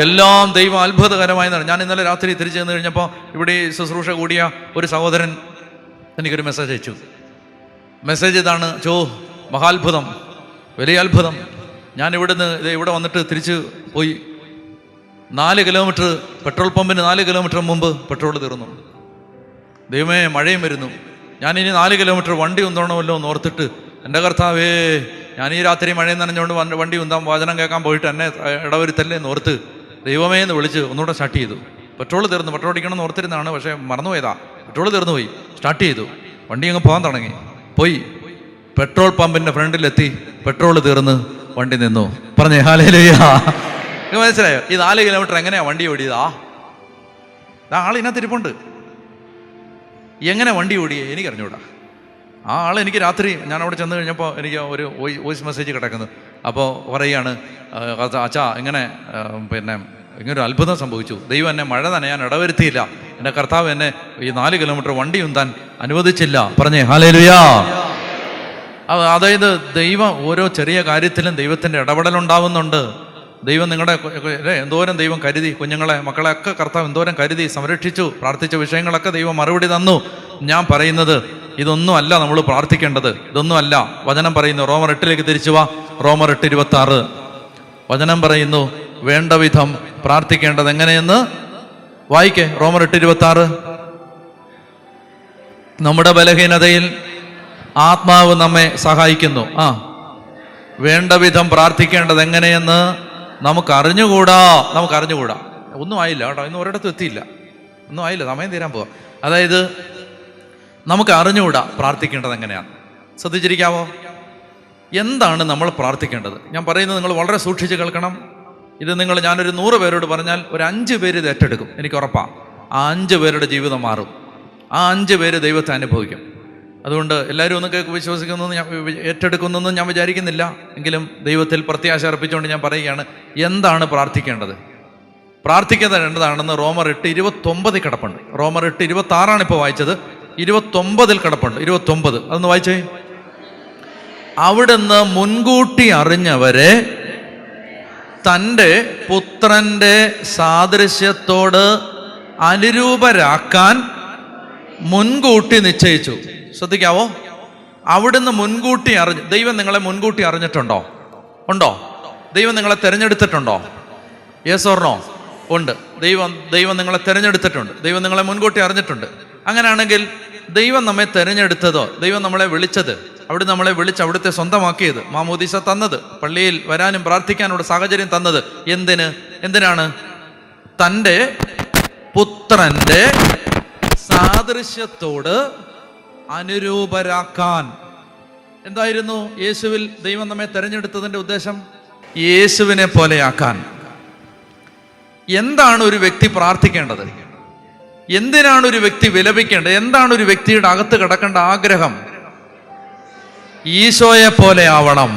Speaker 1: എല്ലാം ദൈവം അത്ഭുതകരമായി നടക്കും. ഞാൻ ഇന്നലെ രാത്രി തിരിച്ചു ചെന്ന് കഴിഞ്ഞപ്പോൾ ഇവിടെ ശുശ്രൂഷ കൂടിയ ഒരു സഹോദരൻ എനിക്കൊരു മെസ്സേജ് അയച്ചു. മെസ്സേജ് ഇതാണ്: മഹാത്ഭുതം, വലിയ അത്ഭുതം. ഞാൻ ഇവിടെ വന്നിട്ട് തിരിച്ച് പോയി. 4 കിലോമീറ്റർ പെട്രോൾ പമ്പിന് 4 കിലോമീറ്റർ മുമ്പ് പെട്രോൾ തീർന്നു. ദൈവമേ, മഴയും വരുന്നു. ഞാനിനി 4 കിലോമീറ്റർ വണ്ടി ഉന്തോണമല്ലോ എന്ന് ഓർത്തിട്ട്, എൻ്റെ കർത്താവേ, ഞാൻ ഈ രാത്രി മഴയും നനഞ്ഞുകൊണ്ട് വണ്ടി ഉന്താം, വചനം കേൾക്കാൻ പോയിട്ട് എന്നെ ഇടവരുത്തല്ലേ എന്ന് ഓർത്ത് ദൈവമേ എന്ന് വിളിച്ച് ഒന്നുകൂടെ സ്റ്റാർട്ട് ചെയ്തു. പെട്രോൾ തീർന്നു. പെട്രോൾ അടിക്കണമെന്ന് ഓർത്തിരുന്നതാണ്, പക്ഷേ മറന്നുപോയതാ. പെട്രോൾ തീർന്നു പോയി. സ്റ്റാർട്ട് ചെയ്തു, വണ്ടി അങ്ങ് പോകാൻ തുടങ്ങി. പോയി പെട്രോൾ പമ്പിൻ്റെ ഫ്രണ്ടിലെത്തി, പെട്രോൾ തീർന്ന് വണ്ടി നിന്നു. പറഞ്ഞേ ഹല്ലേലൂയാ. മനസ്സിലായോ? ഈ 4 കിലോമീറ്റർ എങ്ങനെയാ വണ്ടി ഓടിയതാ? ആളിനകത്തിരിപ്പുണ്ട്. എങ്ങനെ വണ്ടി ഓടിയേ എനിക്കറിഞ്ഞൂടാ. ആ ആൾ എനിക്ക് രാത്രി ഞാൻ അവിടെ ചെന്ന് കഴിഞ്ഞപ്പോൾ എനിക്ക് ഒരു വോയിസ് മെസ്സേജ് കിടക്കുന്നു. അപ്പോൾ പറയുകയാണ്, അച്ഛാ ഇങ്ങനെ ഇങ്ങനൊരു അത്ഭുതം സംഭവിച്ചു. ദൈവം എന്നെ മഴ നനയാൻ ഇടവരുത്തിയില്ല. എൻ്റെ കർത്താവ് എന്നെ ഈ 4 കിലോമീറ്റർ വണ്ടി ഉന്താൻ അനുവദിച്ചില്ല. പറഞ്ഞേ ഹല്ലേലൂയാ. അതായത് ദൈവം ഓരോ ചെറിയ കാര്യത്തിലും ദൈവത്തിൻ്റെ ഇടപെടലുണ്ടാവുന്നുണ്ട്. ദൈവം നിങ്ങളുടെ എന്തോരം ദൈവം കരുതി, കുഞ്ഞുങ്ങളെ മക്കളെയൊക്കെ കർത്താവ് എന്തോരം കരുതി സംരക്ഷിച്ചു. പ്രാർത്ഥിച്ച വിഷയങ്ങളൊക്കെ ദൈവം മറുപടി തന്നു. ഞാൻ പറയുന്നത് ഇതൊന്നും അല്ല നമ്മൾ പ്രാർത്ഥിക്കേണ്ടത്, ഇതൊന്നും അല്ല. വചനം പറയുന്നു, റോമർ 8 തിരിച്ചു വാ. റോമർ 8:26 വചനം പറയുന്നു, വേണ്ട വിധം പ്രാർത്ഥിക്കേണ്ടത് എങ്ങനെയെന്ന് വായിക്കേ. റോമർ 8:26 നമ്മുടെ ബലഹീനതയിൽ ആത്മാവ് നമ്മെ സഹായിക്കുന്നു. വേണ്ട വിധം പ്രാർത്ഥിക്കേണ്ടത് എങ്ങനെയെന്ന് നമുക്കറിഞ്ഞുകൂടാ. ഒന്നും ആയില്ല കേട്ടോ, ഇന്ന് ഒരിടത്തും എത്തിയില്ല, ഒന്നും ആയില്ല, സമയം തീരാൻ പോവാം. അതായത് നമുക്ക് അറിഞ്ഞുകൂടാ പ്രാർത്ഥിക്കേണ്ടത് എങ്ങനെയാണ്. ശ്രദ്ധിച്ചിരിക്കാമോ? എന്താണ് നമ്മൾ പ്രാർത്ഥിക്കേണ്ടത്? ഞാൻ പറയുന്നത് നിങ്ങൾ വളരെ സൂക്ഷിച്ച് കേൾക്കണം. ഇത് ഞാനൊരു 100 പേരോട് പറഞ്ഞാൽ ഒരു 5 പേര് ഇത് ഏറ്റെടുക്കും, എനിക്ക് ഉറപ്പാണ്. ആ 5 പേരുടെ ജീവിതം മാറും. ആ 5 പേര് ദൈവത്തെ അനുഭവിക്കും. അതുകൊണ്ട് എല്ലാവരും ഒന്നും വിശ്വസിക്കുന്നതെന്ന് ഞാൻ ഏറ്റെടുക്കുന്നതെന്ന് ഞാൻ വിചാരിക്കുന്നില്ല. എങ്കിലും ദൈവത്തിൽ പ്രത്യാശ അർപ്പിച്ചുകൊണ്ട് ഞാൻ പറയുകയാണ്, എന്താണ് പ്രാർത്ഥിക്കേണ്ടത്? പ്രാർത്ഥിക്കേണ്ടത് എന്താണെന്ന് റോമർ 8:29 കിടപ്പുണ്ട്. റോമർ 8:26 ഇപ്പോൾ വായിച്ചത്, 29 കിടപ്പുണ്ട്. 29 അതൊന്ന് വായിച്ചേ. അവിടുന്ന് മുൻകൂട്ടി അറിഞ്ഞവരെ തൻ്റെ പുത്രൻ്റെ സാദൃശ്യത്തോട് അനുരൂപരാക്കാൻ മുൻകൂട്ടി നിശ്ചയിച്ചു. ശ്രദ്ധിക്കാവോ? അവിടുന്ന് മുൻകൂട്ടി അറിഞ്ഞു. ദൈവം നിങ്ങളെ മുൻകൂട്ടി അറിഞ്ഞിട്ടുണ്ടോ? ഉണ്ടോ? ദൈവം നിങ്ങളെ തിരഞ്ഞെടുത്തിട്ടുണ്ടോ? Yes or no? ഉണ്ട്. ദൈവം നിങ്ങളെ തിരഞ്ഞെടുത്തിട്ടുണ്ട്. ദൈവം നിങ്ങളെ മുൻകൂട്ടി അറിഞ്ഞിട്ടുണ്ട്. അങ്ങനെയാണെങ്കിൽ ദൈവം നമ്മെ തിരഞ്ഞെടുത്തതോ, ദൈവം നമ്മളെ വിളിച്ചത്, അവിടെ നമ്മളെ വിളിച്ച് അവിടുത്തെ സ്വന്തമാക്കിയത്, മാമോദീസ തന്നത്, പള്ളിയിൽ വരാനും പ്രാർത്ഥിക്കാനുള്ള സാഹചര്യം തന്നത് എന്തിനാണ്? തൻ്റെ പുത്രൻ്റെ സാദൃശ്യത്തോട് അനുരൂപരാക്കാൻ. എന്തായിരുന്നു യേശുവിൽ ദൈവം നമ്മെ തെരഞ്ഞെടുത്തതിൻ്റെ ഉദ്ദേശം? യേശുവിനെ പോലെയാക്കാൻ. എന്താണ് ഒരു വ്യക്തി പ്രാർത്ഥിക്കേണ്ടത്? എന്തിനാണ് ഒരു വ്യക്തി വിലപിക്കേണ്ടത്? എന്താണ് ഒരു വ്യക്തിയുടെ അകത്ത് കിടക്കേണ്ട ആഗ്രഹം? ഈശോയെ പോലെ ആവണം.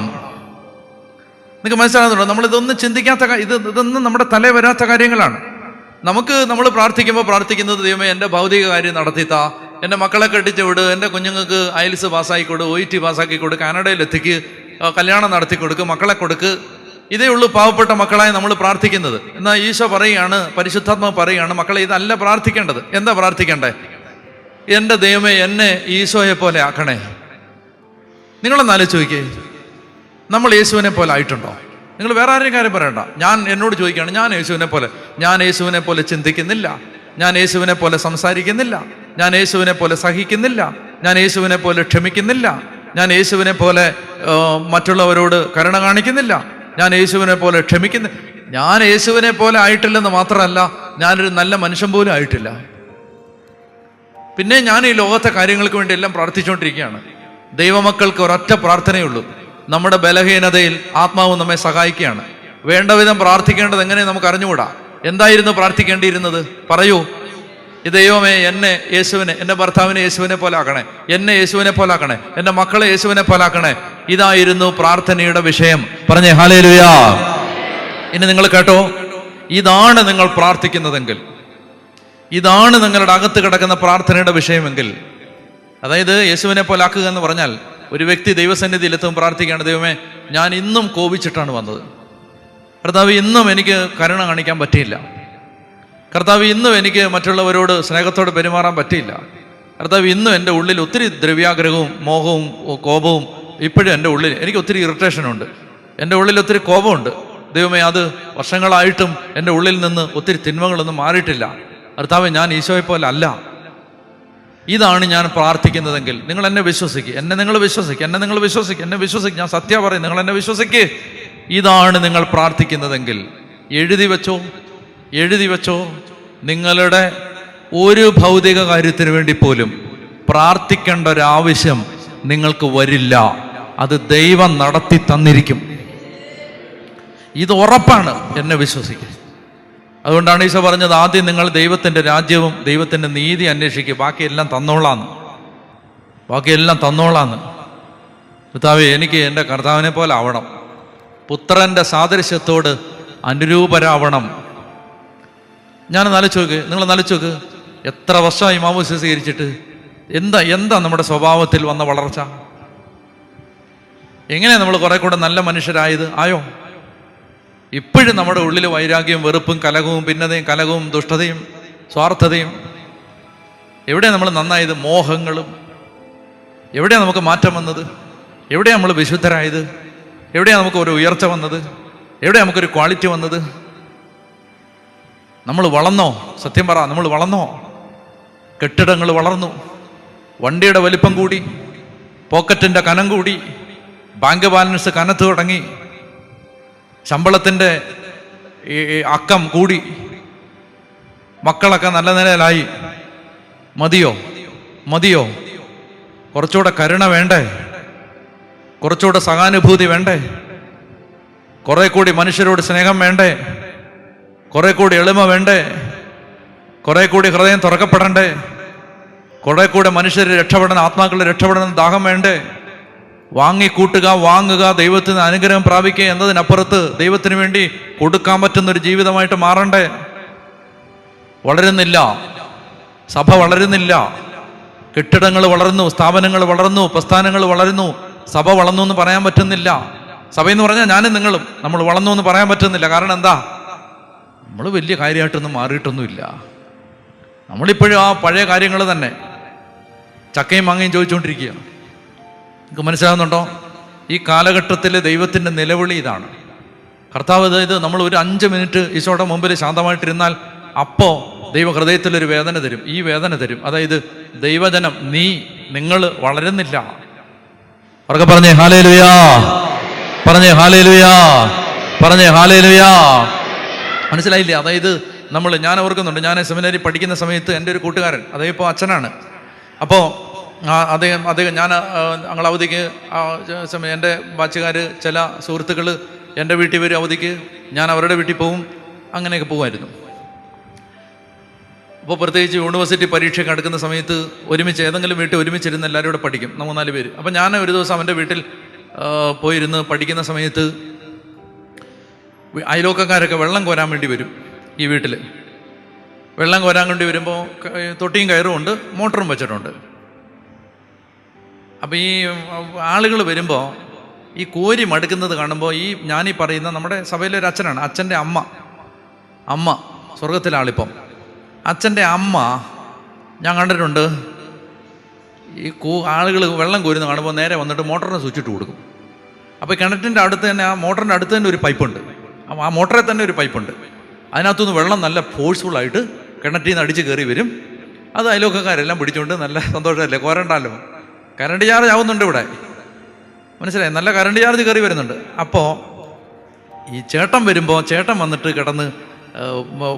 Speaker 1: നിങ്ങൾക്ക് മനസ്സിലാകുന്നുണ്ടോ? നമ്മളിതൊന്നും ചിന്തിക്കാത്ത, ഇതൊന്നും നമ്മുടെ തലയിൽ വരാത്ത കാര്യങ്ങളാണ്. നമ്മൾ പ്രാർത്ഥിക്കുന്നത് ദൈവമേ എൻ്റെ ഭൗതിക കാര്യം നടത്തിത്താ, എൻ്റെ മക്കളെ കെട്ടിച്ച് വിട്, എൻ്റെ കുഞ്ഞുങ്ങൾക്ക് IELTS പാസ്സാക്കി കൊടു, OET പാസ്സാക്കി കൊടു, കാനഡയിൽ എത്തിക്ക്, കല്യാണം നടത്തി കൊടുക്ക്, മക്കളെ കൊടുക്ക്. ഇതേ ഉള്ളൂ പാവപ്പെട്ട മക്കളായി നമ്മൾ പ്രാർത്ഥിക്കുന്നത്. എന്നാൽ ഈശോ പറയുകയാണ്, പരിശുദ്ധാത്മാവ് പറയുകയാണ്, മക്കളെ ഇതല്ല പ്രാർത്ഥിക്കേണ്ടത്. എന്താ പ്രാർത്ഥിക്കേണ്ടേ? എൻ്റെ ദൈവമേ എന്നെ ഈശോയെ പോലെ ആക്കണേ. നിങ്ങളൊന്ന് ആലോചിച്ച് നോക്കിയേ, നമ്മൾ യേശുവിനെ പോലെ ആയിട്ടുണ്ടോ? നിങ്ങൾ വേറെ ആരെയും കാര്യം പറയണ്ട. എന്നോട് ചോദിക്കുകയാണ്, ഞാൻ യേശുവിനെ പോലെ ചിന്തിക്കുന്നില്ല, ഞാൻ യേശുവിനെ പോലെ സംസാരിക്കുന്നില്ല, ഞാൻ യേശുവിനെ പോലെ സഹിക്കുന്നില്ല, ഞാൻ യേശുവിനെ പോലെ ക്ഷമിക്കുന്നില്ല, ഞാൻ യേശുവിനെ പോലെ മറ്റുള്ളവരോട് കരുണ കാണിക്കുന്നില്ല, ഞാൻ യേശുവിനെ പോലെ ക്ഷമിക്കുന്നില്ല. ഞാൻ യേശുവിനെ പോലെ ആയിട്ടില്ലെന്ന് മാത്രമല്ല, ഞാനൊരു നല്ല മനുഷ്യൻ പോലും ആയിട്ടില്ല. പിന്നെ ഞാൻ ഈ ലോകത്തെ കാര്യങ്ങൾക്ക് വേണ്ടി എല്ലാം പ്രാർത്ഥിച്ചുകൊണ്ടിരിക്കുകയാണ്. ദൈവമക്കൾക്ക് ഒരൊറ്റ പ്രാർത്ഥനയുള്ളൂ. നമ്മുടെ ബലഹീനതയിൽ ആത്മാവ് നമ്മെ സഹായിക്കുകയാണ്. വേണ്ട വിധം പ്രാർത്ഥിക്കേണ്ടത് എങ്ങനെ നമുക്ക് അറിഞ്ഞുകൂടാ. എന്തായിരുന്നു പ്രാർത്ഥിക്കേണ്ടിയിരുന്നത്? പറയൂ. ഈ ദൈവമേ, എന്നെ യേശുവിനെ, എൻ്റെ ഭർത്താവിനെ യേശുവിനെ പോലാക്കണേ, എന്നെ യേശുവിനെ പോലാക്കണേ, എൻ്റെ മക്കളെ യേശുവിനെ പോലാക്കണേ. ഇതായിരുന്നു പ്രാർത്ഥനയുടെ വിഷയം. പറഞ്ഞേ ഹല്ലേലൂയാ. ഇനി നിങ്ങൾ കേട്ടോ, ഇതാണ് നിങ്ങൾ പ്രാർത്ഥിക്കുന്നതെങ്കിൽ, ഇതാണ് നിങ്ങളുടെ അകത്ത് കിടക്കുന്ന പ്രാർത്ഥനയുടെ വിഷയമെങ്കിൽ, അതായത് യേശുവിനെ പോലാക്കുക എന്ന് പറഞ്ഞാൽ ഒരു വ്യക്തി ദൈവസന്നിധിയിലെത്തും പ്രാർത്ഥിക്കുകയാണ്, ദൈവമേ, ഞാൻ ഇന്നും കോപിച്ചിട്ടാണ് വന്നത്. കർത്താവ്, ഇന്നും എനിക്ക് കരുണ കാണിക്കാൻ പറ്റിയില്ല. കർത്താവ്, ഇന്നും എനിക്ക് മറ്റുള്ളവരോട് സ്നേഹത്തോടെ പെരുമാറാൻ പറ്റിയില്ല. കർത്താവ്, ഇന്നും എൻ്റെ ഉള്ളിൽ ഒത്തിരി ദ്രവ്യാഗ്രഹവും മോഹവും കോപവും ഇപ്പോഴും എൻ്റെ ഉള്ളിൽ എനിക്ക് ഒത്തിരി ഇറിറ്റേഷനുണ്ട്, എൻ്റെ ഉള്ളിൽ ഒത്തിരി കോപമുണ്ട്. ദൈവമേ, അത് വർഷങ്ങളായിട്ടും എൻ്റെ ഉള്ളിൽ നിന്ന് ഒത്തിരി തിന്മകളൊന്നും മാറിയിട്ടില്ല. കർത്താവേ, ഞാൻ ഈശോയെ പോലെ അല്ല. ഇതാണ് ഞാൻ പ്രാർത്ഥിക്കുന്നതെങ്കിൽ നിങ്ങൾ എന്നെ വിശ്വസിക്കുക, എന്നെ നിങ്ങൾ വിശ്വസിക്കുക, എന്നെ നിങ്ങൾ വിശ്വസിക്കുക, എന്നെ വിശ്വസിക്കുക. ഞാൻ സത്യം പറയും, നിങ്ങൾ എന്നെ വിശ്വസിക്കുക. ഇതാണ് നിങ്ങൾ പ്രാർത്ഥിക്കുന്നതെങ്കിൽ എഴുതി വെച്ചോ, എഴുതി വെച്ചോ. നിങ്ങളുടെ ഒരു ഭൗതിക കാര്യത്തിന് വേണ്ടി പോലും പ്രാർത്ഥിക്കേണ്ട ഒരാവശ്യം നിങ്ങൾക്ക് വരില്ല. അത് ദൈവം നടത്തി തന്നിരിക്കും. ഇത് ഉറപ്പാണ്, എന്നെ വിശ്വസിക്കുക. അതുകൊണ്ടാണ് ഈശോ പറഞ്ഞത്, ആദ്യം നിങ്ങൾ ദൈവത്തിൻ്റെ രാജ്യവും ദൈവത്തിൻ്റെ നീതി അന്വേഷിക്കുക, ബാക്കിയെല്ലാം തന്നോളാന്ന്, ബാക്കിയെല്ലാം തന്നോളാന്ന്. കർത്താവേ, എനിക്ക് എൻ്റെ കർത്താവിനെ പോലെ ആവണം, പുത്രൻ്റെ സാദൃശ്യത്തോട് അനുരൂപരാവണം. ഞാൻ നാലിച്ചോക്ക്, നിങ്ങൾ നാലിച്ചോക്ക്, എത്ര വർഷമായി മാമോദീസ സ്വീകരിച്ചിട്ട് എന്താ നമ്മുടെ സ്വഭാവത്തിൽ വന്ന വളർച്ച? എങ്ങനെയാണ് നമ്മൾ കുറെ കൂടെ നല്ല മനുഷ്യരായത്? ആയോ? ഇപ്പോഴും നമ്മുടെ ഉള്ളിൽ വൈരാഗ്യവും വെറുപ്പും കലഹവും ഭിന്നതയും കലഹവും ദുഷ്ടതയും സ്വാർത്ഥതയും. എവിടെയാണ് നമ്മൾ നന്നായത്? മോഹങ്ങളും. എവിടെയാണ് നമുക്ക് മാറ്റം വന്നത്? എവിടെയാണ് നമ്മൾ വിശുദ്ധരായത്? എവിടെയാണ് നമുക്ക് ഒരു ഉയർച്ച വന്നത്? എവിടെയാണ് നമുക്കൊരു ക്വാളിറ്റി വന്നത്? നമ്മൾ വളർന്നോ? സത്യം പറ, നമ്മൾ വളർന്നോ? കെട്ടിടങ്ങൾ വളർന്നു, വണ്ടിയുടെ വലിപ്പം കൂടി, പോക്കറ്റിൻ്റെ കനം കൂടി, ബാങ്ക് ബാലൻസ് കനത്ത് തുടങ്ങി, ശമ്പളത്തിൻ്റെ അക്കം കൂടി, മക്കളൊക്കെ നല്ല നിലയിലായി. മതിയോ? മതിയോ? കുറച്ചുകൂടെ കരുണ വേണ്ടേ? കുറച്ചുകൂടെ സഹാനുഭൂതി വേണ്ടേ? കുറെ കൂടി മനുഷ്യരോട് സ്നേഹം വേണ്ടേ? കുറെ കൂടി എളിമ വേണ്ടേ? കുറെ കൂടി ഹൃദയം തുറക്കപ്പെടണ്ടേ? കുറെ കൂടെ മനുഷ്യർ രക്ഷപ്പെടണം, ആത്മാക്കൾ രക്ഷപ്പെടണം ദാഹം വേണ്ടേ? വാങ്ങിക്കൂട്ടുക, വാങ്ങുക, ദൈവത്തിന് അനുഗ്രഹം പ്രാപിക്കുക എന്നതിനപ്പുറത്ത് ദൈവത്തിന് വേണ്ടി കൊടുക്കാൻ പറ്റുന്നൊരു ജീവിതമായിട്ട് മാറണ്ടേ? വളരുന്നില്ല, സഭ വളരുന്നില്ല. കെട്ടിടങ്ങൾ വളർന്നു, സ്ഥാപനങ്ങൾ വളർന്നു, പ്രസ്ഥാനങ്ങൾ വളരുന്നു. സഭ വളർന്നു എന്ന് പറയാൻ പറ്റുന്നില്ല. സഭയെന്ന് പറഞ്ഞാൽ ഞാനും നിങ്ങളും നമ്മൾ വളർന്നു എന്ന് പറയാൻ പറ്റുന്നില്ല. കാരണം എന്താ? നമ്മൾ വലിയ കാര്യമായിട്ടൊന്നും മാറിയിട്ടൊന്നുമില്ല. നമ്മളിപ്പോഴും ആ പഴയ കാര്യങ്ങൾ തന്നെ, ചക്കയും മാങ്ങയും ചോദിച്ചുകൊണ്ടിരിക്കുക. നിങ്ങൾക്ക് മനസ്സിലാകുന്നുണ്ടോ? ഈ കാലഘട്ടത്തിൽ ദൈവത്തിൻ്റെ നിലവിളി ഇതാണ്. കർത്താവ്, അതായത് നമ്മൾ ഒരു 5 മിനിറ്റ് ഈശോയുടെ മുമ്പിൽ ശാന്തമായിട്ടിരുന്നാൽ അപ്പോൾ ദൈവ ഹൃദയത്തിലൊരു വേദന തരും. ഈ വേദന തരും, അതായത് ദൈവജനം, നിങ്ങൾ വളരുന്നില്ല. അവർക്ക് പറഞ്ഞേ ഹല്ലേലൂയാ, പറഞ്ഞേ ഹല്ലേലൂയാ, പറഞ്ഞേ ഹല്ലേലൂയാ. മനസ്സിലായില്ലേ? അതായത് ഞാൻ ഓർക്കുന്നുണ്ട്, ഞാൻ സെമിനാരി പഠിക്കുന്ന സമയത്ത് എൻ്റെ ഒരു കൂട്ടുകാരൻ, അദ്ദേഹം ഇപ്പോൾ അച്ഛനാണ്. അപ്പോൾ അദ്ദേഹം ഞങ്ങൾ അവധിക്ക് എൻ്റെ ബാച്ചുകാർ ചില സുഹൃത്തുക്കൾ എൻ്റെ വീട്ടിൽ വരും അവധിക്ക്, ഞാൻ അവരുടെ വീട്ടിൽ പോവും, അങ്ങനെയൊക്കെ പോകുമായിരുന്നു. അപ്പോൾ പ്രത്യേകിച്ച് യൂണിവേഴ്സിറ്റി പരീക്ഷയൊക്കെ അടുക്കുന്ന സമയത്ത് ഒരുമിച്ച് ഏതെങ്കിലും വീട്ടിൽ ഒരുമിച്ചിരുന്ന് എല്ലാവരും കൂടെ പഠിക്കും, 3-4 പേര്. അപ്പം ഞാൻ ഒരു ദിവസം അവൻ്റെ വീട്ടിൽ പോയിരുന്ന് പഠിക്കുന്ന സമയത്ത് അയലോക്കക്കാരൊക്കെ വെള്ളം കോരാൻ വേണ്ടി വരും. ഈ വീട്ടിൽ വെള്ളം കോരാൻ വേണ്ടി വരുമ്പോൾ തൊട്ടിയും കയറും ഉണ്ട്, മോട്ടറും വെച്ചിട്ടുണ്ട്. അപ്പം ഈ ആളുകൾ വരുമ്പോൾ ഈ കോരി മടുക്കുന്നത് കാണുമ്പോൾ ഞാനീ പറയുന്ന നമ്മുടെ സഭയിലെ ഒരു അച്ഛനാണ്, അച്ഛൻ്റെ അമ്മ സ്വർഗത്തിലെ ആളിപ്പം, അച്ഛൻ്റെ അമ്മ ഞാൻ കണ്ടിട്ടുണ്ട്. ഈ ആളുകൾ വെള്ളം കോരുന്ന കാണുമ്പോൾ നേരെ വന്നിട്ട് മോട്ടറിന് സ്വിച്ചിട്ട് കൊടുക്കും. അപ്പോൾ കിണറ്റിൻ്റെ അടുത്ത് തന്നെ, ആ മോട്ടറിൻ്റെ അടുത്ത് തന്നെ ഒരു പൈപ്പുണ്ട്. ആ മോട്ടറിൽ തന്നെ ഒരു പൈപ്പുണ്ട്. അതിനകത്തുനിന്ന് വെള്ളം നല്ല ഫോഴ്സ്ഫുള്ളായിട്ട് കിണറ്റിൽ നിന്ന് അടിച്ച് കയറി വരും. അത് അയലോക്കക്കാരെല്ലാം പിടിച്ചുകൊണ്ട് നല്ല സന്തോഷമല്ലേ, കോരണ്ടല്ലോ. കറണ്ട് ചാർജ് ആവുന്നുണ്ട് ഇവിടെ, മനസ്സിലായി? നല്ല കറണ്ട് ചാർജ് കയറി വരുന്നുണ്ട്. അപ്പോൾ ഈ ചേട്ടൻ വരുമ്പോൾ ചേട്ടൻ വന്നിട്ട് കിടന്ന്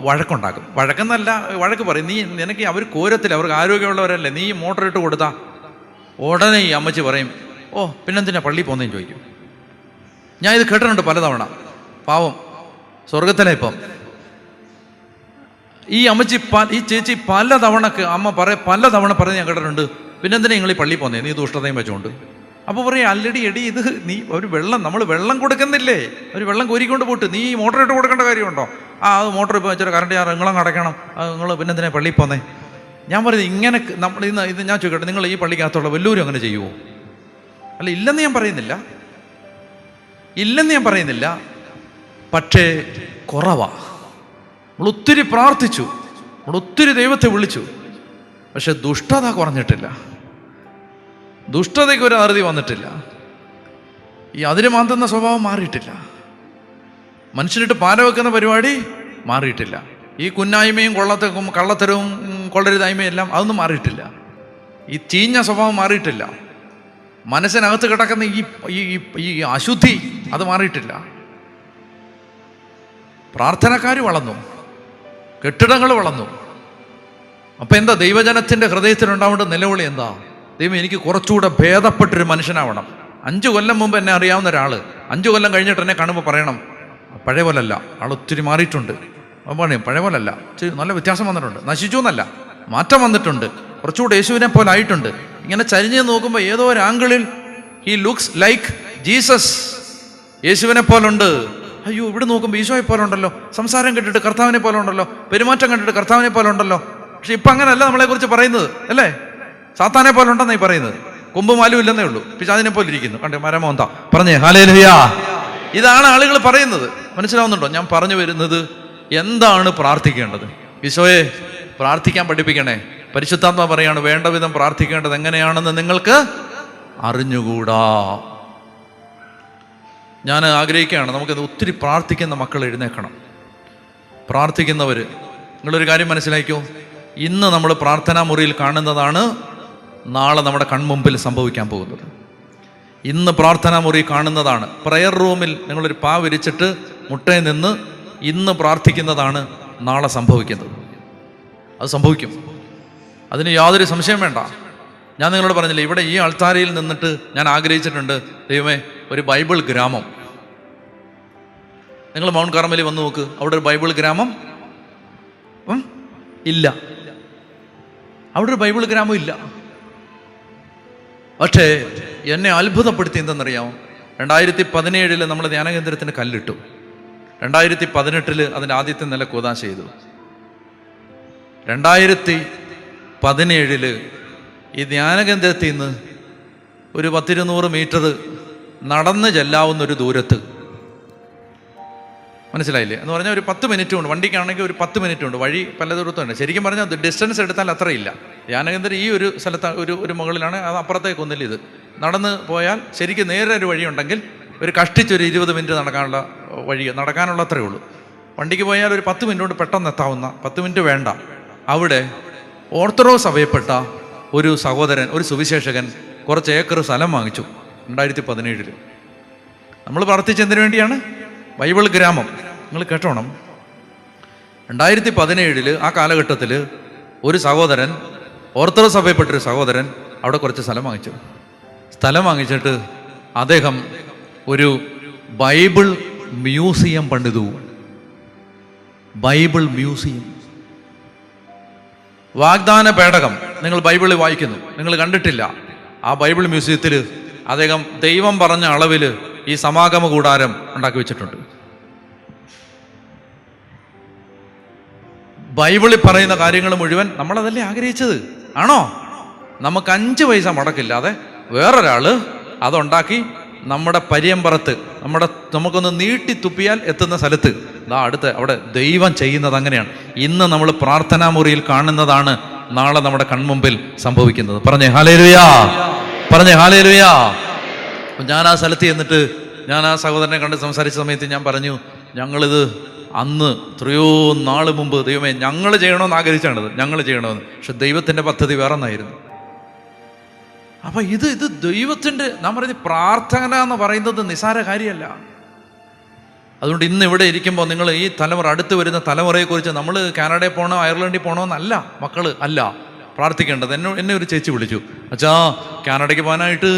Speaker 1: വഴക്കുണ്ടാക്കും. വഴക്കെന്നല്ല, വഴക്ക് പറയും. നിനക്ക് അവർ കോരത്തില്ല, അവർക്ക് ആരോഗ്യമുള്ളവരല്ലേ, നീ മോട്ടർ ഇട്ട് കൊടുത്താ ഉടനെ ഈ അമ്മച്ചി പറയും, ഓ പിന്നെന്തിനാ പള്ളിയിൽ പോകുന്നതെന്ന് ചോദിക്കും. ഞാൻ ഇത് കേട്ടിട്ടുണ്ട് പലതവണ. പാവം സ്വർഗത്തിലെ ഇപ്പം ഈ അമ്മച്ചി ഈ ചേച്ചി പലതവണ പറഞ്ഞ് ഞാൻ കേട്ടിട്ടുണ്ട്, പിന്നെന്തിനാ നിങ്ങൾ ഈ പള്ളിയിൽ പോകുന്നേ, നീ ദുഷ്ടതയും വെച്ചുകൊണ്ട്. അപ്പോൾ പറയും, ആൽറെഡി എടി ഇത് നീ ഒരു നമ്മൾ വെള്ളം കൊടുക്കുന്നില്ലേ, ഒരു വെള്ളം കോരിക്കൊണ്ട് പോട്ട് നീ മോട്ടർ ഇട്ട് കൊടുക്കേണ്ട കാര്യമുണ്ടോ? അത് മോട്ടർ ഇപ്പോൾ വെച്ചാൽ കറണ്ട് നിങ്ങളങ്ങ് അടയ്ക്കണം, നിങ്ങൾ പിന്നെന്തിനാ പള്ളിയിൽ പോന്നേ. ഞാൻ പറയുന്നത് ഇങ്ങനെ നമ്മൾ ഇത് ഞാൻ ചോദിക്കട്ടെ, നിങ്ങൾ ഈ പള്ളിക്കകത്തുള്ള വല്ലവരും അങ്ങനെ ചെയ്യുമോ? അല്ല, ഇല്ലെന്ന് ഞാൻ പറയുന്നില്ല, പക്ഷേ കുറവാ. നമ്മൾ ഒത്തിരി പ്രാർത്ഥിച്ചു, നമ്മൾ ഒത്തിരി ദൈവത്തെ വിളിച്ചു, പക്ഷെ ദുഷ്ടത കുറഞ്ഞിട്ടില്ല, ദുഷ്ടതയ്ക്ക് ഒരു അറുതി വന്നിട്ടില്ല, ഈ അതിന് മാന്തുന്ന സ്വഭാവം മാറിയിട്ടില്ല, മനുഷ്യനിട്ട് പാല വെക്കുന്ന പരിപാടി മാറിയിട്ടില്ല, ഈ കുന്നായ്മയും കള്ളത്തരവും കൊള്ളരുതായ്മയും എല്ലാം അതൊന്നും മാറിയിട്ടില്ല, ഈ ചീഞ്ഞ സ്വഭാവം മാറിയിട്ടില്ല, മനസ്സിനകത്ത് കിടക്കുന്ന ഈ അശുദ്ധി അത് മാറിയിട്ടില്ല. പ്രാർത്ഥനക്കാർ വളർന്നു, കെട്ടിടങ്ങൾ വളർന്നു. അപ്പം എന്താ ദൈവജനത്തിൻ്റെ ഹൃദയത്തിലുണ്ടാവേണ്ട നിലവിളി എന്താ? ദൈവം എനിക്ക് കുറച്ചുകൂടെ ഭേദപ്പെട്ടൊരു മനുഷ്യനാവണം. 5 കൊല്ലം മുമ്പ് എന്നെ അറിയാവുന്ന ഒരാൾ 5 കൊല്ലം കഴിഞ്ഞിട്ട് എന്നെ കാണുമ്പോൾ പറയണം, പഴയ പോലല്ല, ആൾ ഒത്തിരി മാറിയിട്ടുണ്ട്. പറയും പഴയ പോലല്ല, നല്ല വ്യത്യാസം വന്നിട്ടുണ്ട്, നശിച്ചു എന്നല്ല, മാറ്റം വന്നിട്ടുണ്ട്, കുറച്ചുകൂടെ യേശുവിനെ പോലെ ആയിട്ടുണ്ട്. ഇങ്ങനെ ചരിഞ്ഞ് നോക്കുമ്പോൾ ഏതോ ഒരു ആംഗിളിൽ ഹി ലുക്സ് ലൈക്ക് ജീസസ്, യേശുവിനെ പോലുണ്ട്. അയ്യോ, ഇവിടെ നോക്കുമ്പോൾ ഈശോയെ പോലെ ഉണ്ടല്ലോ, സംസാരം കേട്ടിട്ട് കർത്താവിനെ പോലെ ഉണ്ടല്ലോ, പെരുമാറ്റം കണ്ടിട്ട് കർത്താവിനെ പോലെ ഉണ്ടല്ലോ. പക്ഷെ ഇപ്പം അങ്ങനെയല്ല നമ്മളെക്കുറിച്ച് പറയുന്നത്, അല്ലേ? സാത്താനെ പോലെ ഉണ്ടെന്നായി പറയുന്നത്. കൊമ്പും മാലും ഇല്ലെന്നേ ഉള്ളൂ, പിശാചിനെ പോലെ ഇരിക്കുന്നു. കണ്ടേ മരമോന്താ പറഞ്ഞേ ഹല്ലേലൂയാ. ഇതാണ് ആളുകൾ പറയുന്നത്. മനസ്സിലാവുന്നുണ്ടോ ഞാൻ പറഞ്ഞു വരുന്നത്? എന്താണ് പ്രാർത്ഥിക്കേണ്ടത്? ഈശോയെ പ്രാർത്ഥിക്കാൻ പഠിപ്പിക്കണേ. പരിശുദ്ധാത്മാ പറയാണ്, വേണ്ട വിധം പ്രാർത്ഥിക്കേണ്ടത് എങ്ങനെയാണെന്ന് നിങ്ങൾക്ക് അറിഞ്ഞുകൂടാ. ഞാൻ ആഗ്രഹിക്കുകയാണ്, നമുക്കത് ഒത്തിരി പ്രാർത്ഥിക്കുന്ന മക്കൾ എഴുന്നേക്കണം. പ്രാർത്ഥിക്കുന്നവർ, നിങ്ങളൊരു കാര്യം മനസ്സിലാക്കിയോ, ഇന്ന് നമ്മൾ പ്രാർത്ഥനാ മുറിയിൽ കാണുന്നതാണ് നാളെ നമ്മുടെ കൺമുമ്പിൽ സംഭവിക്കാൻ പോകുന്നത്. ഇന്ന് പ്രാർത്ഥനാ മുറി കാണുന്നതാണ്, പ്രയർ റൂമിൽ നിങ്ങളൊരു പാ വിരിച്ചിട്ട് മുട്ടയിൽ നിന്ന് ഇന്ന് പ്രാർത്ഥിക്കുന്നതാണ് നാളെ സംഭവിക്കുന്നത്. അത് സംഭവിക്കും, അതിന് യാതൊരു സംശയം വേണ്ട. ഞാൻ നിങ്ങളോട് പറഞ്ഞില്ലേ, ഇവിടെ ഈ അൾത്താരയിൽ നിന്നിട്ട് ഞാൻ ആഗ്രഹിച്ചിട്ടുണ്ട്, ദൈവമേ ഒരു ബൈബിൾ ഗ്രാമം. നിങ്ങൾ മൗണ്ട് കാർമലിൽ വന്ന് നോക്ക്, അവിടെ ഒരു ബൈബിൾ ഗ്രാമം ഇല്ല, അവിടെ ഒരു ബൈബിൾ ഗ്രാമം ഇല്ല. പക്ഷേ എന്നെ അത്ഭുതപ്പെടുത്തി എന്തെന്നറിയാമോ? 2017 നമ്മൾ ധ്യാനകേന്ദ്രത്തിന് കല്ലിട്ടു. 2018 അതിൻ്റെ ആദ്യത്തെ നില കൂതാശ ചെയ്തു. 2017 ഈ ധ്യാനകേന്ദ്രത്തിൽ നിന്ന് ഒരു 10-200 മീറ്റർ നടന്ന് ചെല്ലാവുന്നൊരു ദൂരത്ത്, മനസ്സിലായില്ലേ? എന്ന് പറഞ്ഞാൽ ഒരു 10 മിനിറ്റ് കൊണ്ട്, വണ്ടിക്കാണെങ്കിൽ ഒരു 10 മിനിറ്റ് കൊണ്ട്, വഴി പല ദൂരത്തുണ്ട്. ശരിക്കും പറഞ്ഞാൽ ഡിസ്റ്റൻസ് എടുത്താൽ അത്രയില്ല. ധ്യാനകേന്ദ്രം ഈ ഒരു സ്ഥലത്ത് ഒരു മുകളിലാണ്, അത് അപ്പുറത്തേക്കൊന്നില്ല. ഇത് നടന്ന് പോയാൽ ശരിക്കും നേരെ ഒരു വഴിയുണ്ടെങ്കിൽ ഒരു കഷ്ടിച്ചൊരു 20 മിനിറ്റ് നടക്കാനുള്ള വഴി, നടക്കാനുള്ള അത്രയേ ഉള്ളൂ. വണ്ടിക്ക് പോയാൽ ഒരു 10 മിനിറ്റ് കൊണ്ട് പെട്ടെന്ന് എത്താവുന്ന, 10 മിനിറ്റ് വേണ്ട. അവിടെ ഓർത്തഡോക്സ് സഭയപ്പെട്ട ഒരു സഹോദരൻ, ഒരു സുവിശേഷകൻ കുറച്ച് ഏക്കർ സ്ഥലം വാങ്ങിച്ചു 2017. നമ്മൾ പ്രാർത്ഥിച്ചെന്തിനു വേണ്ടിയാണ്? ബൈബിൾ ഗ്രാമം. നിങ്ങൾ കേട്ടോണം, 2017 ആ കാലഘട്ടത്തിൽ ഒരു സഹോദരൻ, ഓർത്തഡോക്സ് സഭയപ്പെട്ടൊരു സഹോദരൻ അവിടെ കുറച്ച് സ്ഥലം വാങ്ങിച്ചു. സ്ഥലം വാങ്ങിച്ചിട്ട് അദ്ദേഹം ഒരു ബൈബിൾ മ്യൂസിയം പണിതു. ബൈബിൾ മ്യൂസിയം, വാഗ്ദാന പേടകം. നിങ്ങൾ ബൈബിളിൽ വായിക്കുന്നു, നിങ്ങൾ കണ്ടിട്ടില്ല. ആ ബൈബിൾ മ്യൂസിയത്തിൽ അദ്ദേഹം ദൈവം പറഞ്ഞ അളവിൽ ഈ സമാഗമ കൂടാരം ഉണ്ടാക്കി വെച്ചിട്ടുണ്ട്. ബൈബിളിൽ പറയുന്ന കാര്യങ്ങൾ മുഴുവൻ നമ്മളതല്ലേ ആഗ്രഹിച്ചത്? ആണോ? നമുക്ക് 5 പൈസ മുടക്കില്ലാതെ വേറൊരാൾ അതുണ്ടാക്കി നമ്മുടെ പര്യമ്പറത്ത്, നമുക്കൊന്ന് നീട്ടി തുപ്പിയാൽ എത്തുന്ന സ്ഥലത്ത് അടുത്ത് അവിടെ ദൈവം ചെയ്യുന്നത് അങ്ങനെയാണ്. ഇന്ന് നമ്മൾ പ്രാർത്ഥനാ മുറിയിൽ കാണുന്നതാണ് നാളെ നമ്മുടെ കൺമുമ്പിൽ സംഭവിക്കുന്നത്. പറഞ്ഞേ ഹല്ലേലൂയാ, പറഞ്ഞേ ഹല്ലേലൂയാ. അപ്പം ഞാൻ ആ സ്ഥലത്ത് ചെന്നിട്ട് ഞാൻ ആ സഹോദരനെ കണ്ട് സംസാരിച്ച സമയത്ത് ഞാൻ പറഞ്ഞു, ഞങ്ങളിത് അന്ന് എത്രയോ നാൾ മുമ്പ് ദൈവമേ ഞങ്ങൾ ചെയ്യണമെന്ന് ആഗ്രഹിച്ചാണിത്, ഞങ്ങൾ ചെയ്യണമെന്ന്. പക്ഷെ ദൈവത്തിൻ്റെ പദ്ധതി വേറെ ഒന്നായിരുന്നു. അപ്പം ഇത് ദൈവത്തിൻ്റെ, നാം പറയുന്നത് പ്രാർത്ഥന എന്ന് പറയുന്നത് നിസ്സാര കാര്യമല്ല. അതുകൊണ്ട് ഇന്ന് ഇവിടെ ഇരിക്കുമ്പോൾ നിങ്ങൾ ഈ തലമുറ, അടുത്ത് വരുന്ന തലമുറയെക്കുറിച്ച് നമ്മൾ കാനഡയിൽ പോകണോ അയർലൻഡിൽ പോകണോ എന്നല്ല മക്കൾ അല്ല പ്രാർത്ഥിക്കേണ്ടത്. എന്നെ ഒരു ചേച്ചി വിളിച്ചു, അച്ഛാ കാനഡയ്ക്ക് പോകാനായിട്ട്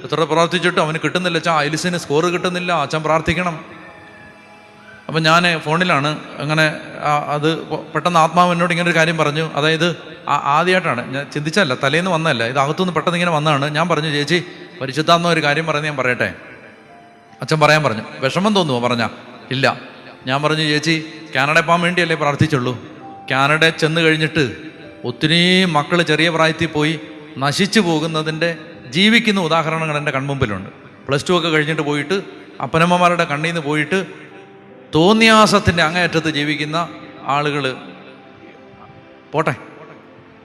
Speaker 1: എത്ര പ്രാർത്ഥിച്ചിട്ടും അവന് കിട്ടുന്നില്ല അച്ഛാ, ഐലിസിന് സ്കോർ കിട്ടുന്നില്ല, അച്ഛൻ പ്രാർത്ഥിക്കണം. അപ്പം ഞാൻ ഫോണിലാണ് അങ്ങനെ അത് പെട്ടെന്ന് ആത്മാവ് എന്നോട് ഇങ്ങനെ ഒരു കാര്യം പറഞ്ഞു. അതായത് ആദ്യമായിട്ടാണ് ഞാൻ ചിന്തിച്ചല്ല, തലേന്ന് വന്നതല്ല, ഇത് അകത്തുനിന്ന് പെട്ടെന്ന് ഇങ്ങനെ വന്നതാണ്. ഞാൻ പറഞ്ഞു, ചേച്ചി പരിശുദ്ധാത്മാവ് ഒരു കാര്യം പറയുന്നത് ഞാൻ പറയട്ടെ. അച്ഛൻ പറയാൻ പറഞ്ഞു. വിഷമം തോന്നുമോ പറഞ്ഞാൽ? ഇല്ല. ഞാൻ പറഞ്ഞു, ചേച്ചി കാനഡ പോകാൻ വേണ്ടിയല്ലേ പ്രാർത്ഥിച്ചുള്ളൂ? കാനഡ ചെന്ന് കഴിഞ്ഞിട്ട് ഒത്തിരി മക്കൾ ചെറിയ പ്രായത്തിൽ പോയി നശിച്ചു പോകുന്നതിൻ്റെ ജീവിക്കുന്ന ഉദാഹരണങ്ങൾ എൻ്റെ കൺമുമ്പിലുണ്ട്. +2 ഒക്കെ കഴിഞ്ഞിട്ട് പോയിട്ട് അപ്പനമ്മമാരുടെ കണ്ണിൽ നിന്ന് പോയിട്ട് തോന്നിയാസത്തിൻ്റെ അങ്ങേയറ്റത്ത് ജീവിക്കുന്ന ആളുകൾ പോട്ടെ.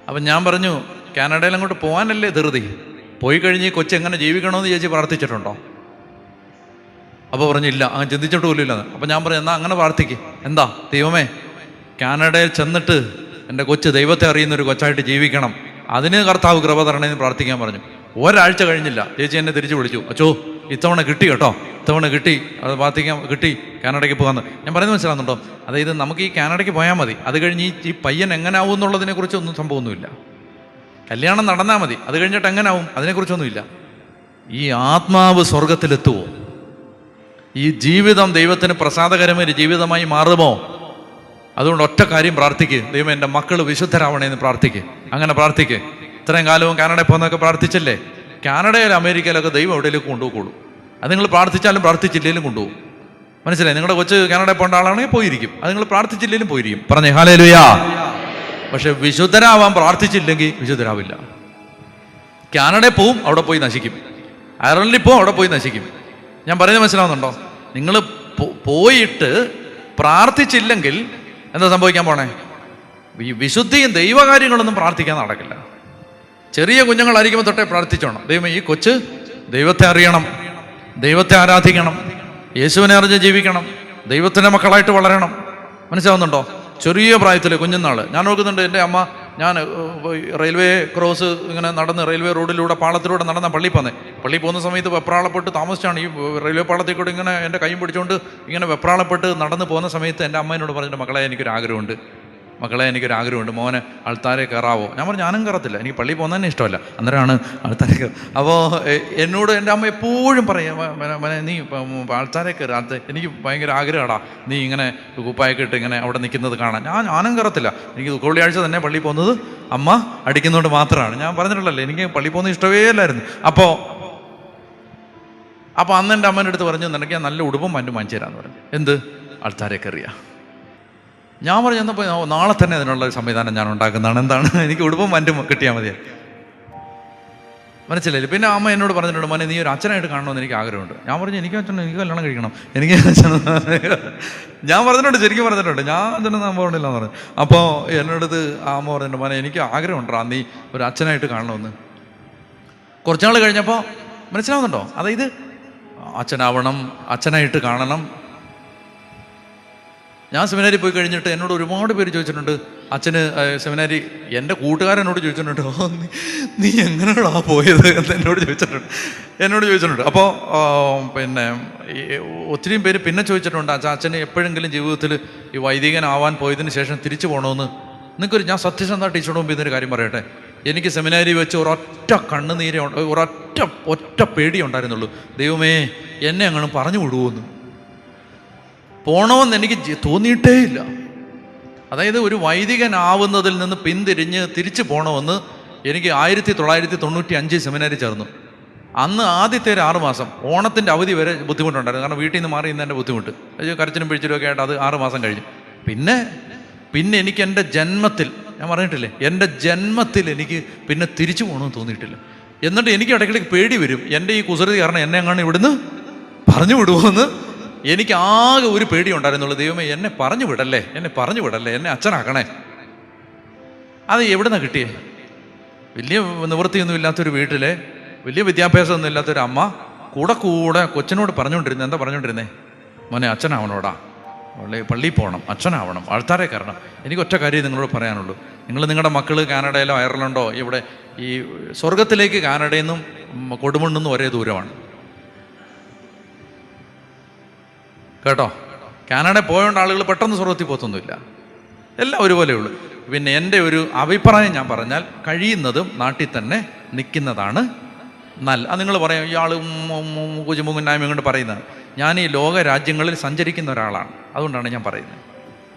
Speaker 1: അപ്പം ഞാൻ പറഞ്ഞു, കാനഡയിൽ അങ്ങോട്ട് പോകാനല്ലേ ധൃതി, പോയി കഴിഞ്ഞ് കൊച്ചെങ്ങനെ ജീവിക്കണമെന്ന് ചേച്ചി പ്രാർത്ഥിച്ചിട്ടുണ്ടോ? അപ്പോൾ പറഞ്ഞില്ല, അങ്ങനെ ചിന്തിച്ചിട്ട് പോലും ഇല്ലെന്ന്. അപ്പം ഞാൻ പറഞ്ഞു, എന്നാൽ അങ്ങനെ പ്രാർത്ഥിക്ക്. എന്താ? ദൈവമേ, കാനഡയിൽ ചെന്നിട്ട് എൻ്റെ കൊച്ച് ദൈവത്തെ അറിയുന്നൊരു കൊച്ചായിട്ട് ജീവിക്കണം, അതിന് കർത്താവ് കൃപ തരണേന്ന് പ്രാർത്ഥിക്കാൻ പറഞ്ഞു. ഒരാഴ്ച കഴിഞ്ഞില്ല, ചേച്ചി എന്നെ തിരിച്ചു വിളിച്ചു, അച്ചോ ഇത്തവണ കിട്ടി കേട്ടോ, ഇത്തവണ കിട്ടി, അത് പ്രാർത്ഥിക്കാൻ കിട്ടി, കാനഡയ്ക്ക് പോകാമെന്ന്. ഞാൻ പറയുന്നത് മനസ്സിലാകുന്നുണ്ടോ? അതായത് നമുക്ക് ഈ കാനഡയ്ക്ക് പോയാൽ മതി, അത് കഴിഞ്ഞ് ഈ പയ്യൻ എങ്ങനാവും എന്നുള്ളതിനെ കുറിച്ചൊന്നും സംഭവമൊന്നുമില്ല. കല്യാണം നടന്നാൽ മതി, അത് കഴിഞ്ഞിട്ട് എങ്ങനാവും അതിനെക്കുറിച്ചൊന്നുമില്ല. ഈ ആത്മാവ് സ്വർഗത്തിലെത്തുമോ? ഈ ജീവിതം ദൈവത്തിന് പ്രസാദകരമായ ജീവിതമായി മാറുമോ? അതുകൊണ്ട് ഒറ്റ കാര്യം പ്രാർത്ഥിക്ക്, ദൈവം എൻ്റെ മക്കൾ വിശുദ്ധരാവണേന്ന് പ്രാർത്ഥിക്ക്. അങ്ങനെ പ്രാർത്ഥിക്ക്. ഇത്രയും കാലവും കാനഡയിൽ പോകുന്നതൊക്കെ പ്രാർത്ഥിച്ചില്ലേ? കാനഡയിലും അമേരിക്കയിലൊക്കെ ദൈവം എവിടെയെങ്കിലും കൊണ്ടുപോകുള്ളൂ. അത് നിങ്ങൾ പ്രാർത്ഥിച്ചാലും പ്രാർത്ഥിച്ചില്ലെങ്കിലും കൊണ്ടുപോകും. മനസ്സിലായി? നിങ്ങളുടെ കൊച്ച് കാനഡയിൽ പോകേണ്ട ആളാണെങ്കിൽ പോയിരിക്കും, അത് നിങ്ങൾ പ്രാർത്ഥിച്ചില്ലെങ്കിലും പോയിരിക്കും. പറഞ്ഞേ ഹല്ലേലൂയാ. പക്ഷെ വിശുദ്ധരാവാൻ പ്രാർത്ഥിച്ചില്ലെങ്കിൽ വിശുദ്ധരാവില്ല. കാനഡയിൽ പോവും, അവിടെ പോയി നശിക്കും. അയർലൻഡിൽ പോവും, അവിടെ പോയി നശിക്കും. ഞാൻ പറയുന്നത് മനസ്സിലാവുന്നുണ്ടോ? നിങ്ങൾ പോയിട്ട് പ്രാർത്ഥിച്ചില്ലെങ്കിൽ എന്താ സംഭവിക്കാൻ പോണേ? ഈ വിശുദ്ധിയും ദൈവകാര്യങ്ങളൊന്നും പ്രാർത്ഥിക്കാൻ നടക്കില്ല. ചെറിയ കുഞ്ഞുങ്ങളായിരിക്കുമ്പോൾ തൊട്ടേ പ്രാർത്ഥിച്ചോണം, ദൈവം ഈ കൊച്ച് ദൈവത്തെ അറിയണം, ദൈവത്തെ ആരാധിക്കണം, യേശുവിനെ അറിഞ്ഞ് ജീവിക്കണം, ദൈവത്തിൻ്റെ മക്കളായിട്ട് വളരണം. മനസ്സിലാവുന്നുണ്ടോ? ചെറിയ പ്രായത്തിൽ കുഞ്ഞുനാൾ ഞാൻ നോക്കുന്നുണ്ട്. എൻ്റെ അമ്മ, ഞാൻ റെയിൽവേ ക്രോസ് ഇങ്ങനെ നടന്ന് റെയിൽവേ റോഡിലൂടെ പാളത്തിലൂടെ നടന്ന പള്ളിയിൽ പോകുന്ന സമയത്ത് വെപ്രാളപ്പെട്ട് താമസിച്ചാണ്. ഈ റെയിൽവേ പാളത്തിൽ കൂടെ ഇങ്ങനെ എൻ്റെ കൈയും പിടിച്ചുകൊണ്ട് ഇങ്ങനെ വെപ്രാളപ്പെട്ട് നടന്ന് പോകുന്ന സമയത്ത് എൻ്റെ അമ്മ എന്നോട് പറഞ്ഞിട്ട്, മക്കളെ എനിക്കൊരാഗ്രഹമുണ്ട്, മോനെ ആൾത്താരെ കയറാവോ? ഞാൻ പറഞ്ഞു, ഞാനും കയറത്തില്ല, എനിക്ക് പള്ളിയിൽ പോകുന്ന തന്നെ ഇഷ്ടമല്ല. അന്നേരമാണ് ആൾത്താരെ കയറും. അപ്പോൾ എന്നോട് എൻ്റെ അമ്മ എപ്പോഴും പറയും, നീ ആൾത്താരെ കയറുക, എനിക്ക് ഭയങ്കര ആഗ്രഹമാടാ നീ ഇങ്ങനെ കുപ്പായൊക്കെ ഇട്ട് ഇങ്ങനെ അവിടെ നിൽക്കുന്നത് കാണാൻ. ഞാനും കയറത്തില്ല, എനിക്ക് വെള്ളിയാഴ്ച തന്നെ പള്ളിയിൽ പോകുന്നത് അമ്മ അടിക്കുന്നതുകൊണ്ട് മാത്രമാണ്. ഞാൻ പറഞ്ഞിട്ടുള്ളല്ലേ, എനിക്ക് പള്ളിയിൽ പോകുന്നത് ഇഷ്ടമേ അല്ലായിരുന്നു. അപ്പോൾ അന്ന് എൻ്റെ അമ്മേൻ്റെ അടുത്ത് പറഞ്ഞു, നിനക്ക് ഞാൻ നല്ല ഉടുപ്പും പണ്ടും വാങ്ങിച്ചു തരാമെന്ന് പറഞ്ഞു. എന്ത്? ആൾത്താരെ കയറിയ. ഞാൻ പറഞ്ഞു, എന്നപ്പോൾ നാളെ തന്നെ അതിനുള്ള ഒരു സംവിധാനം ഞാൻ ഉണ്ടാക്കുന്നതാണ്. എന്താണ്? എനിക്ക് ഉടുപ്പും പണ്ടും കിട്ടിയാൽ മതിയാ. മനസ്സിലായില്ലേ? പിന്നെ അമ്മ എന്നോട് പറഞ്ഞിട്ടുണ്ട്, മോനെ നീ ഒരു അച്ഛനായിട്ട് കാണണമെന്ന് എനിക്ക് ആഗ്രഹമുണ്ട്. ഞാൻ പറഞ്ഞു, എനിക്ക് കല്യാണം കഴിക്കണം, എനിക്ക് അച്ഛൻ. ഞാൻ പറഞ്ഞിട്ടുണ്ട്, ശരിക്കും പറഞ്ഞിട്ടുണ്ട്, ഞാൻ അച്ഛനൊന്നും അമ്മ പറഞ്ഞില്ല എന്ന് പറഞ്ഞു. അപ്പോൾ എന്നോടത് അമ്മ പറഞ്ഞിട്ടുണ്ട്, മോനെ എനിക്ക് ആഗ്രഹമുണ്ടോ നീ ഒരു അച്ഛനായിട്ട് കാണണമെന്ന്. കുറച്ചാൾ കഴിഞ്ഞപ്പോൾ മനസ്സിലാവുന്നുണ്ടോ? അതായത് അച്ഛനാവണം, അച്ഛനായിട്ട് കാണണം. ഞാൻ സെമിനാരി പോയി കഴിഞ്ഞിട്ട് എന്നോട് ഒരുപാട് പേര് ചോദിച്ചിട്ടുണ്ട്, അച്ഛന് സെമിനാരി, എൻ്റെ കൂട്ടുകാരനോട് ചോദിച്ചിട്ടുണ്ട്, നീ എങ്ങനെയാണോ പോയത് എന്ന് എന്നോട് ചോദിച്ചിട്ടുണ്ട്. അപ്പോൾ പിന്നെ ഒത്തിരിയും പേര് പിന്നെ ചോദിച്ചിട്ടുണ്ട്, അച്ഛന് എപ്പോഴെങ്കിലും ജീവിതത്തിൽ ഈ വൈദികനാവാൻ പോയതിന് ശേഷം തിരിച്ചു പോകണമെന്ന്. നിങ്ങൾക്കൊരു, ഞാൻ സത്യസന്ധ ടീച്ചറോട് മുമ്പ് ഇതൊരു കാര്യം പറയട്ടെ. എനിക്ക് സെമിനാരി വെച്ച് ഒരൊറ്റ കണ്ണുനീര്, ഒറ്റ പേടി ഉണ്ടായിരുന്നുള്ളൂ, ദൈവമേ എന്നെ അങ്ങനെ പറഞ്ഞു വിടുവോന്ന്. പോണമെന്ന് എനിക്ക് തോന്നിയിട്ടേ ഇല്ല. അതായത് ഒരു വൈദികനാവുന്നതിൽ നിന്ന് പിന്തിരിഞ്ഞ് തിരിച്ചു പോകണമെന്ന് എനിക്ക് 1995 സെമിനാരി ചേർന്നു. അന്ന് ആദ്യത്തെ ഒരു 6 മാസം, ഓണത്തിൻ്റെ അവധി വരെ ബുദ്ധിമുട്ടുണ്ടായിരുന്നു. കാരണം വീട്ടിൽ നിന്ന് മാറി ഇന്നതിൻ്റെ ബുദ്ധിമുട്ട്, കരച്ചിലും പിഴിച്ചിലും ഒക്കെ ആയിട്ട് അത് 6 മാസം കഴിഞ്ഞു. പിന്നെ എനിക്ക് എൻ്റെ ജന്മത്തിൽ, ഞാൻ പറഞ്ഞിട്ടില്ലേ, എൻ്റെ ജന്മത്തിൽ എനിക്ക് പിന്നെ തിരിച്ചു പോകണമെന്ന് തോന്നിയിട്ടില്ല. എന്നിട്ട് എനിക്ക് ഇടയ്ക്കിടയ്ക്ക് പേടി വരും, എൻ്റെ ഈ കുസൃതി കാരണം എന്നെ എങ്ങാണ് ഇവിടുന്ന് പറഞ്ഞു വിടുമോയെന്ന്. എനിക്ക് ആകെ ഒരു പേടി ഉണ്ടായിരുന്നുള്ളൂ, ദൈവമേ എന്നെ പറഞ്ഞു വിടല്ലേ, എന്നെ അച്ഛനാക്കണേ. അത് എവിടെ നിന്നാണ് കിട്ടിയേ? വലിയ നിവൃത്തിയൊന്നും ഇല്ലാത്തൊരു വീട്ടിലെ, വലിയ വിദ്യാഭ്യാസമൊന്നും ഇല്ലാത്തൊരു അമ്മ കൂടെ കൊച്ചിനോട് പറഞ്ഞുകൊണ്ടിരുന്നത്, എന്താ പറഞ്ഞുകൊണ്ടിരുന്നേ? മോനെ അച്ഛനാവണോടാ, പള്ളിയിൽ പോകണം, അച്ഛനാവണം, ആൾത്താരെ കയറണം. എനിക്ക് ഒറ്റ കാര്യം നിങ്ങളോട് പറയാനുള്ളൂ, നിങ്ങളുടെ മക്കൾ കാനഡയിലോ അയർലൻഡോ ഇവിടെ, ഈ സ്വർഗത്തിലേക്ക് കാനഡയിൽ നിന്നും കൊടുമണ്ണെന്നും ഒരേ ദൂരമാണ് കേട്ടോ. കാനഡയിൽ പോയോണ്ട് ആളുകൾ പെട്ടെന്ന് സ്വർഗത്തിൽ പോത്തൊന്നുമില്ല, എല്ലാം ഒരുപോലെയുള്ളൂ. പിന്നെ എൻ്റെ ഒരു അഭിപ്രായം ഞാൻ പറഞ്ഞാൽ കഴിയുന്നതും നാട്ടിൽ തന്നെ നിൽക്കുന്നതാണ് നല്ല. അത് നിങ്ങൾ പറയാം ഇയാൾ കുജുമുങ്ങനായ്മ കൊണ്ട് പറയുന്നത്. ഞാൻ ഈ ലോക രാജ്യങ്ങളിൽ സഞ്ചരിക്കുന്ന ഒരാളാണ്, അതുകൊണ്ടാണ് ഞാൻ പറയുന്നത്.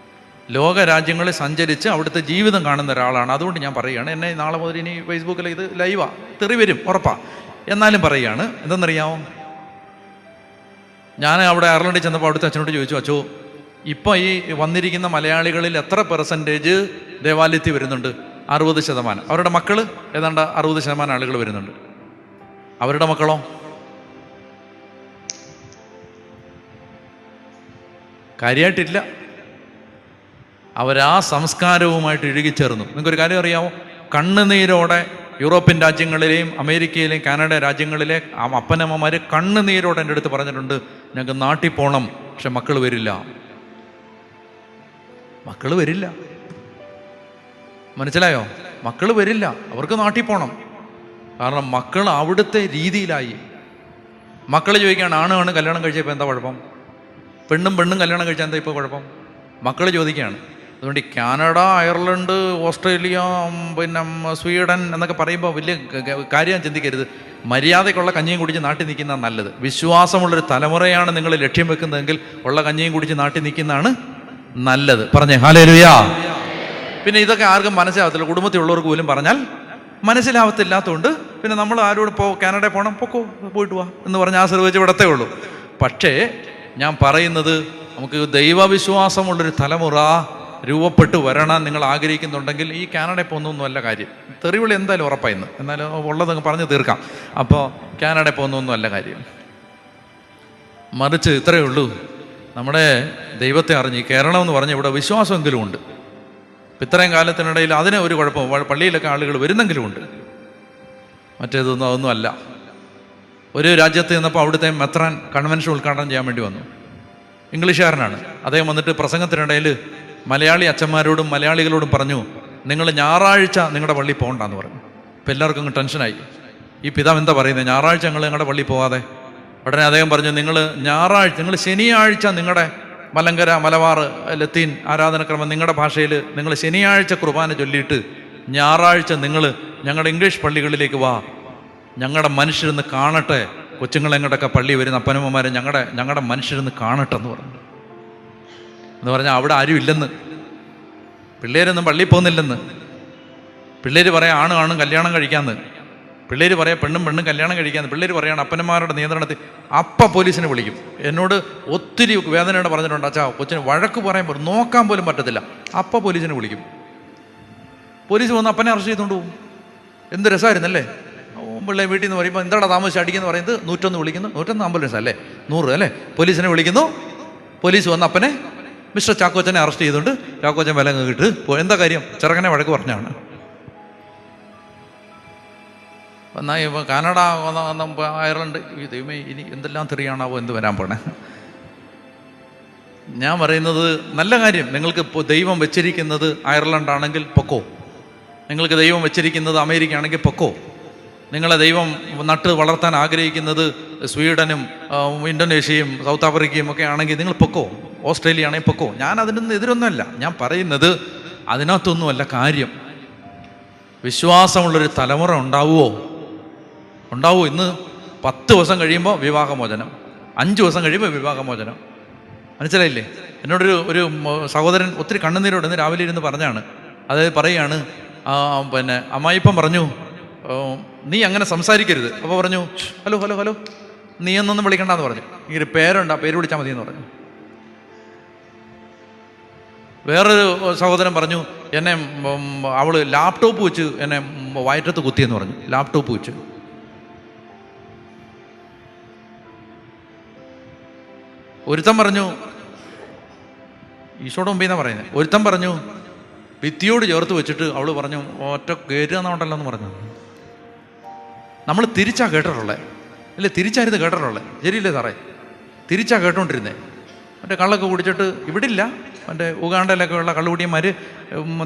Speaker 1: ലോക രാജ്യങ്ങളിൽ സഞ്ചരിച്ച് അവിടുത്തെ ജീവിതം കാണുന്ന ഒരാളാണ്, അതുകൊണ്ട് ഞാൻ പറയുകയാണ്. എന്നെ നാളെ മുതൽ ഇനി ഫേസ്ബുക്കിൽ ഇത് ലൈവാ, തെറി വരും ഉറപ്പാണ്, എന്നാലും പറയുകയാണ്. എന്തെന്നറിയാമോ, ഞാൻ അവിടെ അയർലൻഡിൽ ചെന്നപ്പോൾ അവിടുത്തെ അച്ഛനോട് ചോദിച്ചു, അച്ഛോ ഇപ്പോൾ ഈ വന്നിരിക്കുന്ന മലയാളികളിൽ എത്ര പെർസെൻറ്റേജ് ദേവാലയത്തിൽ വരുന്നുണ്ട്? 60%. അവരുടെ മക്കൾ ഏതാണ്ട് 60% ആളുകൾ വരുന്നുണ്ട്. അവരുടെ മക്കളോ? കാര്യമായിട്ടില്ല. അവരാ സംസ്കാരവുമായിട്ട് ഇഴുകിച്ചേർന്നു. നിങ്ങൾക്കൊരു കാര്യം അറിയാമോ, കണ്ണുനീരോടെ യൂറോപ്യൻ രാജ്യങ്ങളിലെയും അമേരിക്കയിലെയും കാനഡ രാജ്യങ്ങളിലെ അപ്പനമ്മമാർ കണ്ണുനീരോടെ എൻ്റെ അടുത്ത് പറഞ്ഞിട്ടുണ്ട്, ഞങ്ങൾക്ക് നാട്ടിൽ പോകണം, പക്ഷെ മക്കൾ വരില്ല. മക്കൾ വരില്ല, മനസ്സിലായോ? മക്കൾ വരില്ല, അവർക്ക് നാട്ടിൽ പോകണം. കാരണം മക്കൾ അവിടുത്തെ രീതിയിലായി. മക്കൾ ചോദിക്കുകയാണ്, ആണ് കല്യാണം കഴിച്ചപ്പോൾ എന്താ കുഴപ്പം? പെണ്ണും കല്യാണം കഴിച്ചാൽ എന്താ ഇപ്പോൾ കുഴപ്പം? മക്കൾ ചോദിക്കുകയാണ്. അതുകൊണ്ട് ഈ കാനഡ, അയർലൻഡ്, ഓസ്ട്രേലിയ, പിന്നെ സ്വീഡൻ എന്നൊക്കെ പറയുമ്പോൾ വലിയ കാര്യം ചിന്തിക്കരുത്. മര്യാദയ്ക്കുള്ള കഞ്ഞിയും കുടിച്ച് നാട്ടിൽ നിൽക്കുന്നതാണ് നല്ലത്. വിശ്വാസമുള്ളൊരു തലമുറയാണ് നിങ്ങൾ ലക്ഷ്യം വെക്കുന്നതെങ്കിൽ ഉള്ള കഞ്ഞിയും കുടിച്ച് നാട്ടിൽ നിൽക്കുന്നതാണ് നല്ലത്. പറഞ്ഞേ ഹല്ലേലൂയ. പിന്നെ ഇതൊക്കെ ആർക്കും മനസ്സിലാവത്തില്ല, കുടുംബത്തിലുള്ളവർക്ക് പോലും പറഞ്ഞാൽ മനസ്സിലാവത്തില്ലാത്തതുകൊണ്ട് പിന്നെ നമ്മൾ ആരോട് കാനഡയിൽ പോകണം, പൊക്കോ, പോയിട്ട് വാ എന്ന് പറഞ്ഞ് ആശ്രയിച്ച് വിടത്തേ ഉള്ളൂ. പക്ഷേ ഞാൻ പറയുന്നത്, നമുക്ക് ദൈവവിശ്വാസമുള്ളൊരു തലമുറ രൂപപ്പെട്ട് വരണം നിങ്ങൾ ആഗ്രഹിക്കുന്നുണ്ടെങ്കിൽ ഈ കാനഡയിൽ പോകുന്നൊന്നുമല്ല കാര്യം. തെറിവിളി എന്തായാലും ഉറപ്പായിരുന്നു, എന്നാലും ഉള്ളതങ്ങ് പറഞ്ഞ് തീർക്കാം. അപ്പോൾ കാനഡയിൽ പോകുന്നൊന്നുമല്ല കാര്യം. മറിച്ച് ഇത്രയേ ഉള്ളൂ, നമ്മുടെ ദൈവത്തെ അറിഞ്ഞ് കേരളം എന്ന് പറഞ്ഞ് ഇവിടെ വിശ്വാസമെങ്കിലും ഉണ്ട്. ഇത്രയും കാലത്തിനിടയിൽ അതിന് ഒരു കുഴപ്പം, പള്ളിയിലൊക്കെ ആളുകൾ വരുന്നെങ്കിലും ഉണ്ട്. മറ്റേതൊന്നും അതൊന്നും അല്ല. ഒരു രാജ്യത്ത് നിന്നപ്പോൾ അവിടുത്തെ മെത്രാൻ കൺവെൻഷൻ ഉദ്ഘാടനം ചെയ്യാൻ വേണ്ടി വന്നു. ഇംഗ്ലീഷുകാരനാണ് അദ്ദേഹം. വന്നിട്ട് പ്രസംഗത്തിനിടയിൽ മലയാളി അച്ഛന്മാരോടും മലയാളികളോടും പറഞ്ഞു, നിങ്ങൾ ഞായറാഴ്ച നിങ്ങളുടെ പള്ളി പോകണ്ടെന്ന് പറഞ്ഞു. അപ്പോൾ എല്ലാവർക്കും അങ്ങ് ടെൻഷനായി. ഈ പിതാവ് എന്താ പറയുന്നത്, ഞായറാഴ്ച നിങ്ങൾ നിങ്ങളുടെ പള്ളി പോകാതെ? ഉടനെ അദ്ദേഹം പറഞ്ഞു, നിങ്ങൾ ശനിയാഴ്ച നിങ്ങളുടെ മലങ്കര, മലബാർ, ലത്തീൻ ആരാധനക്രമം നിങ്ങളുടെ ഭാഷയിൽ നിങ്ങൾ ശനിയാഴ്ച കുർബാന ചൊല്ലിയിട്ട് ഞായറാഴ്ച നിങ്ങൾ ഞങ്ങളുടെ ഇംഗ്ലീഷ് പള്ളികളിലേക്ക് വാ, ഞങ്ങളുടെ മനുഷ്യരെന്ന് കാണട്ടെ, കൊച്ചുങ്ങളെങ്ങോട്ടൊക്കെ പള്ളി വരുന്ന അപ്പനമ്മമാരെ ഞങ്ങളുടെ മനുഷ്യരെന്ന് കാണട്ടെ എന്ന് പറഞ്ഞു. എന്ന് പറഞ്ഞാൽ അവിടെ ആരും ഇല്ലെന്ന്, പിള്ളേരൊന്നും പള്ളിയിൽ പോകുന്നില്ലെന്ന്. പിള്ളേർ പറയാം ആണും കല്യാണം കഴിക്കാമെന്ന്, പിള്ളേർ പറയാം പെണ്ണും കല്യാണം കഴിക്കാമെന്ന്. പിള്ളേർ പറയാണ് അപ്പനന്മാരുടെ നിയന്ത്രണത്തിൽ. അപ്പം പോലീസിനെ വിളിക്കും. എന്നോട് ഒത്തിരി വേദനയോടെ പറഞ്ഞിട്ടുണ്ട്, അച്ഛാ കൊച്ചിന് വഴക്ക് പറയാൻ പോലും നോക്കാൻ പോലും പറ്റത്തില്ല. അപ്പം പോലീസിനെ വിളിക്കും. പോലീസ് വന്ന് അപ്പനെ അറസ്റ്റ് ചെയ്തുകൊണ്ട് പോകും. എന്ത് രസമായിരുന്നല്ലേ? പിള്ളേ വീട്ടിൽ നിന്ന് പറയുമ്പോൾ എന്താടാ താമസിച്ച് അടിക്കുന്നു പറയുന്നത്, 101 വിളിക്കുന്നു, 101 ആംബുലൻസ് അല്ലേ, 100 അല്ലേ, പോലീസിനെ വിളിക്കുന്നു. പോലീസ് വന്ന് അപ്പനെ, മിസ്റ്റർ ചാക്കോച്ചനെ അറസ്റ്റ് ചെയ്തുകൊണ്ട് ചാക്കോച്ചൻ വില കിട്ട്. എന്താ കാര്യം? ചെറുക്കനെ വഴക്ക് പറഞ്ഞാണ്. എന്നാൽ ഇപ്പോൾ കാനഡ, അയർലൻഡ്, ഈ ദൈവമേ ഇനി എന്തെല്ലാം തെറിയാണാവോ എന്ത് വരാൻ പോണേ. ഞാൻ പറയുന്നത് നല്ല കാര്യം. നിങ്ങൾക്ക് ദൈവം വെച്ചിരിക്കുന്നത് അയർലൻഡ് ആണെങ്കിൽ പൊക്കോ, നിങ്ങൾക്ക് ദൈവം വെച്ചിരിക്കുന്നത് അമേരിക്ക ആണെങ്കിൽ പൊക്കോ, നിങ്ങളെ ദൈവം നട്ട് വളർത്താൻ ആഗ്രഹിക്കുന്നത് സ്വീഡനും ഇന്തോനേഷ്യയും സൗത്ത് ആഫ്രിക്കയും ഒക്കെ ആണെങ്കിൽ നിങ്ങൾ പൊക്കോ, ഓസ്ട്രേലിയ ആണെങ്കിൽ പൊക്കോ. ഞാൻ അതിനൊന്നും എതിരൊന്നുമല്ല. ഞാൻ പറയുന്നത് അതിനകത്തൊന്നുമല്ല കാര്യം. വിശ്വാസമുള്ളൊരു തലമുറ ഉണ്ടാവുമോ? ഇന്ന് 10 ദിവസം കഴിയുമ്പോൾ വിവാഹമോചനം, 5 ദിവസം കഴിയുമ്പോൾ വിവാഹമോചനം. മനസ്സിലായില്ലേ? എന്നോടൊരു സഹോദരൻ ഒത്തിരി കണ്ണുനീരോട് ഇന്ന് രാവിലെ ഇരുന്ന് പറഞ്ഞാണ്. അതായത് പറയുകയാണ്, പിന്നെ അമ്മായിപ്പം പറഞ്ഞു നീ അങ്ങനെ സംസാരിക്കരുത്. അപ്പോൾ പറഞ്ഞു ഹലോ ഹലോ ഹലോ നീ എന്നൊന്നും വിളിക്കണ്ടെന്ന് പറഞ്ഞു. ഈ ഒരു പേരുണ്ട്, ആ പേര് വിളിച്ചാൽ മതി എന്ന് പറഞ്ഞു. വേറൊരു സഹോദരൻ പറഞ്ഞു, എന്നെ അവള് ലാപ്ടോപ്പ് വെച്ച് എന്നെ വയറ്റത്ത് കുത്തിയെന്ന് പറഞ്ഞു. ലാപ്ടോപ്പ് വെച്ച്. ഒരുത്തൻ പറഞ്ഞു, ഈശോയുടെ മുമ്പിൽ നിന്നാണ് പറയുന്നത്, ഒരുത്തൻ പറഞ്ഞു ഭിത്തിയോട് ചേർത്ത് വെച്ചിട്ട് അവള് പറഞ്ഞു ഒറ്റ കയറ്റുന്നുണ്ടല്ലോ എന്ന് പറഞ്ഞു. നമ്മൾ തിരിച്ചാ കേട്ടിട്ടുള്ളത് അല്ലേ? തിരിച്ചായിരുന്നു കേട്ടിട്ടുള്ളത്. ശരിയില്ലേ സാറേ? തിരിച്ചാ കേട്ടോണ്ടിരുന്നേ. മറ്റേ കള്ളൊക്കെ കുടിച്ചിട്ട് ഇവിടില്ല, മറ്റേ ഉഗാണ്ടയിലൊക്കെ ഉള്ള കള്ളുകുടിയന്മാർ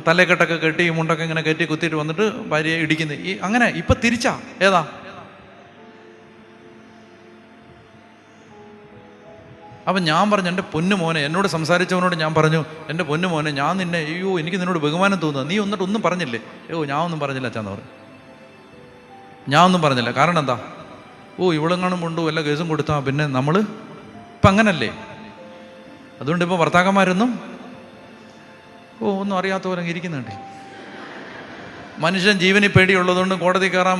Speaker 1: തലക്കെട്ടൊക്കെ കെട്ടി മുണ്ടൊക്കെ ഇങ്ങനെ കയറ്റി കുത്തിയിട്ട് വന്നിട്ട് ഭാര്യയെ ഇടിക്കുന്നത്. ഈ അങ്ങനെ ഇപ്പം തിരിച്ചാ. ഏതാ അപ്പം ഞാൻ പറഞ്ഞു, എൻ്റെ പൊന്നു മോനെ, എന്നോട് സംസാരിച്ചവനോട് ഞാൻ പറഞ്ഞു, എൻ്റെ പൊന്നു മോനെ, ഞാൻ നിന്നെ, അയ്യോ എനിക്ക് നിന്നോട് ബഹുമാനം തോന്നുക, നീ ഒന്നും പറഞ്ഞില്ലേ? ഞാൻ ഒന്നും പറഞ്ഞില്ല അച്ഛാന്ന് പറഞ്ഞു. ഞാൻ ഒന്നും പറഞ്ഞില്ല. കാരണം എന്താ? ഇവളെങ്ങാനും കൊണ്ടു വല്ല കേസും കൊടുത്താൽ പിന്നെ നമ്മൾ ഇപ്പം അങ്ങനല്ലേ. അതുകൊണ്ട് ഇപ്പോൾ ഭർത്താക്കന്മാരൊന്നും ഒന്നും അറിയാത്ത പോലെ ഇരിക്കുന്നുണ്ട്. മനുഷ്യൻ ജീവനിൽ പേടിയുള്ളതുകൊണ്ട്, കോടതി കയറാൻ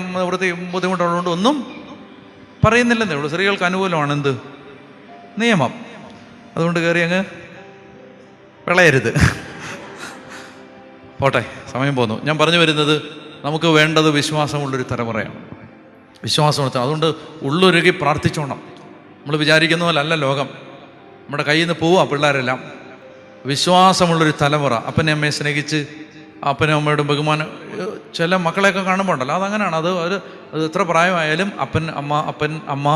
Speaker 1: ബുദ്ധിമുട്ടുള്ളതുകൊണ്ട് ഒന്നും പറയുന്നില്ലെന്നേ ഉള്ളൂ. സ്ത്രീകൾക്ക് അനുകൂലമാണ് എന്ത്? നിയമം. അതുകൊണ്ട് കയറി അങ്ങ് വിളയരുത്. പോട്ടെ, സമയം പോന്നു. ഞാൻ പറഞ്ഞു വരുന്നത്, നമുക്ക് വേണ്ടത് വിശ്വാസമുള്ളൊരു തലമുറയാണ്. വിശ്വാസം. അതുകൊണ്ട് ഉള്ളൊരുകി പ്രാർത്ഥിച്ചോണം. നമ്മൾ വിചാരിക്കുന്ന പോലെ അല്ല ലോകം. നമ്മുടെ കയ്യിൽ നിന്ന് പോവുക പിള്ളേരെല്ലാം. വിശ്വാസമുള്ളൊരു തലമുറ, അപ്പനെ അമ്മയെ സ്നേഹിച്ച് അപ്പനും അമ്മയോടും ബഹുമാനം. ചില മക്കളെയൊക്കെ കാണുമ്പോൾ ഉണ്ടല്ലോ, അതങ്ങനെയാണ്. അത് എത്ര പ്രായമായാലും അപ്പൻ അമ്മ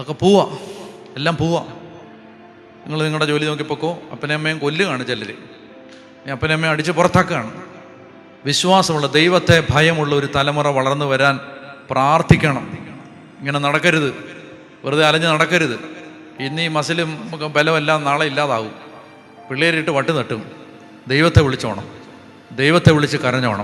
Speaker 1: ഒക്കെ പോവാ, എല്ലാം പോവാ. നിങ്ങൾ നിങ്ങളുടെ ജോലി നോക്കിപ്പോക്കോ. അപ്പനെ അമ്മയും കൊല്ലുകയാണ് ചിലർ. അപ്പനെ അമ്മയെ അടിച്ച് പുറത്താക്കുകയാണ്. വിശ്വാസമുള്ള, ദൈവത്തെ ഭയമുള്ള ഒരു തലമുറ വളർന്നു വരാൻ പ്രാർത്ഥിക്കണം. ഇങ്ങനെ നടക്കരുത്, വെറുതെ അലഞ്ഞ് നടക്കരുത്. ഇന്ന് ഈ മസിലും ബലമെല്ലാം നാളെ ഇല്ലാതാവും. പിള്ളേരിട്ട് വട്ട് തട്ടും. ദൈവത്തെ വിളിച്ചോണം, ദൈവത്തെ വിളിച്ച് കരഞ്ഞോണം.